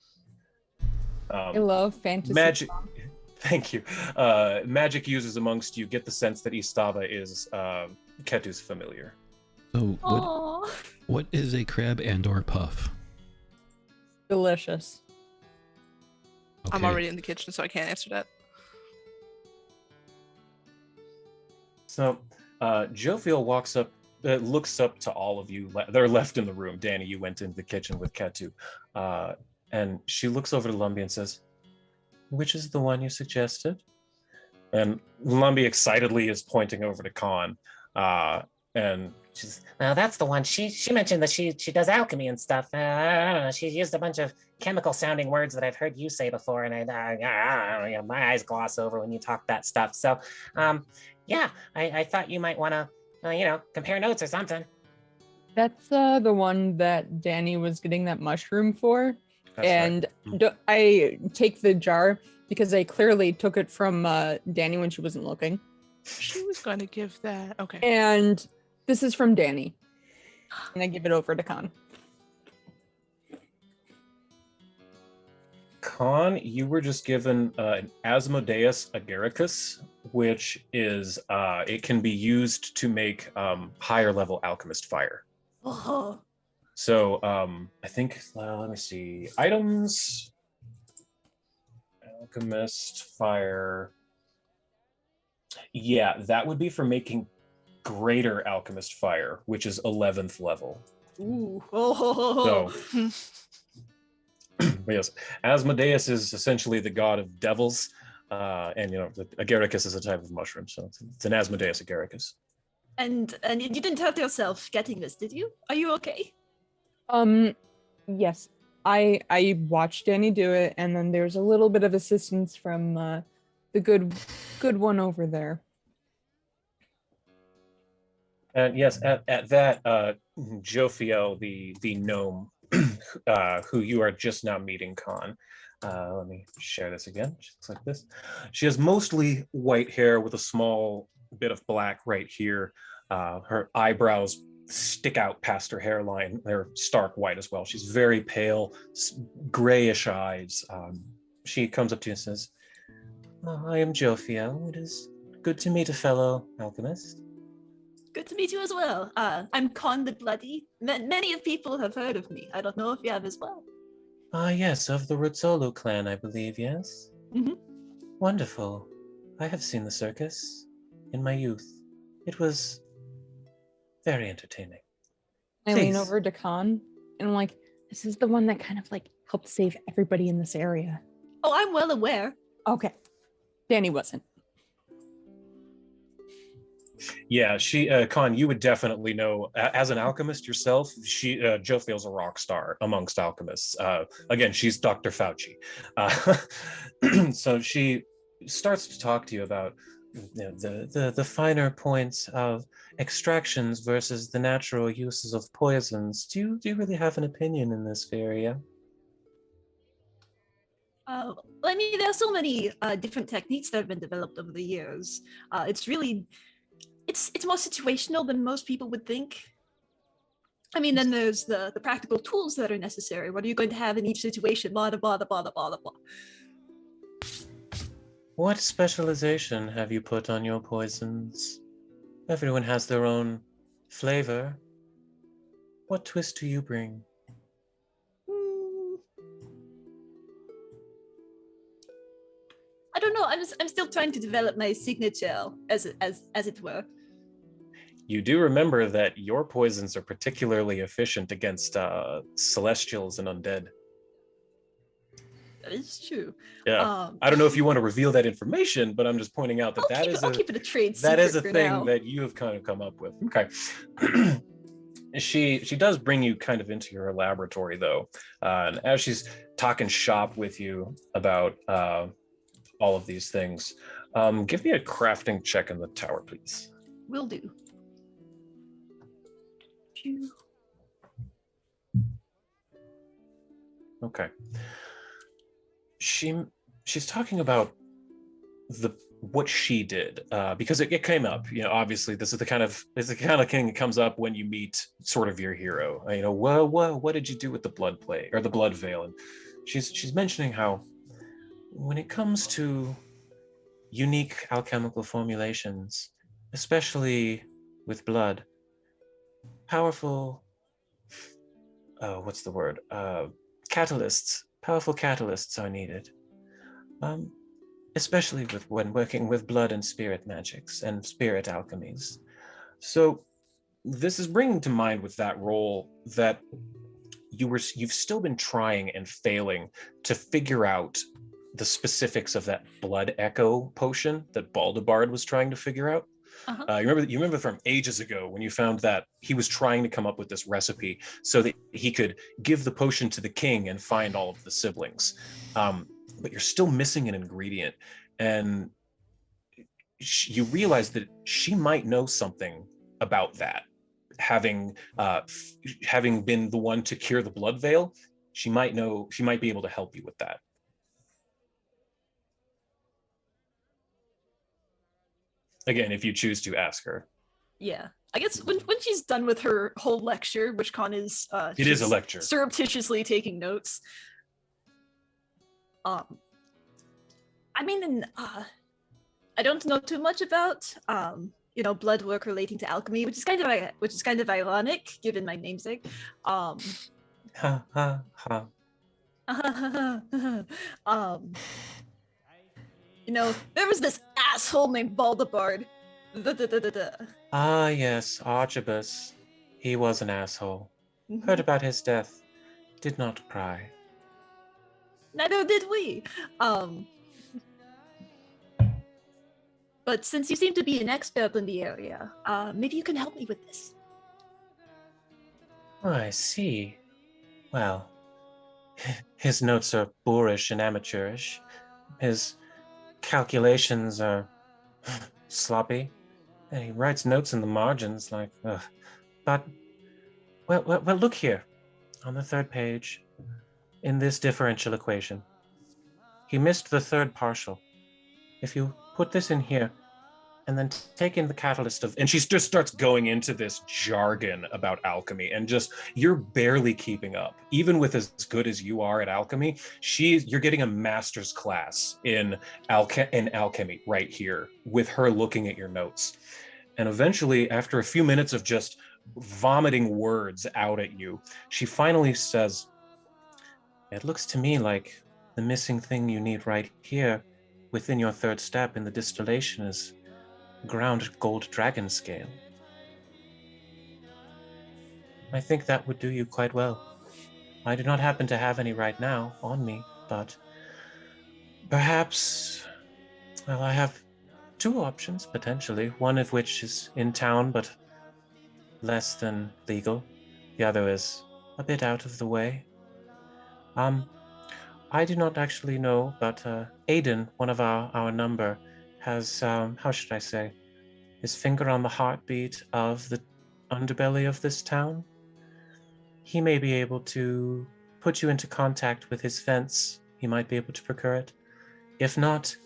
I love fantasy. Magic. Thank you. Magic users amongst you get the sense that Istava is Ketu's familiar. So Aww. what is a crab and/or puff? Delicious. I'm Okay. already in the kitchen, so I can't answer that. So Jovial walks up, looks up to all of you. They're left in the room. Danny, you went into the kitchen with Ketu. And she looks over to Lumby and says, "Which is the one you suggested?" And Lumby excitedly is pointing over to Khan. And She's, well, that's the one. She mentioned that she does alchemy and stuff. I don't know. She used a bunch of chemical sounding words that I've heard you say before, and my eyes gloss over when you talk that stuff. So, yeah, I thought you might want to, compare notes or something. That's the one that Danny was getting that mushroom for. that's And right. I take the jar because I clearly took it from Danny when she wasn't looking. She was going to give that. Okay. And this is from Danny. And I give it over to Khan. Khan, you were just given an Asmodeus agaricus, which is it can be used to make higher level alchemist fire. Oh. So I think let me see, items, alchemist fire. Yeah, that would be for making greater alchemist fire, which is 11th level. Ooh. Oh. So yes, Asmodeus is essentially the god of devils, and the agaricus is a type of mushroom, so it's an Asmodeus agaricus. And you didn't hurt yourself getting this, did you? Are you okay? Yes. I watched Danny do it, and then there's a little bit of assistance from the good one over there. And yes, at that, Jophiel, the gnome, who you are just now meeting, Khan. Let me share this again. She looks like this. She has mostly white hair with a small bit of black right here. Her eyebrows stick out past her hairline. They're stark white as well. She's very pale, grayish eyes. She comes up to you and says, "I am Jophiel. It is good to meet a fellow alchemist." Good to meet you as well. I'm Con the Bloody. Many of people have heard of me. I don't know if you have as well. Yes, of the Rizzolo clan, I believe, yes? Mhm. Wonderful. I have seen the circus in my youth. It was very entertaining. I lean Please. over to Khan, and I'm like, this is the one that kind of like helped save everybody in this area. Oh, I'm well aware. Okay. Danny wasn't. Yeah, she, Con, you would definitely know, as an alchemist yourself, Jophiel's a rock star amongst alchemists. Again, she's Dr. Fauci. So she starts to talk to you about the finer points of extractions versus the natural uses of poisons. Do you really have an opinion in this area? I mean, there are so many different techniques that have been developed over the years. It's really, it's more situational than most people would think. I mean, then there's the practical tools that are necessary. What are you going to have in each situation? Blah, blah, blah, blah, blah, blah. What specialization have you put on your poisons? Everyone has their own flavor. What twist do you bring? I don't know. I'm still trying to develop my signature, as it were. You do remember that your poisons are particularly efficient against celestials and undead. That is true. Yeah, I don't know if you want to reveal that information, but I'm just pointing out that I'll keep it a trade that secret is a for thing now. that you have kind of come up with. Okay. She does bring you kind of into her laboratory though, and as she's talking shop with you about all of these things, give me a crafting check in the tower, please. Will do. Okay. She's talking about what she did, because it came up. Obviously, this is the kind of thing that comes up when you meet sort of your hero. What did you do with the blood plague or the blood veil? And she's mentioning how when it comes to unique alchemical formulations, especially with blood, powerful what's the word? Powerful catalysts are needed. Especially when working with blood and spirit magics and spirit alchemies. So this is bringing to mind with that role that you've still been trying and failing to figure out the specifics of that blood echo potion that Baldebard was trying to figure out. Uh-huh. You remember from ages ago when you found that he was trying to come up with this recipe so that he could give the potion to the king and find all of the siblings. But you're still missing an ingredient, and you realize that she might know something about that. Having been the one to cure the blood veil, she might be able to help you with that. Again, if you choose to ask her. Yeah. I guess when she's done with her whole lecture, which Con is It is a lecture. Surreptitiously taking notes. I don't know too much about blood work relating to alchemy, which is kind of ironic given my namesake. Ha ha ha. There was this asshole named Baldebard. Ah, yes, Archibus. He was an asshole. Heard about his death. Did not cry. Neither did we. But since you seem to be an expert in the area, maybe you can help me with this. Oh, I see. Well, his notes are boorish and amateurish. His calculations are sloppy. And he writes notes in the margins like, ugh. But, well, look here. On the third page, in this differential equation, he missed the third partial. If you put this in here, and then take in the catalyst and she just starts going into this jargon about alchemy, and just, you're barely keeping up. Even with as good as you are at alchemy, you're getting a master's class in alchemy right here with her looking at your notes. And eventually, after a few minutes of just vomiting words out at you, she finally says, "It looks to me like the missing thing you need right here within your third step in the distillation is ground gold dragon scale. I think that would do you quite well. I do not happen to have any right now on me, but perhaps, well, I have two options, potentially, one of which is in town, but less than legal. The other is a bit out of the way. I do not actually know, but Aiden, one of our number, has, how should I say, his finger on the heartbeat of the underbelly of this town. He may be able to put you into contact with his fence. He might be able to procure it. If not,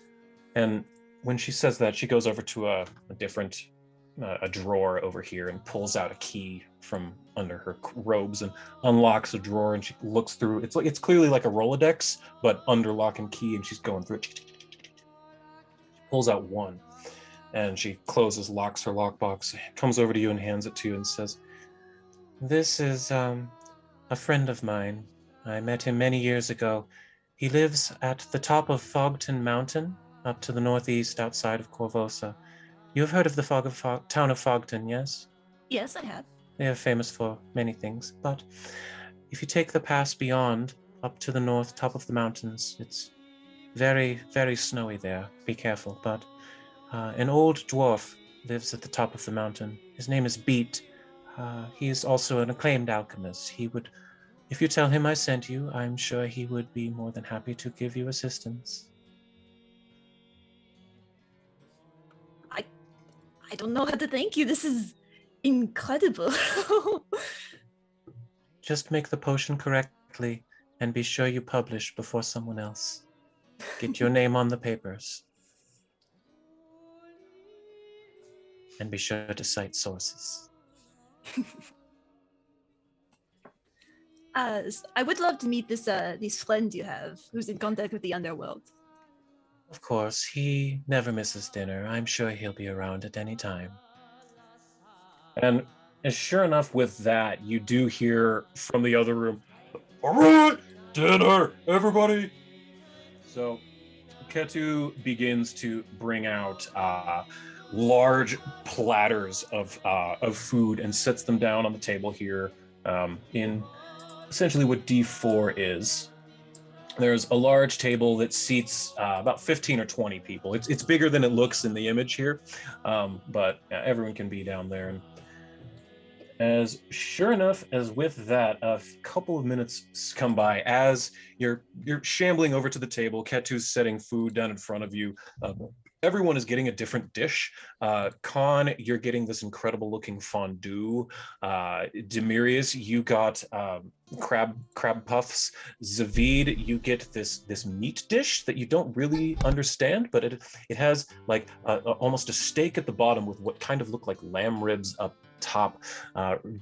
and when she says that, she goes over to a different a drawer over here and pulls out a key from under her robes and unlocks a drawer, and she looks through. It's clearly like a Rolodex, but under lock and key, and she's going through it. She pulls out one, and she closes, locks her lockbox, comes over to you and hands it to you and says, "This is a friend of mine. I met him many years ago. He lives at the top of Fogton Mountain, up to the northeast outside of Korvosa. You have heard of the town of Fogton, yes? Yes, I have. They are famous for many things, but if you take the pass beyond, up to the north, top of the mountains, it's very, very snowy there. Be careful, but an old dwarf lives at the top of the mountain. His name is Beat. He is also an acclaimed alchemist. If you tell him I sent you, I'm sure he would be more than happy to give you assistance." I don't know how to thank you. This is incredible. Just make the potion correctly and be sure you publish before someone else. Get your name on the papers. And be sure to cite sources. I would love to meet this friend you have who's in contact with the underworld. Of course, he never misses dinner. I'm sure he'll be around at any time. And sure enough, with that, you do hear from the other room, "All right, dinner, everybody." So Ketu begins to bring out large platters of food and sets them down on the table here in essentially what D4 is. There's a large table that seats about 15 or 20 people. It's bigger than it looks in the image here, but everyone can be down there. And as sure enough, as with that, a couple of minutes come by as you're shambling over to the table. Ketu's setting food down in front of you. Everyone is getting a different dish. Khan, you're getting this incredible looking fondue. Demirius, you got crab puffs. Zavid, you get this meat dish that you don't really understand, but it has like almost a steak at the bottom with what kind of look like lamb ribs up top.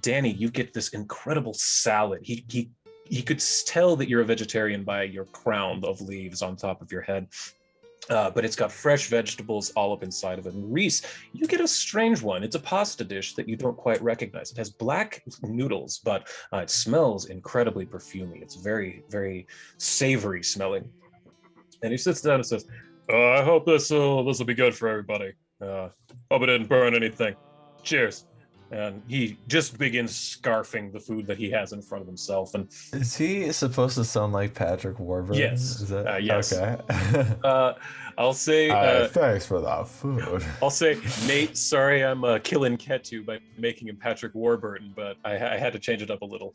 Danny, you get this incredible salad. He could tell that you're a vegetarian by your crown of leaves on top of your head. But it's got fresh vegetables all up inside of it. And Reese, you get a strange one. It's a pasta dish that you don't quite recognize. It has black noodles, but it smells incredibly perfumey. It's very, very savory smelling. And he sits down and says, I hope this will be good for everybody. Hope it didn't burn anything. Cheers. And he just begins scarfing the food that he has in front of himself. And is he supposed to sound like Patrick Warburton? Yes. Is that yes. Okay? I'll say thanks for that food. I'll say, Nate, sorry I'm killing Ketu by making him Patrick Warburton, but I had to change it up a little.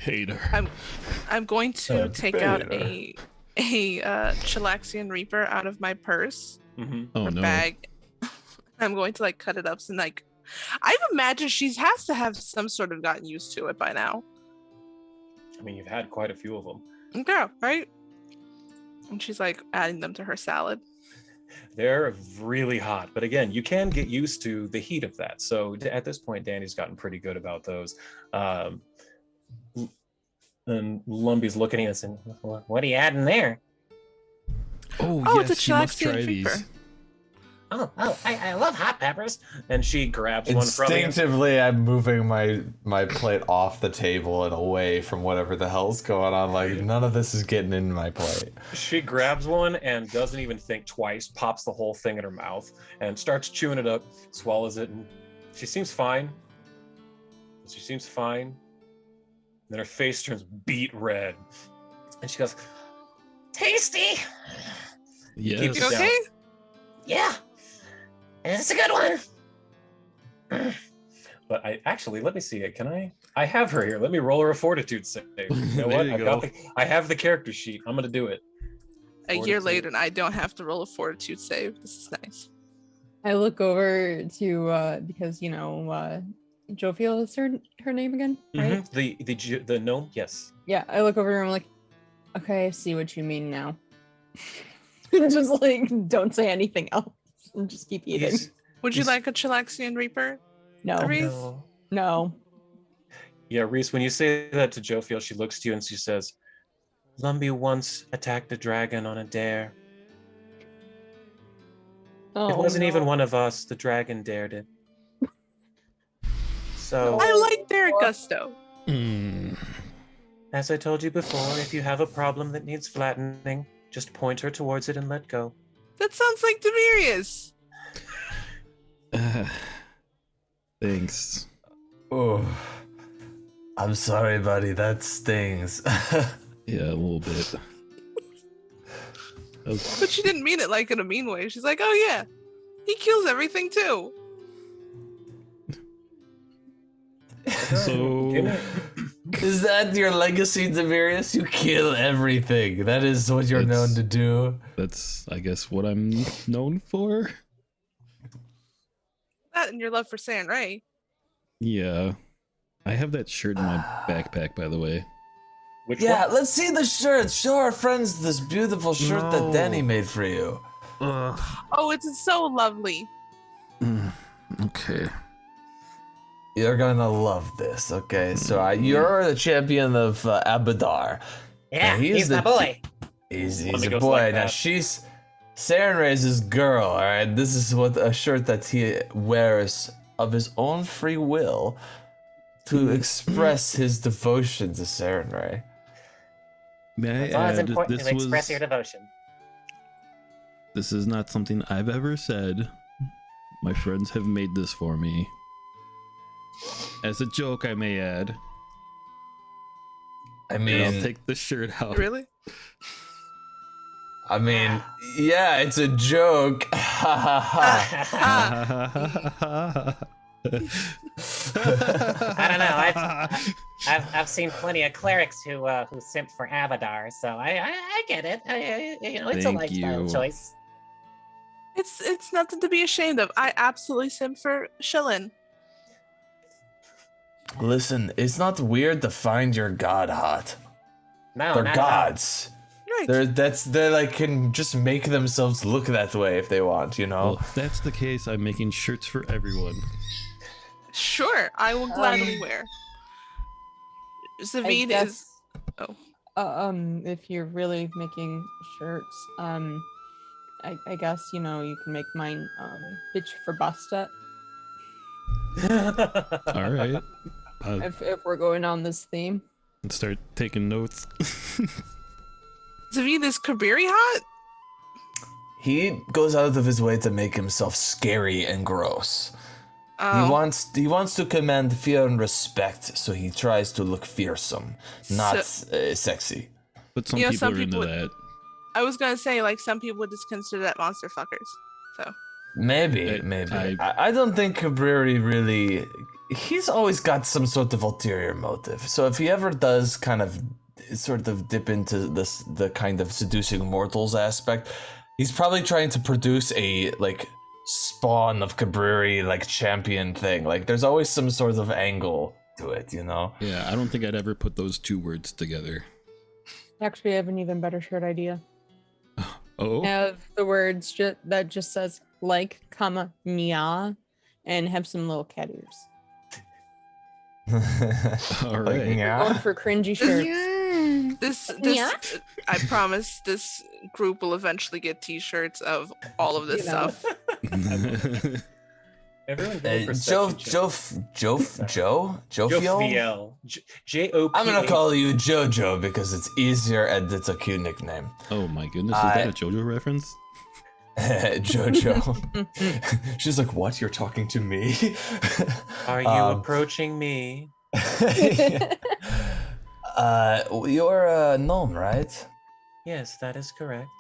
Hater. I'm going to take out Hater. a Chilaxian Reaper out of my purse Oh or no. bag. I'm going to like cut it up and like I've imagined she has to have some sort of gotten used to it by now. I mean, you've had quite a few of them. Okay, right? And she's like adding them to her salad. They're really hot, but again, you can get used to the heat of that. So at this point, Danny's gotten pretty good about those. And Lumbie's looking at us and, what are you adding there? Oh, it's a yes, you must Chilaxian try Reaper. these. I love hot peppers. And she grabs one from you. Instinctively, I'm moving my plate off the table and away from whatever the hell's going on. Like, none of this is getting in my plate. She grabs one and doesn't even think twice, pops the whole thing in her mouth, and starts chewing it up, swallows it, and she seems fine. And then her face turns beet red. And she goes, Tasty. Yes. Keeps You okay? Yeah. It's a good one. But let me see it. I have her here. Let me roll her a fortitude save. You know There what? you go. I have the character sheet. I'm gonna do it. A year Fortitude. later, and I don't have to roll a fortitude save. This is nice. I look over to because Jovial is her name again, right? Mm-hmm. The gnome, yes. Yeah, I look over and I'm like, okay, I see what you mean now. Just like, don't say anything else and just keep eating. Would you He's- like a Chilaxian Reaper? No, Reese? no. Yeah, Reese, when you say that to Jofiel, she looks to you and she says, Lumbie once attacked a dragon on a dare. Oh, It wasn't no. even one of us. The dragon dared it. So, I like their gusto. as I told you before, if you have a problem that needs flattening, just point her towards it and let go. That sounds like Demirius. Thanks. Oh, I'm sorry, buddy. That stings. Yeah, a little bit. But she didn't mean it like in a mean way. She's like, oh yeah, he kills everything too. So Is that your legacy, Demirius? You kill everything. That is what you're known to do. that's, I guess, what I'm known for. That and your love for San Ray. Yeah. I have that shirt in my backpack, by the way. Which Yeah, one? let's see the shirt. Show our friends this beautiful shirt that No. Danny made for you. Oh, it's so lovely. Okay. You're gonna love this. Okay, so you're the champion of Abadar. Yeah, Now, he's my boy. He's One that a goes boy. like Now that. she's Saren Ray's girl. All right, this is what a shirt that he wears of his own free will to express his devotion to Saren Ray. May I It's always add, important this to express was your devotion. this is not something I've ever said. My friends have made this for me. As a joke, I may add. I And mean, I'll take the shirt out. Really? Yeah, it's a joke. Ha ha ha. I don't know. I've seen plenty of clerics who simp for Abadar, so I get it. It's a Thank lifestyle you. choice. It's nothing to be ashamed of. I absolutely simp for Shillin. Listen, it's not weird to find your god hot. No, They're not at all. gods. Right. They're like can just make themselves look that way if they want, you know. Well, if that's the case, I'm making shirts for everyone. Sure, I will gladly wear. Zavid is. Oh. If you're really making shirts, I guess you can make mine bitch for Basta. All right. If we're going on this theme. Let's start taking notes. Zavid is Kabiri hot? He goes out of his way to make himself scary and gross. Oh. He wants to command fear and respect, so he tries to look fearsome, not sexy. But some You know, people some are into people- that. I was gonna say, like, some people would just consider that monster fuckers. So. Maybe. I don't think Cabreri really. He's always got some sort of ulterior motive. So if he ever does kind of sort of dip into the kind of seducing mortals aspect, he's probably trying to produce a spawn of Cabreri champion thing. Like there's always some sort of angle to it, you know? Yeah, I don't think I'd ever put those two words together. Actually, I have an even better shirt idea. Oh, Have the words that just says comma, nya, and have some little cat ears. all right. Going for cringy shirts. This Yeah. I promise this group will eventually get t-shirts of all of this stuff. Everyone Jofiel? J-O-P. I'm gonna call you Jojo because it's easier and it's a cute nickname. Oh my goodness, is that a JoJo reference? Jojo. She's like, what? You're talking to me? Are you approaching me? You're a gnome, right? Yes, that is correct.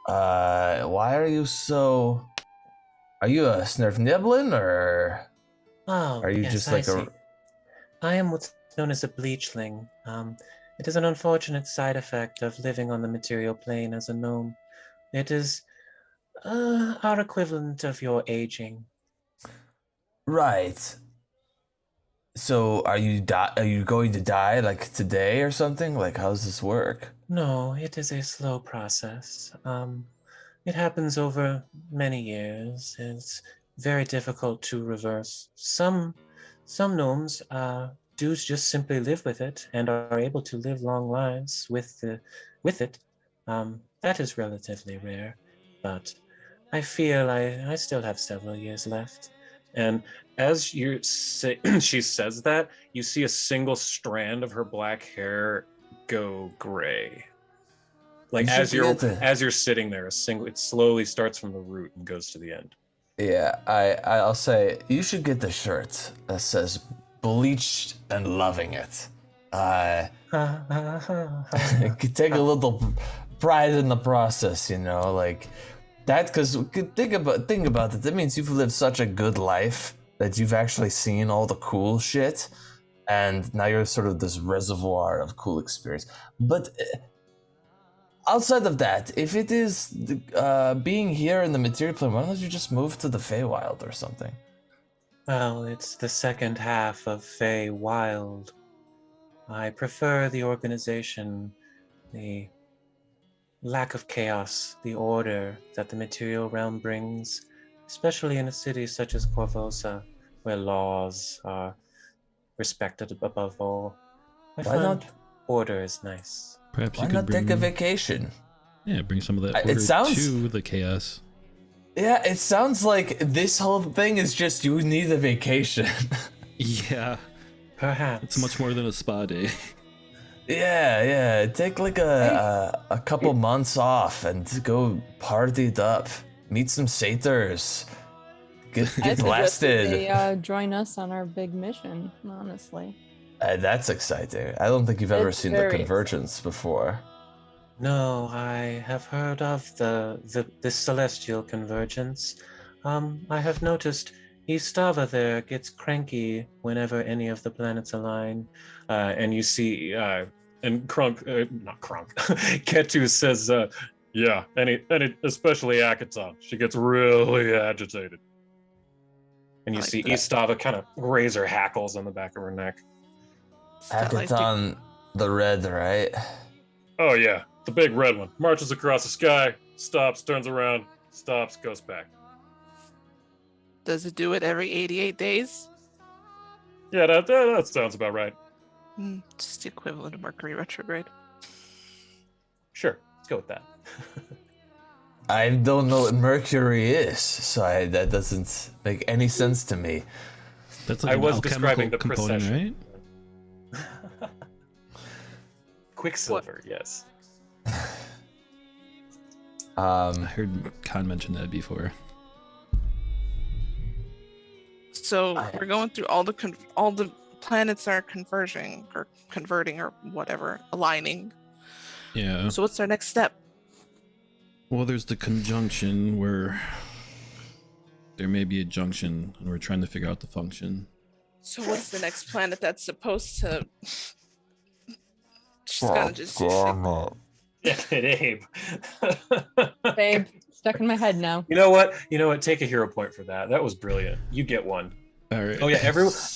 Why are you so... Are you a Snurfniblin, or... Oh, Are you yes, just I like see. a... I am what's known as a bleachling. It is an unfortunate side effect of living on the material plane as a gnome. It is our equivalent of your aging. Right. So, are you going to die, today or something? How does this work? No, it is a slow process. It happens over many years. It's very difficult to reverse. Some gnomes do just simply live with it and are able to live long lives with it. That is relatively rare, but I feel I still have several years left. And as she says that, you see a single strand of her black hair go gray. As you're sitting there, it slowly starts from the root and goes to the end. Yeah, I'll say you should get the shirt that says "bleached and loving it." Take a little pride in the process, that. Because think about it. That means you've lived such a good life that you've actually seen all the cool shit, and now you're sort of this reservoir of cool experience. But outside of that, if it is being here in the material plane, why don't you just move to the Feywild or something? Well, it's the second half of Feywild. I prefer the organization, the lack of chaos, the order that the material realm brings, especially in a city such as Korvosa, where laws are respected above all. I Why find not? order is nice. Perhaps Why you could not bring take a vacation? bring some of that It order sounds- to the chaos. Yeah, it sounds like this whole thing is just you need a vacation. Yeah, Perhaps. it's much more than a spa day. Yeah, take like a couple months off and go party it up. Meet some satyrs. Get I suggested blasted. they join us on our big mission, honestly. That's exciting. I don't think you've ever It's seen the very convergence before. No, I have heard of the celestial convergence. I have noticed Istava there gets cranky whenever any of the planets align. And you see, and not Krunk, Ketu says, yeah, any, especially Akaton. She gets really agitated. And you I like see that. Istava kind of raise her hackles on the back of her neck. Akaton the Red, right? Oh yeah, the big red one. Marches across the sky, stops, turns around, stops, goes back. Does it do it every 88 days? Yeah, that sounds about right. Just the equivalent of Mercury retrograde. Sure, let's go with that. I don't know what Mercury is, so that doesn't make any sense to me. That's like I an was alchemical describing the component, precession. right? Quicksilver, yes. I heard Khan mention that before. So we're going through all the planets are converging or whatever, aligning. Yeah. So what's our next step? Well, there's the conjunction where there may be a junction, and we're trying to figure out the function. So what's the next planet that's supposed to? She's Oh, gonna just. damn it. Yeah, Abe. Babe, stuck in my head now. You know what? Take a hero point for that. That was brilliant. You get one. All right. Oh yeah,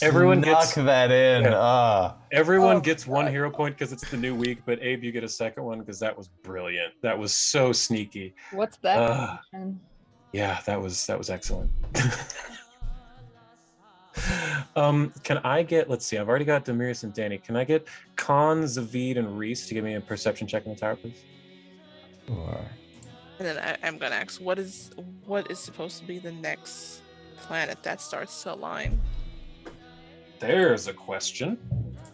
everyone Knock gets that in. Yeah. Everyone Oh, gets one God. hero point because it's the new week, but Abe, you get a second one because that was brilliant. That was so sneaky. What's that? Uh, Yeah, that was excellent. Can I get? Let's see. I've already got Demirius and Danny. Can I get Khan, Zavid, and Reese to give me a perception check in the tower, please? Sure. And then I'm gonna ask, what is supposed to be the next planet that starts to align? There's a question.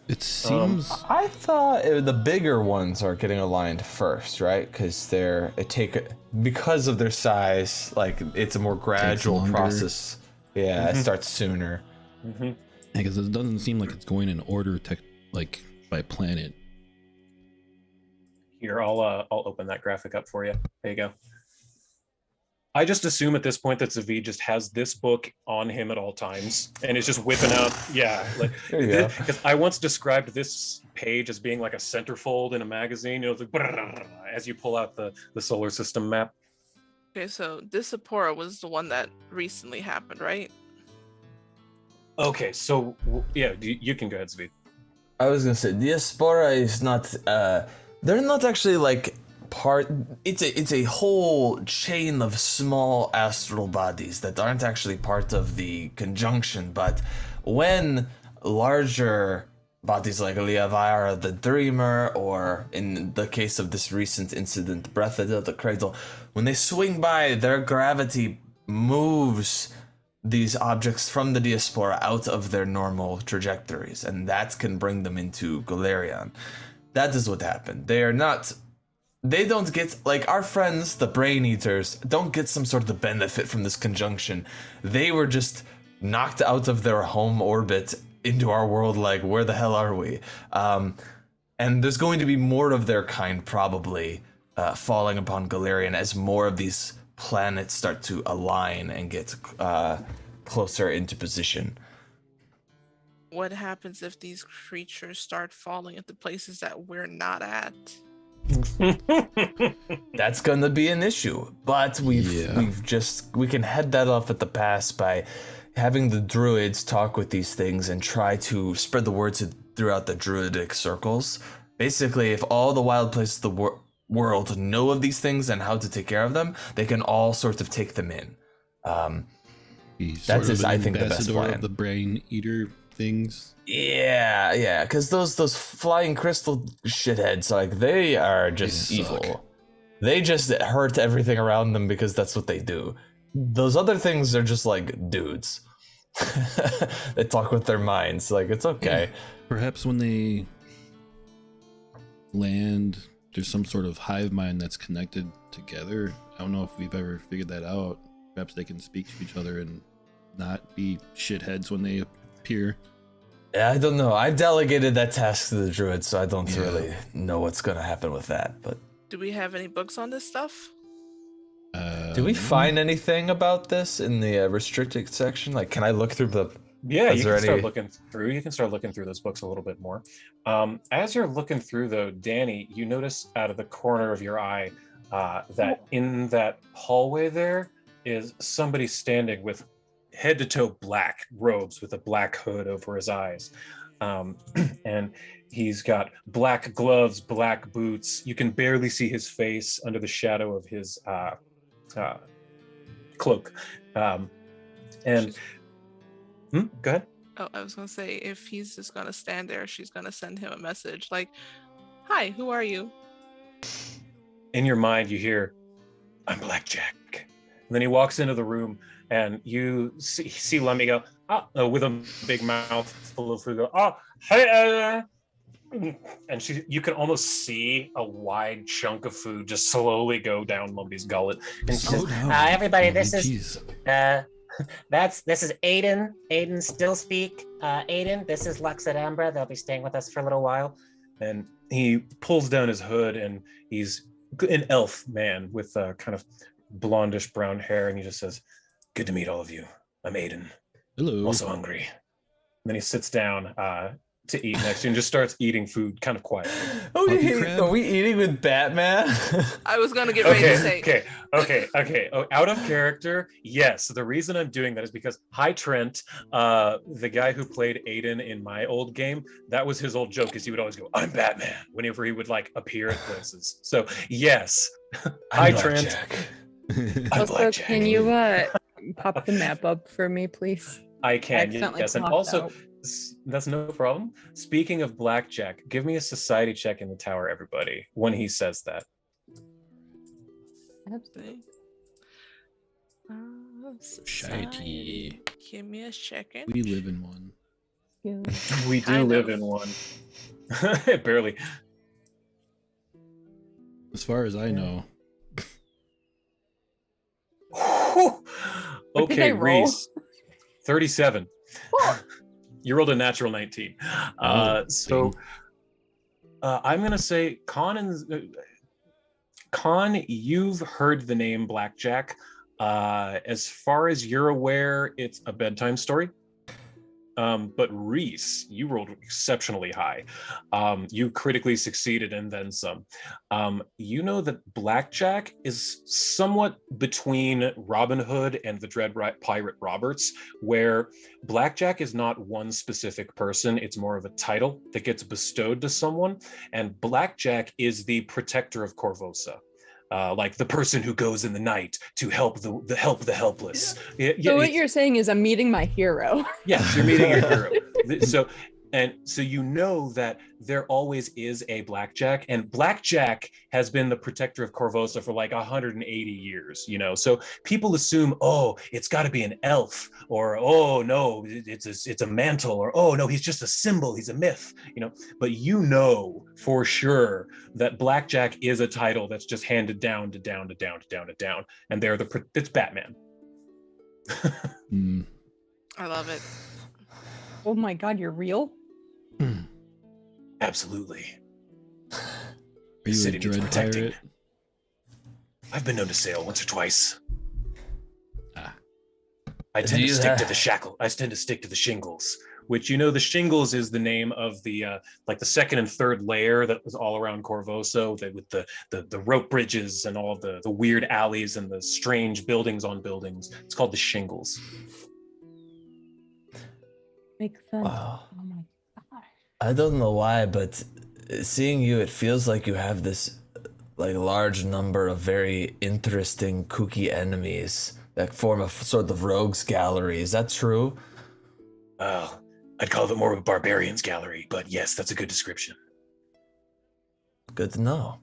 It seems. I thought the bigger ones are getting aligned first, right? Because because of their size, like it's a more gradual longer. process. Yeah, it starts sooner. Mm-hmm. Because it doesn't seem like it's going in order, like by planet. Here, I'll open that graphic up for you. There you go. I just assume at this point that Zavid just has this book on him at all times and is just whipping out. Yeah, like There you go. because I once described this page as being like a centerfold in a magazine. It's like as you pull out the solar system map. Okay, so Disapora was the one that recently happened, right? Okay, so yeah, you can go ahead, Zavid. I was gonna say Diaspora is not. They're not actually like part. It's a whole chain of small astral bodies that aren't actually part of the conjunction. But when larger bodies like Liavara the Dreamer, or in the case of this recent incident, Breathedil the Cradle, when they swing by, their gravity moves these objects from the Diaspora out of their normal trajectories, and that can bring them into Galerion. That is what happened. They don't get, like, our friends, the Brain Eaters, don't get some sort of benefit from this conjunction. They were just knocked out of their home orbit into our world, like, where the hell are we? And there's going to be more of their kind probably falling upon Galerion as more of these planets start to align and get closer into position. What happens if these creatures start falling at the places that we're not at? That's gonna be an issue, but we can head that off at the pass by having the druids talk with these things and try to spread the word throughout the druidic circles. Basically, if all the wild places world know of these things and how to take care of them, they can all sort of take them in. That's I think the best plan. Of the brain eater things. Yeah, because those flying crystal shitheads, like they are just evil. They just hurt everything around them because that's what they do. Those other things are just like dudes. They talk with their minds, like it's okay. Yeah. Perhaps when they land, there's some sort of hive mind that's connected together. I don't know if we've ever figured that out. Perhaps they can speak to each other and not be shitheads when they appear. Yeah, I don't know. I delegated that task to the druid, so I don't really know what's gonna happen with that. But Do we have any books on this stuff? do we find anything about this in the restricted section? Like, can I look through the? Yeah, you can start looking through. You can start looking through those books a little bit more. As you're looking through, though, Danny, you notice out of the corner of your eye that in that hallway there is somebody standing with head to toe black robes with a black hood over his eyes. And he's got black gloves, black boots. You can barely see his face under the shadow of his cloak. Go ahead. Oh, I was gonna say, if he's just gonna stand there, she's gonna send him a message like, "Hi, who are you?" In your mind, you hear, "I'm Blackjack." And then he walks into the room, and you see Lemmy go, with a big mouth full of food, go, "Oh, hey, and you can almost see a wide chunk of food just slowly go down Lumpy's gullet. And she says, everybody, this is this is Aiden. Aiden still speak. Aiden, this is Lux Et Umbra. They'll be staying with us for a little while. And he pulls down his hood, and he's an elf man with kind of blondish brown hair, and he just says, "Good to meet all of you. I'm Aiden. Hello. I'm also hungry." And then he sits down to eat next to you and just starts eating food kind of quietly. Are we eating with Batman? I was gonna get ready to say. Okay. Oh, out of character, yes. The reason I'm doing that is because Trent, the guy who played Aiden in my old game, that was his old joke, is he would always go, "I'm Batman," whenever he would like appear at places. So yes. Hi, Trent. Also, Blackjack. can you pop the map up for me, please? I can, accidentally yes. And clocked also, out. that's no problem. Speaking of Blackjack, give me a society check in the tower, everybody, when he says that. Absolutely. Society. Give me a second. We live in one. We do live in one. Barely. As far as I know. What did I Okay, roll? Reese. 37. You rolled a natural 19. So I'm going to say, Con, you've heard the name Blackjack. As far as you're aware, it's a bedtime story. But Reese, you rolled exceptionally high. You critically succeeded and then some. You know that Blackjack is somewhat between Robin Hood and the Dread Pirate Roberts, where Blackjack is not one specific person, it's more of a title that gets bestowed to someone, and Blackjack is the protector of Korvosa. Like the person who goes in the night to help the helpless. So what you're saying is I'm meeting my hero. Yes, you're meeting your hero. So you know that there always is a Blackjack, and Blackjack has been the protector of Korvosa for like 180 years, you know. So people assume, oh, it's got to be an elf, or oh no, it's a mantle, or oh no, he's just a symbol, he's a myth, you know. But you know for sure that Blackjack is a title that's just handed down to down, and it's Batman. I love it. Oh my god, you're real? Absolutely. Are you a dread pirate? I've been known to sail once or twice. I Do tend to you stick have- to the shackle. I tend to stick to the shingles, which, you know, the shingles is the name of the like the second and third layer that was all around Korvosa, with the rope bridges and all the weird alleys and the strange buildings on buildings. It's called the shingles. Makes sense. Wow. Oh my god. I don't know why, but seeing you, it feels like you have this like a large number of very interesting kooky enemies that form a sort of rogues gallery. Is that true? I'd call it more of a barbarian's gallery, but yes, that's a good description. Good to know.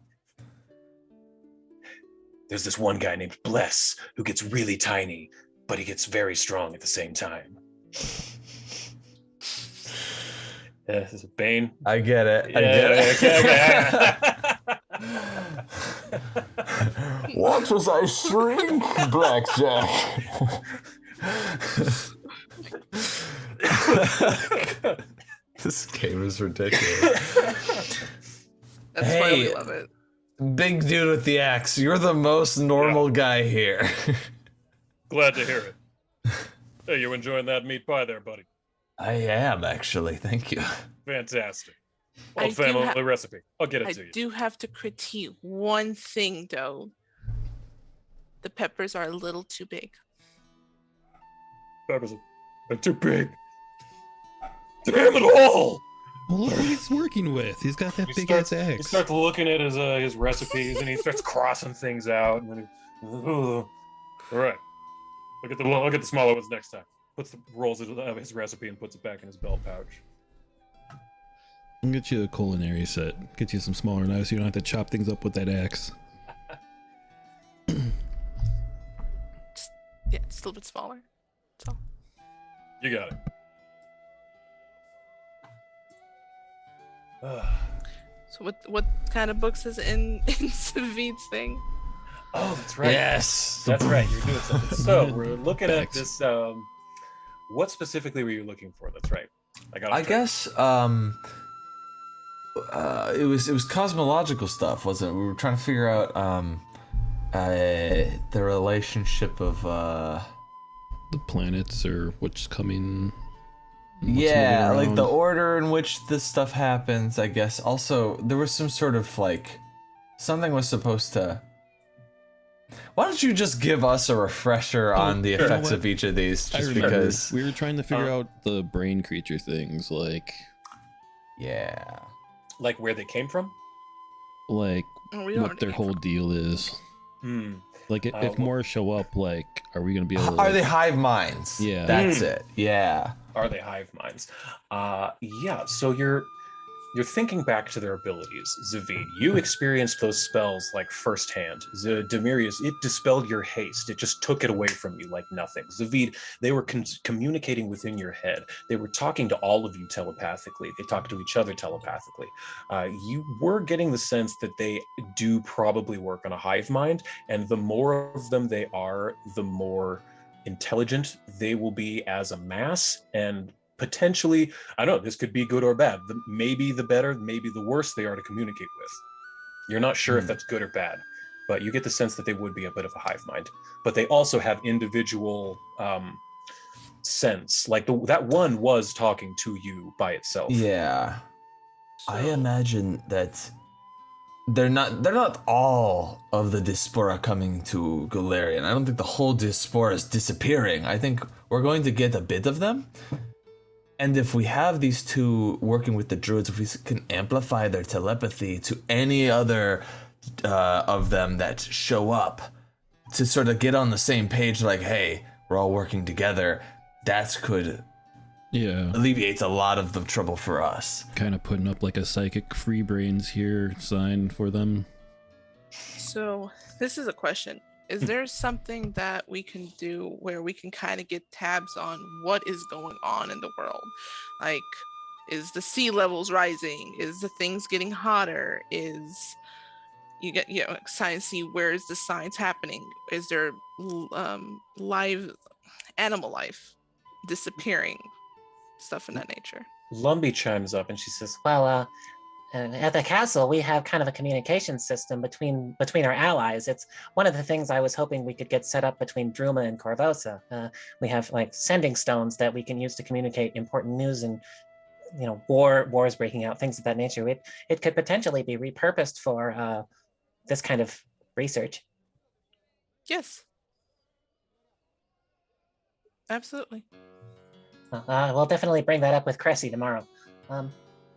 There's this one guy named Bless who gets really tiny, but he gets very strong at the same time. This is Bane. I get it. I get it. Watch as I shrink, Blackjack. This game is ridiculous. That's Hey. why we love it. Big dude with the axe, you're the most normal guy here. Glad to hear it. Hey, you enjoying that meat pie there, buddy? I am, actually. Thank you. Fantastic. I Old do family ha- recipe. I'll get it I to you. do have to critique one thing though. The peppers are a little too big. Peppers are too big. Damn it all! Well, look what he's working with. He's got that big ass He axe. starts looking at his recipes and he starts crossing things out. And then all right, look at the smaller ones next time. Rolls his recipe and puts it back in his belt pouch. I'll get you a culinary set. Get you some smaller knives so you don't have to chop things up with that axe. Yeah, it's a little bit smaller. So You got it. so what kind of books is in Savid's thing? Oh, that's right. Yes. That's right. You're doing something. So we're looking at Thanks. this. What specifically were you looking for? That's right. I guess it was cosmological stuff, wasn't it? We were trying to figure out the relationship of The planets or what's coming. what's yeah, moving like the around. order in which this stuff happens, I guess. Also, there was some sort of like something was supposed to. Why don't you just give us a refresher on the sure. effects You know of each of these? I Just remember. because. We were trying to figure out the brain creature things, like Yeah. Like where they came from. We don't what their whole deal is. Hmm. Like if well- more show up, like are we gonna be able to? Are they hive minds? Yeah. That's it. Yeah. Are they hive minds? Yeah. So you're thinking back to their abilities, Zavid. You experienced those spells like firsthand. Demirius, it dispelled your haste. It just took it away from you like nothing. Zavid, they were communicating within your head. They were talking to all of you telepathically. They talked to each other telepathically. You were getting the sense that they do probably work on a hive mind, and the more of them they are, the more intelligent they will be as a mass, and potentially, I don't know, this could be good or bad. Maybe the better, maybe the worse they are to communicate with. You're not sure if that's good or bad, but you get the sense that they would be a bit of a hive mind. But they also have individual sense. Like that one was talking to you by itself. Yeah. I imagine that they're not all of the Diaspora coming to Galarian. I don't think the whole Diaspora is disappearing. I think we're going to get a bit of them. And if we have these two working with the druids, if we can amplify their telepathy to any other of them that show up to sort of get on the same page, like, hey, we're all working together, that could alleviate a lot of the trouble for us. Kind of putting up like a psychic free brains here sign for them. So this is a question. Is there something that we can do where we can kind of get tabs on what is going on in the world? Like, is the sea levels rising? Is the things getting hotter? Is you get science see where is the science happening? Is there live animal life disappearing? Stuff in that nature. Lumbee chimes up and she says, Well, at the castle, we have kind of a communication system between our allies. It's one of the things I was hoping we could get set up between Druma and Korvosa. We have like sending stones that we can use to communicate important news and wars breaking out, things of that nature. It could potentially be repurposed for this kind of research. Yes. Absolutely. We'll definitely bring that up with Cressy tomorrow.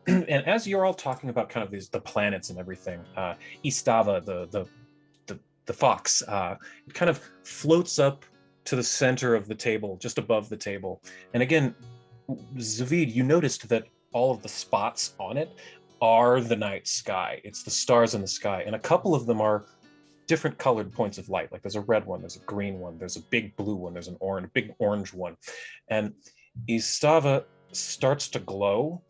and as you're all talking about kind of the planets and everything, Istava, the fox, it kind of floats up to the center of the table, just above the table. And again, Zavid, you noticed that all of the spots on it are the night sky. It's the stars in the sky, and a couple of them are different colored points of light. Like there's a red one, there's a green one, there's a big blue one, there's a big orange one. And Istava starts to glow,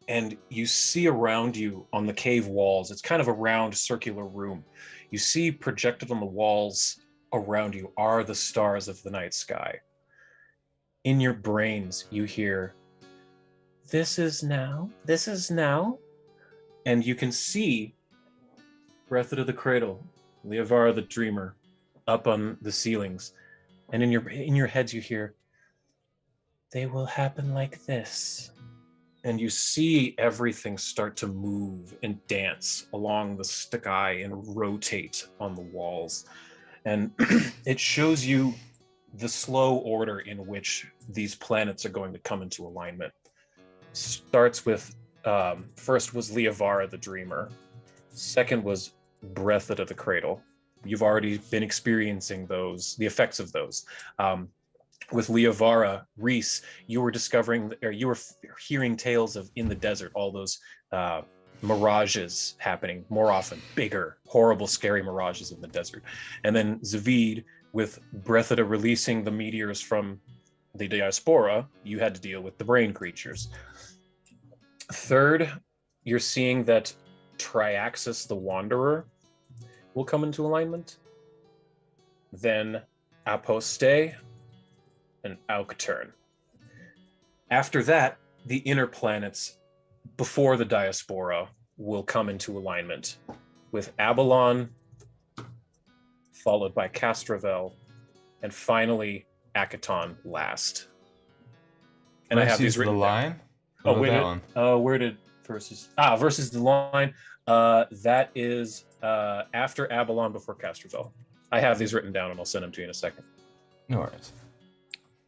and you see around you on the cave walls, it's kind of a round circular room. You see projected on the walls around you are the stars of the night sky. In your brains, you hear, this is now, and you can see Breath of the Cradle, Leovara the Dreamer, up on the ceilings. And in your heads you hear, they will happen like this. And you see everything start to move and dance along the sky and rotate on the walls. And it shows you the slow order in which these planets are going to come into alignment. Starts with, first was Leovara the Dreamer. Second was Breath of the Cradle. You've already been experiencing those, the effects of those. With Leovara, Reese, you were discovering, or you were hearing tales of in the desert, all those mirages happening more often, bigger, horrible, scary mirages in the desert. And then Zavid, with Breathida releasing the meteors from the diaspora, you had to deal with the brain creatures. Third, you're seeing that Triaxis the Wanderer will come into alignment. Then Aposte and Aukturn. After that, the inner planets before the diaspora will come into alignment, with Abalon, followed by Castrovel, and finally Akaton last. And I have these written the line. down. Oh, where did versus the line? That is after Abalon, before Castrovel. I have these written down, and I'll send them to you in a second. No worries.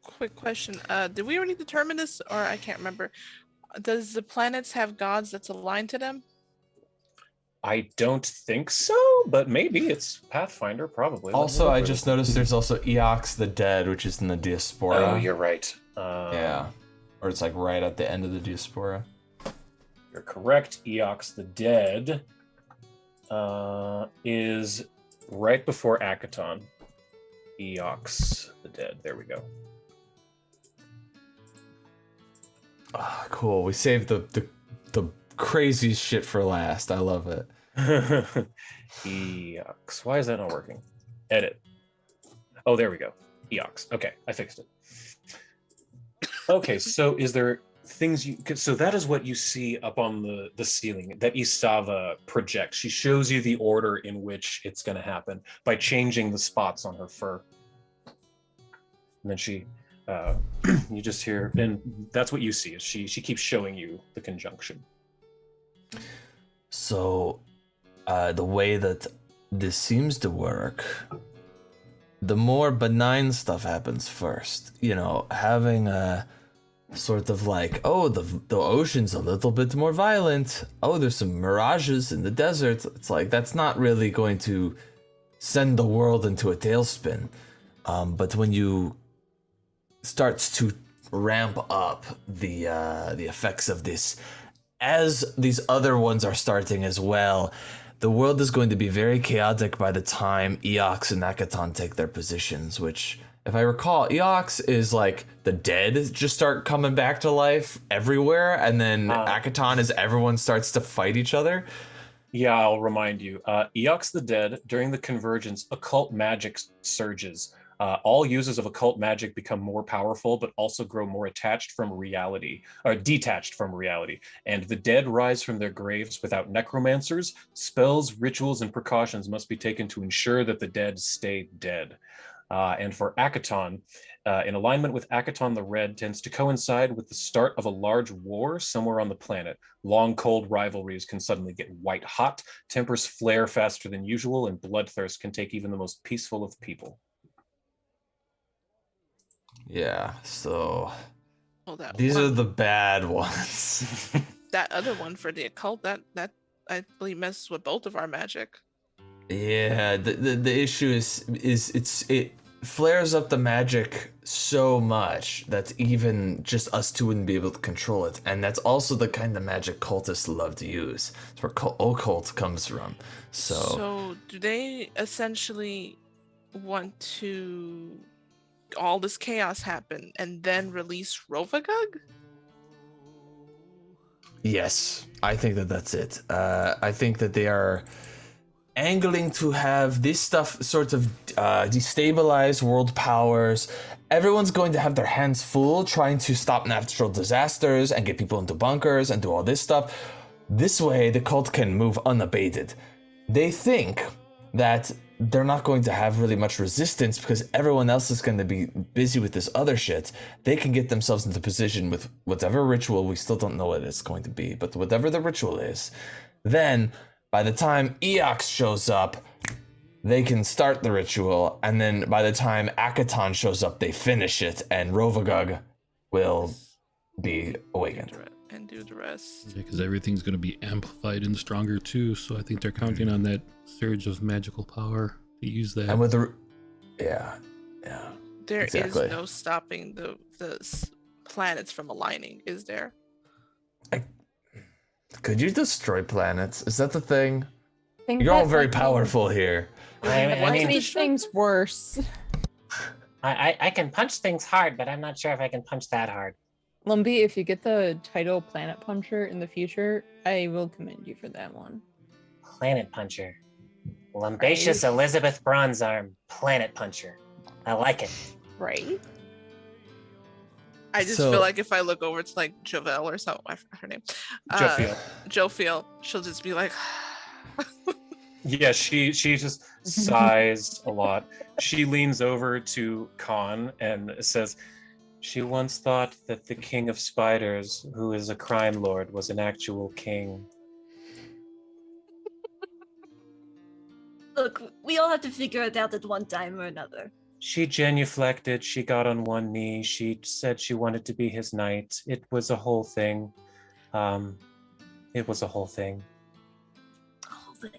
Quick question. Did we already determine this, or I can't remember? Does the planets have gods that's aligned to them? I don't think so, but maybe it's Pathfinder, probably. Also, I just noticed there's also Eox the Dead, which is in the diaspora. Oh, you're right. Yeah. Or it's like right at the end of the diaspora. You're correct. Eox the Dead is right before Akaton. Eox the Dead. There we go. Ah, cool. We saved the craziest shit for last. I love it. Eox. Why is that not working? Edit. Oh, there we go. Eox. Okay, I fixed it. Okay, so is there things you... So that is what you see up on the ceiling that Istava projects. She shows you the order in which it's going to happen by changing the spots on her fur. And then she... you just hear... And that's what you see. She keeps showing you the conjunction. So, the way that this seems to work, the more benign stuff happens first. You know, having a sort of like, oh, the ocean's a little bit more violent. Oh, there's some mirages in the desert. It's like, that's not really going to send the world into a tailspin. But when you starts to ramp up the effects of this, as these other ones are starting as well, the world is going to be very chaotic by the time Eox and Akaton take their positions, which, if I recall, Eox is like the dead just start coming back to life everywhere, and then Akaton is everyone starts to fight each other. Yeah, I'll remind you. Eox the Dead, during the convergence, occult magic surges. All users of occult magic become more powerful, but also grow more detached from reality. And the dead rise from their graves without necromancers. Spells, rituals, and precautions must be taken to ensure that the dead stay dead. And for Akaton, in alignment with Akaton the Red, tends to coincide with the start of a large war somewhere on the planet. Long, cold rivalries can suddenly get white hot, tempers flare faster than usual, and bloodthirst can take even the most peaceful of people. Yeah, so Oh, that These one. are the bad ones. That other one for the occult, that I believe messes with both of our magic. Yeah, the issue is it flares up the magic so much that even just us two wouldn't be able to control it, and that's also the kind of magic cultists love to use. It's where occult comes from. So do they essentially want to all this chaos happen and then release Rovagug? Yes, I think that's it. I think that they are angling to have this stuff sort of destabilize world powers. Everyone's going to have their hands full trying to stop natural disasters and get people into bunkers and do all this stuff. This way, the cult can move unabated. They think that they're not going to have really much resistance because everyone else is going to be busy with this other shit. They can get themselves into position with whatever ritual, we still don't know what it's going to be, but whatever the ritual is, then by the time Eox shows up, they can start the ritual, and then by the time Akaton shows up, they finish it, and Rovagug will be awakened. And do the rest. Yeah, because everything's going to be amplified and stronger too. So I think they're counting on that surge of magical power to use that. And with the, yeah, There exactly. is no stopping the planets from aligning, is there? Could you destroy planets? Is that the thing? Think You're all that very might be- powerful here. I Might mean, make things worse. I can punch things hard, but I'm not sure if I can punch that hard. Lumpy, if you get the title Planet Puncher in the future, I will commend you for that one. Planet Puncher. Lumbaceous Elizabeth Bronzearm. Planet Puncher. I like it. Right? I just So- feel like if I look over to like Jovel or something, I forgot her name. Jophiel. Jophiel, she'll just be like, Yeah, she just sighs a lot. She leans over to Khan and says, "She once thought that the king of spiders, who is a crime lord, was an actual king." Look, we all have to figure it out at one time or another. She genuflected. She got on one knee. She said she wanted to be his knight. It was a whole thing. It was a whole thing. Oh, but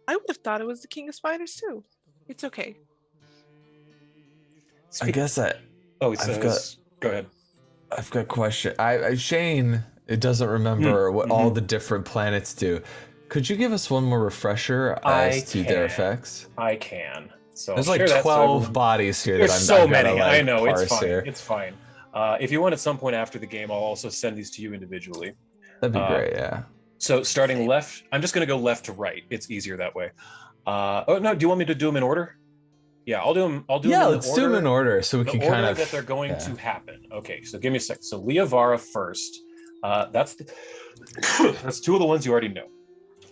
I would have thought it was the King of Spiders too. It's okay. I guess Oh, go ahead. I've got a question. Shane, it doesn't remember what all the different planets do. Could you give us one more refresher as to their effects? I can. So There's I'll like share that so 12 everyone- bodies here There's that I'm so I've gotta, many. like, I know, it's parse fine. here. It's fine. If you want at some point after the game, I'll also send these to you individually. That'd be great, yeah. So starting left, I'm just going to go left to right. It's easier that way. Oh no, do you want me to do them in order? Yeah, I'll do them. Yeah, in let's do them in order so we the can order kind of that they're going to happen. Okay, so give me a sec. So Leovara first. That's that's two of the ones you already know.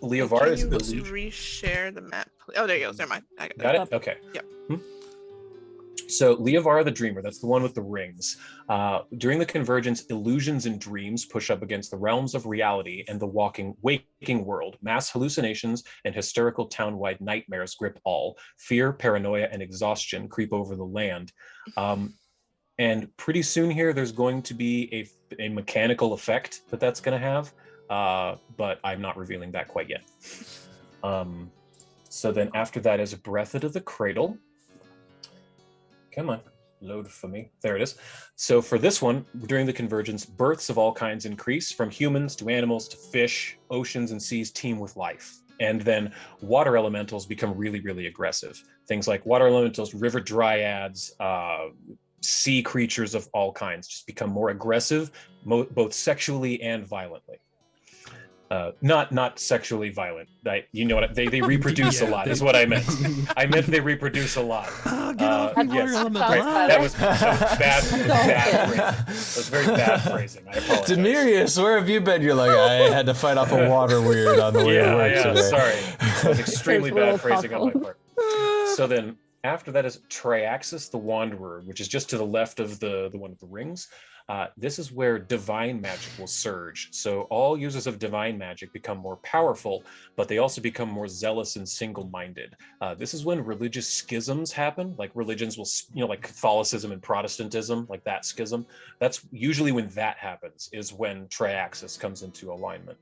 Leovara Can is you the reshare the map? Oh, there you go. Never mind. I Got it? Okay. Yep. So Leovara the Dreamer, that's the one with the rings. During the convergence, illusions and dreams push up against the realms of reality and the waking world. Mass hallucinations and hysterical town-wide nightmares grip all. Fear, paranoia, and exhaustion creep over the land. And pretty soon here, there's going to be a mechanical effect that's going to have, but I'm not revealing that quite yet. So then after that is Breath of the Cradle. Come on, load for me. There it is. So for this one, during the convergence, births of all kinds increase, from humans to animals to fish. Oceans and seas teem with life. And then water elementals become really, really aggressive. Things like water elementals, river dryads, sea creatures of all kinds just become more aggressive, both sexually and violently. Not sexually violent. You know what? They reproduce a lot. Is what I meant. I meant they reproduce a lot. Get off the water elemental. Right. That was bad phrasing. That was very bad phrasing. I apologize. Demirius, where have you been? You're like, I had to fight off a water weird on the way to work today. Sorry. That was extremely bad phrasing on my part. So then After that is Triaxis the Wanderer, which is just to the left of the one with the rings. This is where divine magic will surge. So all users of divine magic become more powerful, but they also become more zealous and single-minded. This is when religious schisms happen, like religions will, like Catholicism and Protestantism, like that schism. That's usually when that happens, is when Triaxis comes into alignment.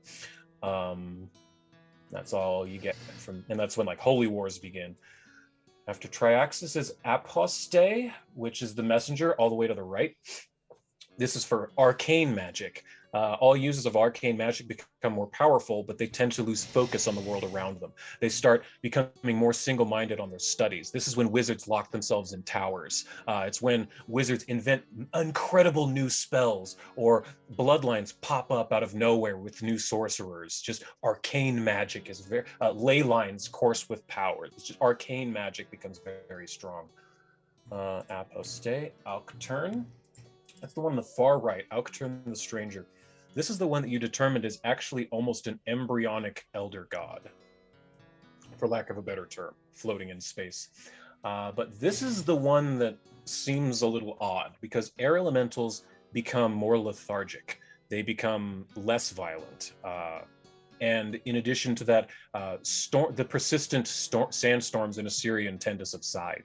That's all you get from, and that's when like holy wars begin. After Triaxis is Aposte, which is the messenger all the way to the right. This is for arcane magic. All users of arcane magic become more powerful, but they tend to lose focus on the world around them. They start becoming more single-minded on their studies. This is when wizards lock themselves in towers. It's when wizards invent incredible new spells, or bloodlines pop up out of nowhere with new sorcerers. Just arcane magic is very, ley lines course with power. It's just arcane magic becomes very, very strong. Aposte, Alcturn. That's the one on the far right, Alcturn the Stranger. This is the one that you determined is actually almost an embryonic elder god, for lack of a better term, floating in space. But this is the one that seems a little odd, because air elementals become more lethargic. They become less violent. And in addition to that, the persistent sandstorms in Assyrian tend to subside,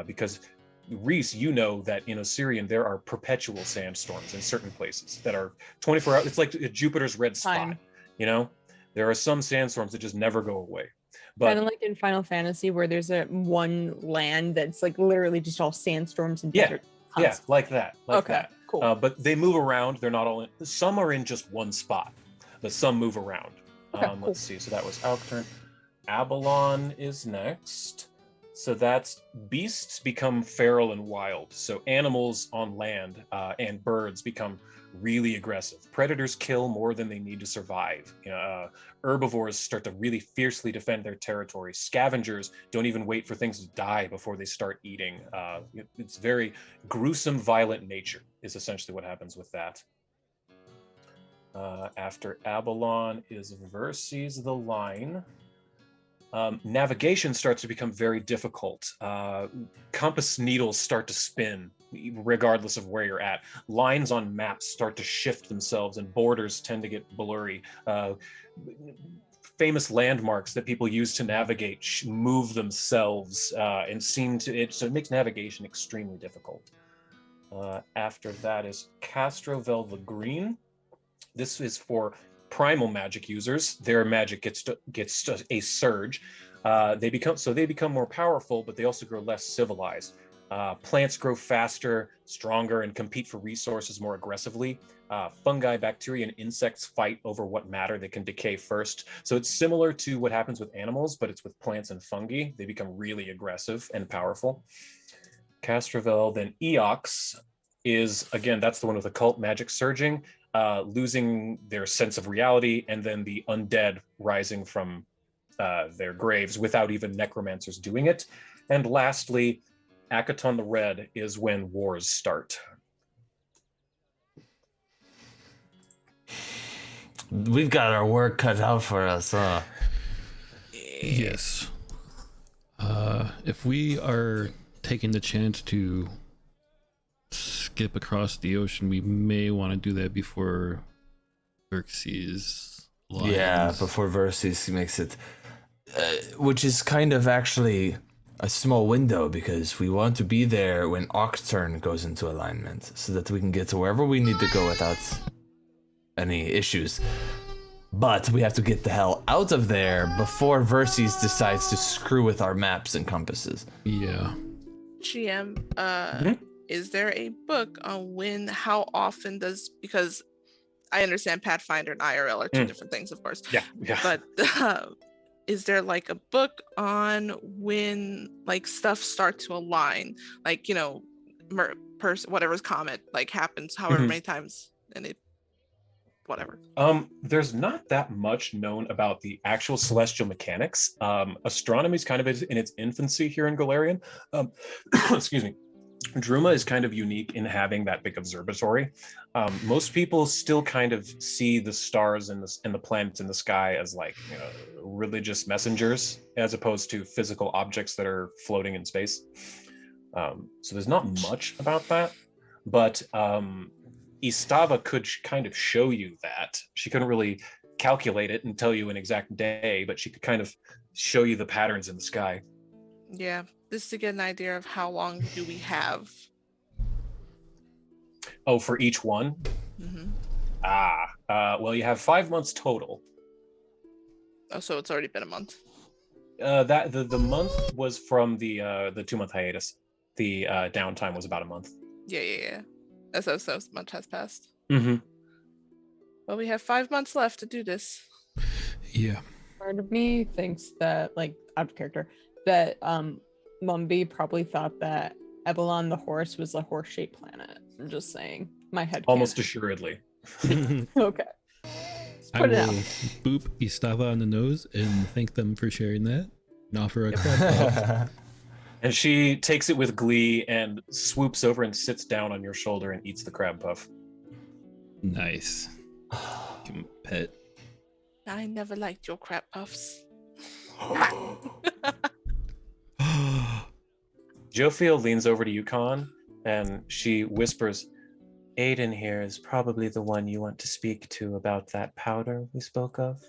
because Reese, you know that in Assyrian there are perpetual sandstorms in certain places that are 24 hours. It's like Jupiter's red spot. You know, there are some sandstorms that just never go away. But kind of like in Final Fantasy, where there's a one land that's like literally just all sandstorms and desert. Yeah, like that. Like Okay, that. cool. But they move around. They're not all in. Some are in just one spot, but some move around. Okay, cool. Let's see. So that was Alcturn. Abalon is next. So that's beasts become feral and wild. So animals on land and birds become really aggressive. Predators kill more than they need to survive. Herbivores start to really fiercely defend their territory. Scavengers don't even wait for things to die before they start eating. It's very gruesome, violent nature is essentially what happens with that. After Abalon is Verces the Line. Navigation starts to become very difficult. Compass needles start to spin regardless of where you're at. Lines on maps start to shift themselves and borders tend to get blurry. Famous landmarks that people use to navigate move themselves and so it makes navigation extremely difficult. After that is Castrovel the Green. This is for primal magic users. Their magic gets a surge. They become more powerful, but they also grow less civilized. Plants grow faster, stronger, and compete for resources more aggressively. Fungi, bacteria, and insects fight over what matter they can decay first. So it's similar to what happens with animals, but it's with plants and fungi. They become really aggressive and powerful. Castrovel, then Eox is, again, that's the one with occult magic surging. Losing their sense of reality, and then the undead rising from their graves without even necromancers doing it. And lastly, Akaton the Red is when wars start. We've got our work cut out for us, huh? Yes. If we are taking the chance to skip across the ocean, we may want to do that before Xerxes lands. Yeah, before Verces makes it, which is kind of actually a small window, because we want to be there when Octurn goes into alignment, so that we can get to wherever we need to go without any issues. But we have to get the hell out of there before Verces decides to screw with our maps and compasses. Yeah. GM, is there a book on how often because I understand Pathfinder and IRL are two different things, of course. Yeah. But is there like a book on when like stuff start to align? Like, whatever's comet like happens however many times and it whatever. There's not that much known about the actual celestial mechanics. Astronomy is kind of in its infancy here in Golarion. Excuse me. Druma is kind of unique in having that big observatory. Most people still kind of see the stars and the planets in the sky as like religious messengers, as opposed to physical objects that are floating in space. So there's not much about that, but Istava could kind of show you that. She couldn't really calculate it and tell you an exact day, but she could kind of show you the patterns in the sky. Yeah, just to get an idea of how long do we have. Oh, for each one? Mm-hmm. Well, you have 5 months total. Oh, so it's already been a month. That the month was from the 2-month hiatus. The downtime was about a month. Yeah. So much has passed. Mm-hmm. Well, we have 5 months left to do this. Yeah. Part of me thinks that, like, out of character, that Mumby probably thought that Ebelon the horse was a horse-shaped planet. I'm just saying. My head. Almost assuredly. Okay. I Put will it out. boop Istava on the nose and thank them for sharing that and offer a crab. And she takes it with glee and swoops over and sits down on your shoulder and eats the crab puff. Nice. Give him a pet. I never liked your crab puffs. Jophiel leans over to Yukon and she whispers, Aiden here is probably the one you want to speak to about that powder we spoke of.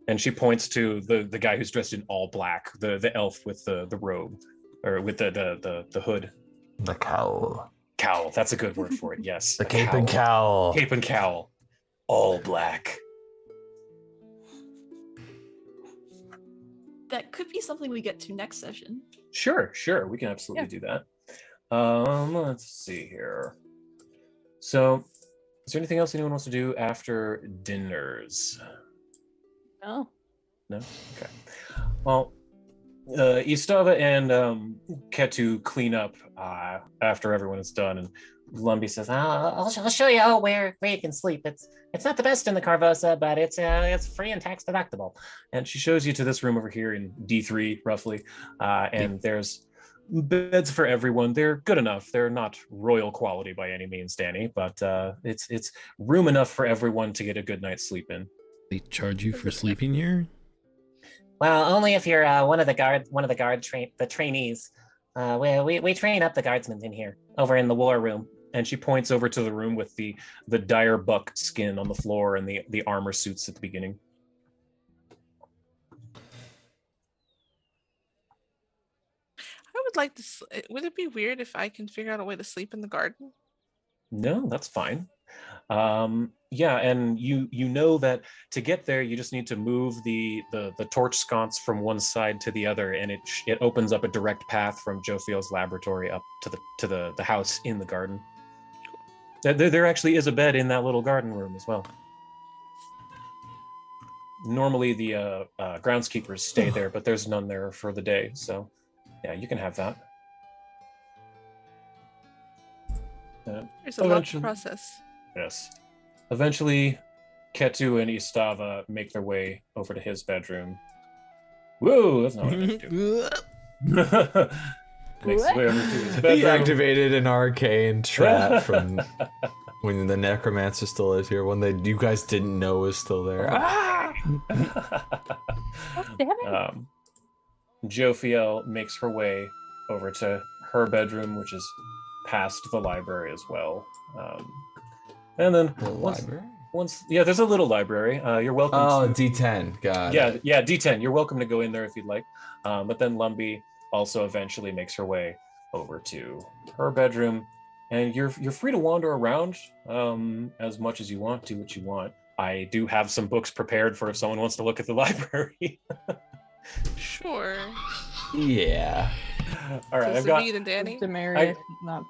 And she points to the guy who's dressed in all black, the elf with the robe, or with the hood. The cowl. Cowl, that's a good word for it, yes. The cape and cowl. Cape and cowl. All black. That could be something we get to next session. Sure, we can absolutely do that. Let's see here. So, is there anything else anyone wants to do after dinners? No. No? Okay. Well, Istava and Ketu clean up after everyone is done, and Lumby says, I'll show you where you can sleep. It's not the best in the Korvosa, but it's free and tax deductible. and she shows you to this room over here in D3, roughly, and there's beds for everyone. They're good enough. They're not royal quality by any means, Danny, but it's room enough for everyone to get a good night's sleep in. They charge you for sleeping here? Well, only if you're one of the trainees. We train up the guardsmen in here, over in the war room. And she points over to the room with the dire buck skin on the floor and the armor suits at the beginning. I would like to. Would it be weird if I can figure out a way to sleep in the garden? No, that's fine. Yeah, and you know that to get there, you just need to move the torch sconce from one side to the other, and it opens up a direct path from Jophiel's laboratory up to the house in the garden. There actually is a bed in that little garden room as well. Normally the groundskeepers stay there, but there's none there for the day, so yeah, you can have that. There's a lot to process. Yes. Eventually, Ketu and Istava make their way over to his bedroom. Whoa, that's not what I meant to do. Makes his way over to his bedroom. He activated an arcane trap from when the necromancer still lives here. One that you guys didn't know was still there. Jophiel makes her way over to her bedroom, which is past the library as well. And then there's a little library. You're welcome. Oh, D10. Got it. Yeah, D10. You're welcome to go in there if you'd like. But then Lumby also eventually makes her way over to her bedroom, and you're free to wander around as much as you want, do what you want. I do have some books prepared for if someone wants to look at the library. Sure. Yeah. All right, So I've got. Zavid and Danny.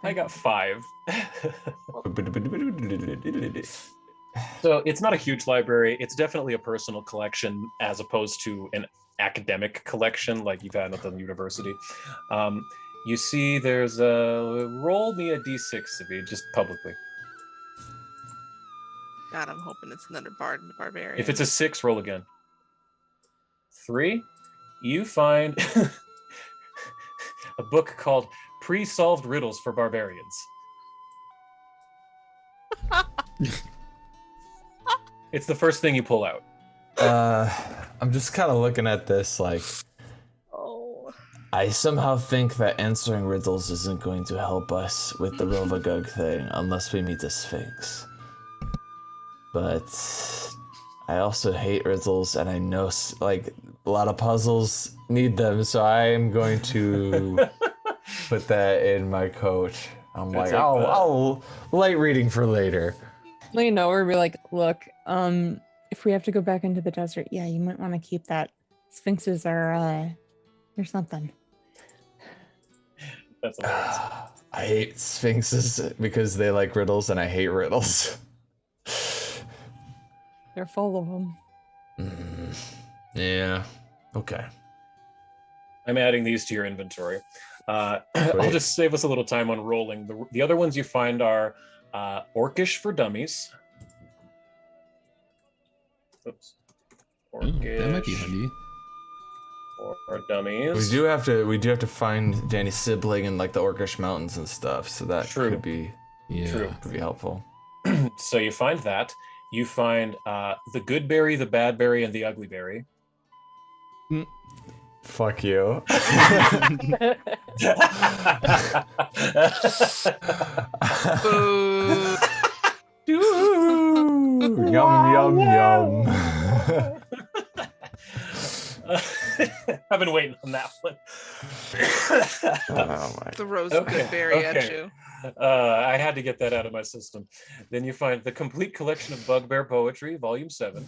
I got 5. So it's not a huge library. It's definitely a personal collection as opposed to an academic collection like you've had at the university. You see there's roll me a d6 if you just publicly. God, I'm hoping it's another Bard and Barbarian. If it's a 6, roll again. 3, you find a book called pre-solved riddles for barbarians. It's the first thing you pull out. I'm just kind of looking at this like, Oh. I somehow think that answering riddles isn't going to help us with the Rovagug thing unless we meet the Sphinx. But I also hate riddles, and I know like a lot of puzzles need them, so I am going to put that in my coat. I'm like, I'll light reading for later. Let you know, or be like, look, if we have to go back into the desert, yeah, you might want to keep that. Sphinxes are something. That's hilarious. I hate Sphinxes because they like riddles, and I hate riddles. They're full of them. Yeah. Okay. I'm adding these to your inventory. I'll just save us a little time on rolling. The other ones you find are Orcish for Dummies. Oops. Orcish That might be handy. for Dummies. We do have to find Danny's sibling in like the Orcish mountains and stuff, so that could be could be helpful. So you find that. You find the good berry, the bad berry, and the ugly berry. Fuck you. Boo. Yum yum yum. I've been waiting on that one. The rose good berry at you. I had to get that out of my system. Then you find the complete collection of Bugbear Poetry, Volume 7.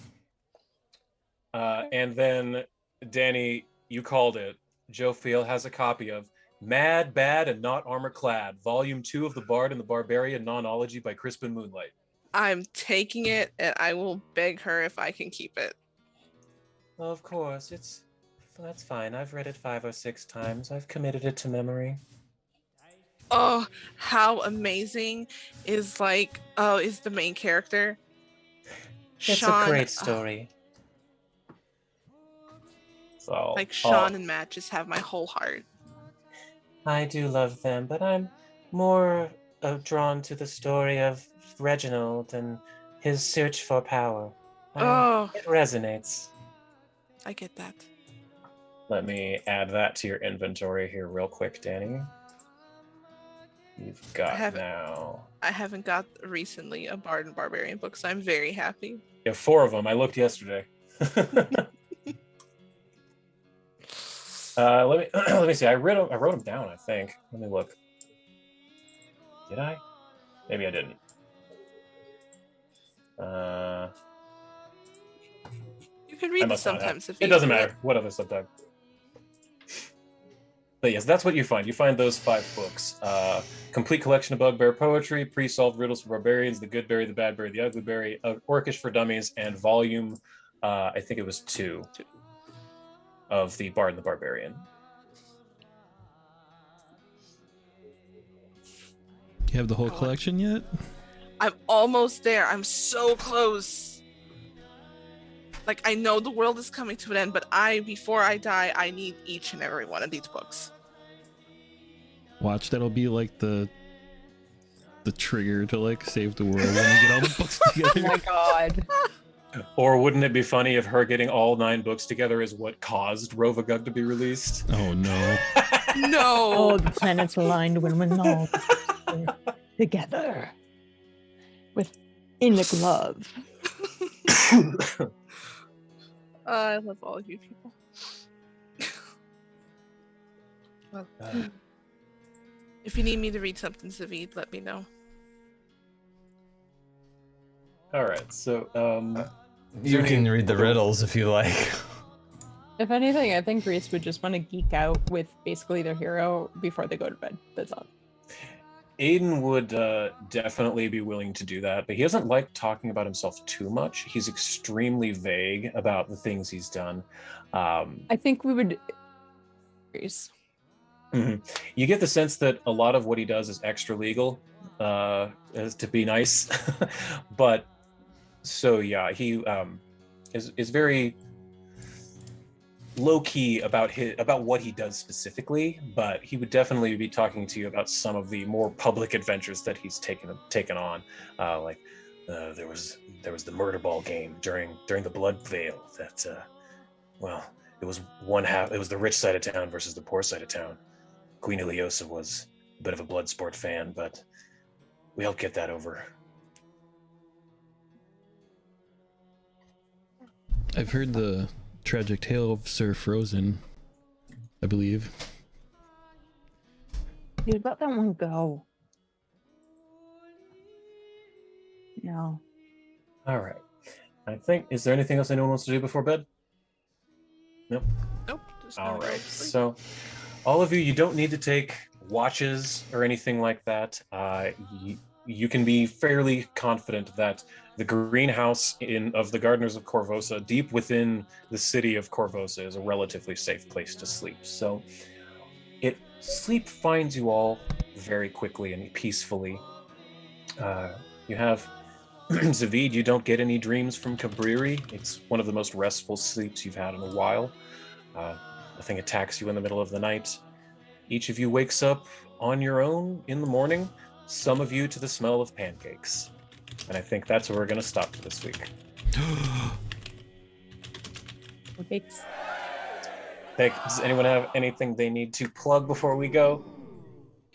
And then, Danny, you called it. Joe Field has a copy of Mad, Bad, and Not Armor Clad, Volume 2 of The Bard and the Barbarian Nonology by Crispin Moonlight. I'm taking it, and I will beg her if I can keep it. Of course, that's fine. I've read it 5 or 6 times. I've committed it to memory. Oh, how amazing is the main character? It's Sean, a great story. So, Sean and Matt just have my whole heart. I do love them, but I'm more drawn to the story of Reginald and his search for power. It resonates. I get that. let me add that to your inventory here real quick, Danny. You've got I haven't got recently a Bard and Barbarian book, so I'm very happy. Yeah, 4 of them. I looked yesterday. Let me see. I wrote them down, I think. Let me look. Did I? Maybe I didn't. You can read them sometimes if you. It doesn't matter. What other subtype? But yes, that's what you find. You find those 5 books. Complete collection of bugbear poetry, pre-solved riddles for barbarians, the good berry, the bad berry, the ugly berry, Orcish for dummies, and volume, I think it was 2 of the Bard and the Barbarian. You have the whole collection yet? I'm almost there. I'm so close. Like, I know the world is coming to an end, but before I die, I need each and every one of these books. Watch, that'll be like the trigger to like save the world when you get all the books together. Oh my god. Or wouldn't it be funny if her getting all 9 books together is what caused Rovagug to be released? Oh no. No. All the planets aligned when we're all together. In the glove. I love all of you people. Well, if you need me to read something, Zavid, let me know. All right, so you can read the riddles if you like. If anything, I think Reese would just want to geek out with basically their hero before they go to bed. That's all. Aiden would definitely be willing to do that, but he doesn't like talking about himself too much. He's extremely vague about the things he's done. I think we would. Reese. Mm-hmm. You get the sense that a lot of what he does is extra legal, as to be nice. But so yeah, he is very. low key about what he does specifically, but he would definitely be talking to you about some of the more public adventures that he's taken on. There was the murder ball game during the Blood Veil. That well, it was one half. It was the rich side of town versus the poor side of town. Queen Iliosa was a bit of a blood sport fan, but we helped get that over. I've heard the tragic tale of Sir Frozen, I believe. Dude, let that one go. No. All right. I think. Is there anything else anyone wants to do before bed? Nope. Nope. Just All gonna go right. to sleep. So, all of you, you don't need to take watches or anything like that. You can be fairly confident that the greenhouse of the Gardeners of Korvosa, deep within the city of Korvosa, is a relatively safe place to sleep. So, sleep finds you all very quickly and peacefully. You have Zavid. You don't get any dreams from Cabriri. It's one of the most restful sleeps you've had in a while. Nothing attacks you in the middle of the night. Each of you wakes up on your own in the morning, some of you to the smell of pancakes. And I think that's where we're going to stop for this week. Thanks. Does anyone have anything they need to plug before we go?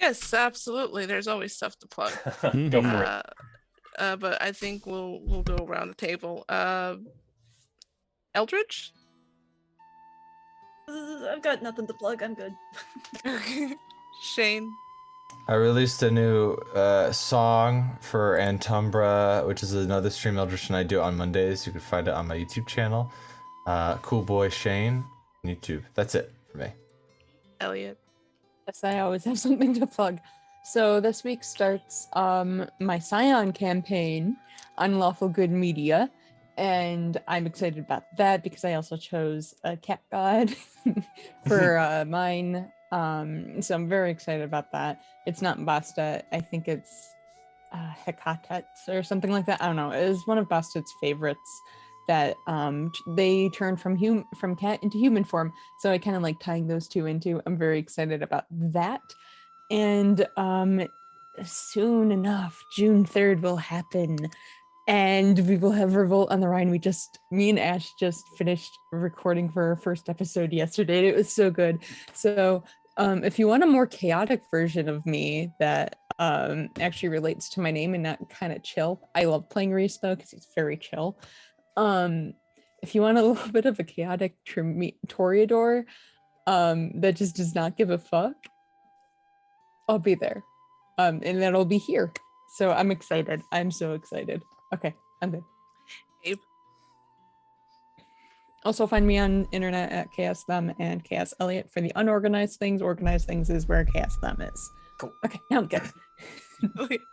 Yes, absolutely. There's always stuff to plug. Go for it. But I think we'll go around the table. Eldridge? I've got nothing to plug. I'm good. Shane? I released a new song for Antumbra, which is another stream Eldritch and I do on Mondays. You can find it on my YouTube channel. Cool Boy Shane on YouTube. That's it for me. Elliot? Yes, I always have something to plug. So this week starts my Scion campaign, Unlawful Good Media, and I'm excited about that because I also chose a cat god for mine. So I'm very excited about that. It's not Bastet. I think it's Hecate or something like that. I don't know. It is one of Bastet's favorites that they turn from cat into human form. So I kind of like tying those two into. I'm very excited about that. And soon enough, June 3rd will happen. And we will have Revolt on the Rhine. Me and Ash just finished recording for our first episode yesterday. It was so good. So if you want a more chaotic version of me that actually relates to my name and not kind of chill, I love playing Reese though, because he's very chill. If you want a little bit of a chaotic Toreador that just does not give a fuck, I'll be there. And that'll be here. So I'm excited. I'm so excited. Okay, I'm good. Abe? Also find me on internet at Chaos Them and Chaos Elliot for the unorganized things. Organized things is where Chaos Them is. Cool. Okay, now I'm good.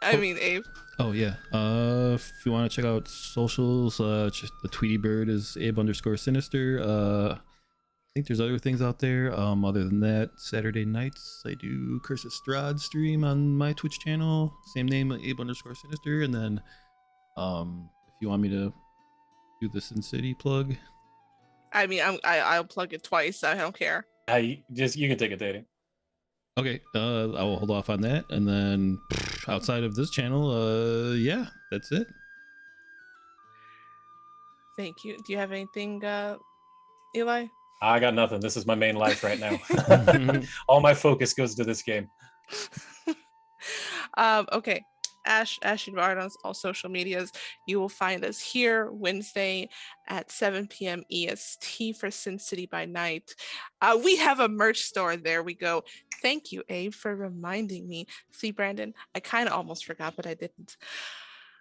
I mean, Abe. Oh yeah. If you want to check out socials, just the Tweety Bird is Abe_Sinister. I think there's other things out there. Other than that, Saturday nights I do Curse of Strahd stream on my Twitch channel, same name, Abe_Sinister. And then, if you want me to do the Sin City plug, I mean, I'll plug it twice. I don't care. You can take it, dating. okay, I will hold off on that. And then outside of this channel, yeah, that's it. Thank you. Do you have anything, Eli? I got nothing. This is my main life right now. All my focus goes to this game. Okay. Ash and Bard on all social medias. You will find us here Wednesday at 7 p.m. EST for Sin City by Night. We have a merch store. There we go. Thank you, Abe, for reminding me. See, Brandon, I kind of almost forgot, but I didn't.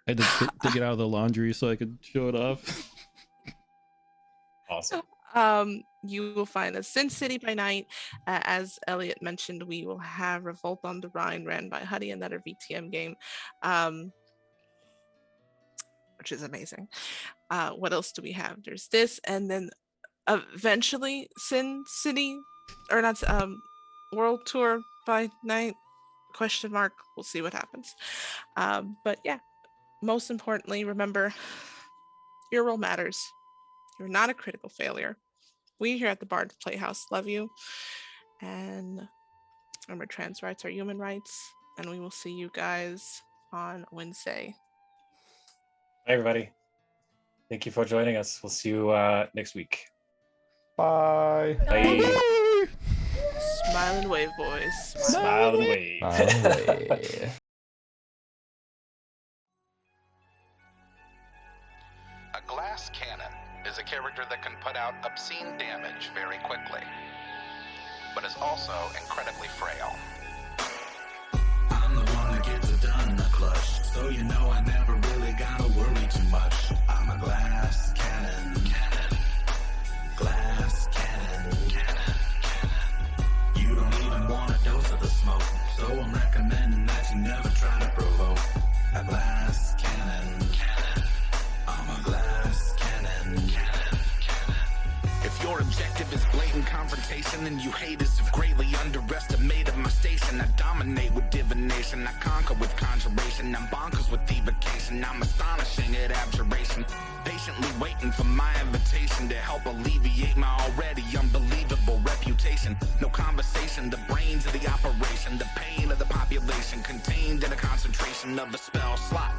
I had to dig it out of the laundry so I could show it off. Awesome. You will find us Sin City by Night. As Elliot mentioned, we will have Revolt on the Rhine ran by Huddy, another VTM game, which is amazing. What else do we have? There's this, and then eventually Sin City, or not, World Tour by Night, ? We'll see what happens. But yeah, most importantly, remember, your role matters. You're not a critical failure. we here at the Bard's Playhouse love you. And remember, trans rights are human rights. And we will see you guys on Wednesday. Hi, everybody. Thank you for joining us. We'll see you next week. Bye. Bye. Smile and wave, boys. Smile and wave. A glass cannon is a character that can put out obscene damage very quickly, but is also incredibly frail. I'm the one that gets it done in the clutch, so you know I never really gotta worry too much. I'm a glass cannon. Glass cannon. You don't even want a dose of the smoke, so I'm recommending that you never try to provoke. A glass cannon. I'm a glass cannon. If your objective is blatant confrontation and you hate us have greatly underestimated my station, I dominate with divination, I conquer with conjuration, I'm bonkers with evocation, I'm astonishing at abjuration, patiently waiting for my invitation to help alleviate my already unbelievable reputation. No conversation, the brains of the operation, the pain of the population contained in a concentration of a spell slot.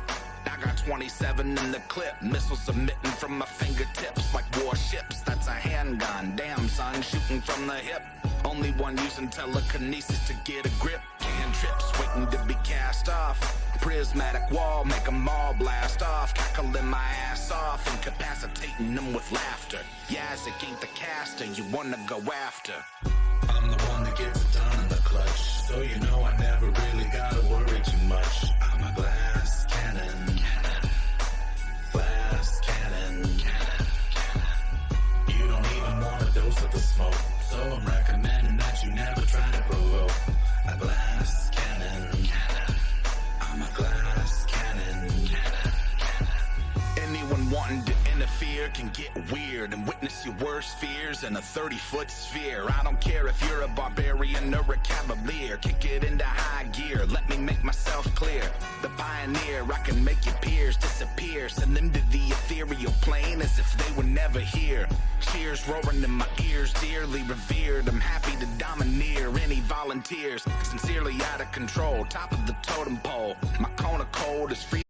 I got 27 in the clip, missiles emitting from my fingertips like warships. That's a handgun, damn son, shooting from the hip. Only one using telekinesis to get a grip. Cantrips waiting to be cast off. Prismatic wall, make 'em all blast off. Cackling my ass off, incapacitating them with laughter. Yazzik ain't the caster you wanna go after. I'm the one that gets it done in the clutch, so you know I never really gotta worry too much. I'm a glass cannon. Glass cannon. You don't even want a dose of the smoke, so I'm recommending that you never try to provoke. A glass cannon. I'm a glass cannon. Anyone wanting to interfere can get weird and witness your worst fears in a 30-foot sphere. I don't care if you're a barbarian or a cavalier. Kick it into high gear, let me make myself clear. The pioneer, I can make your peers disappear. Send them to the ethereal plane as if they were never here. Cheers roaring in my ears, dearly revered. I'm happy to domineer any volunteers. Sincerely out of control, top of the totem pole. My cone of cold is free.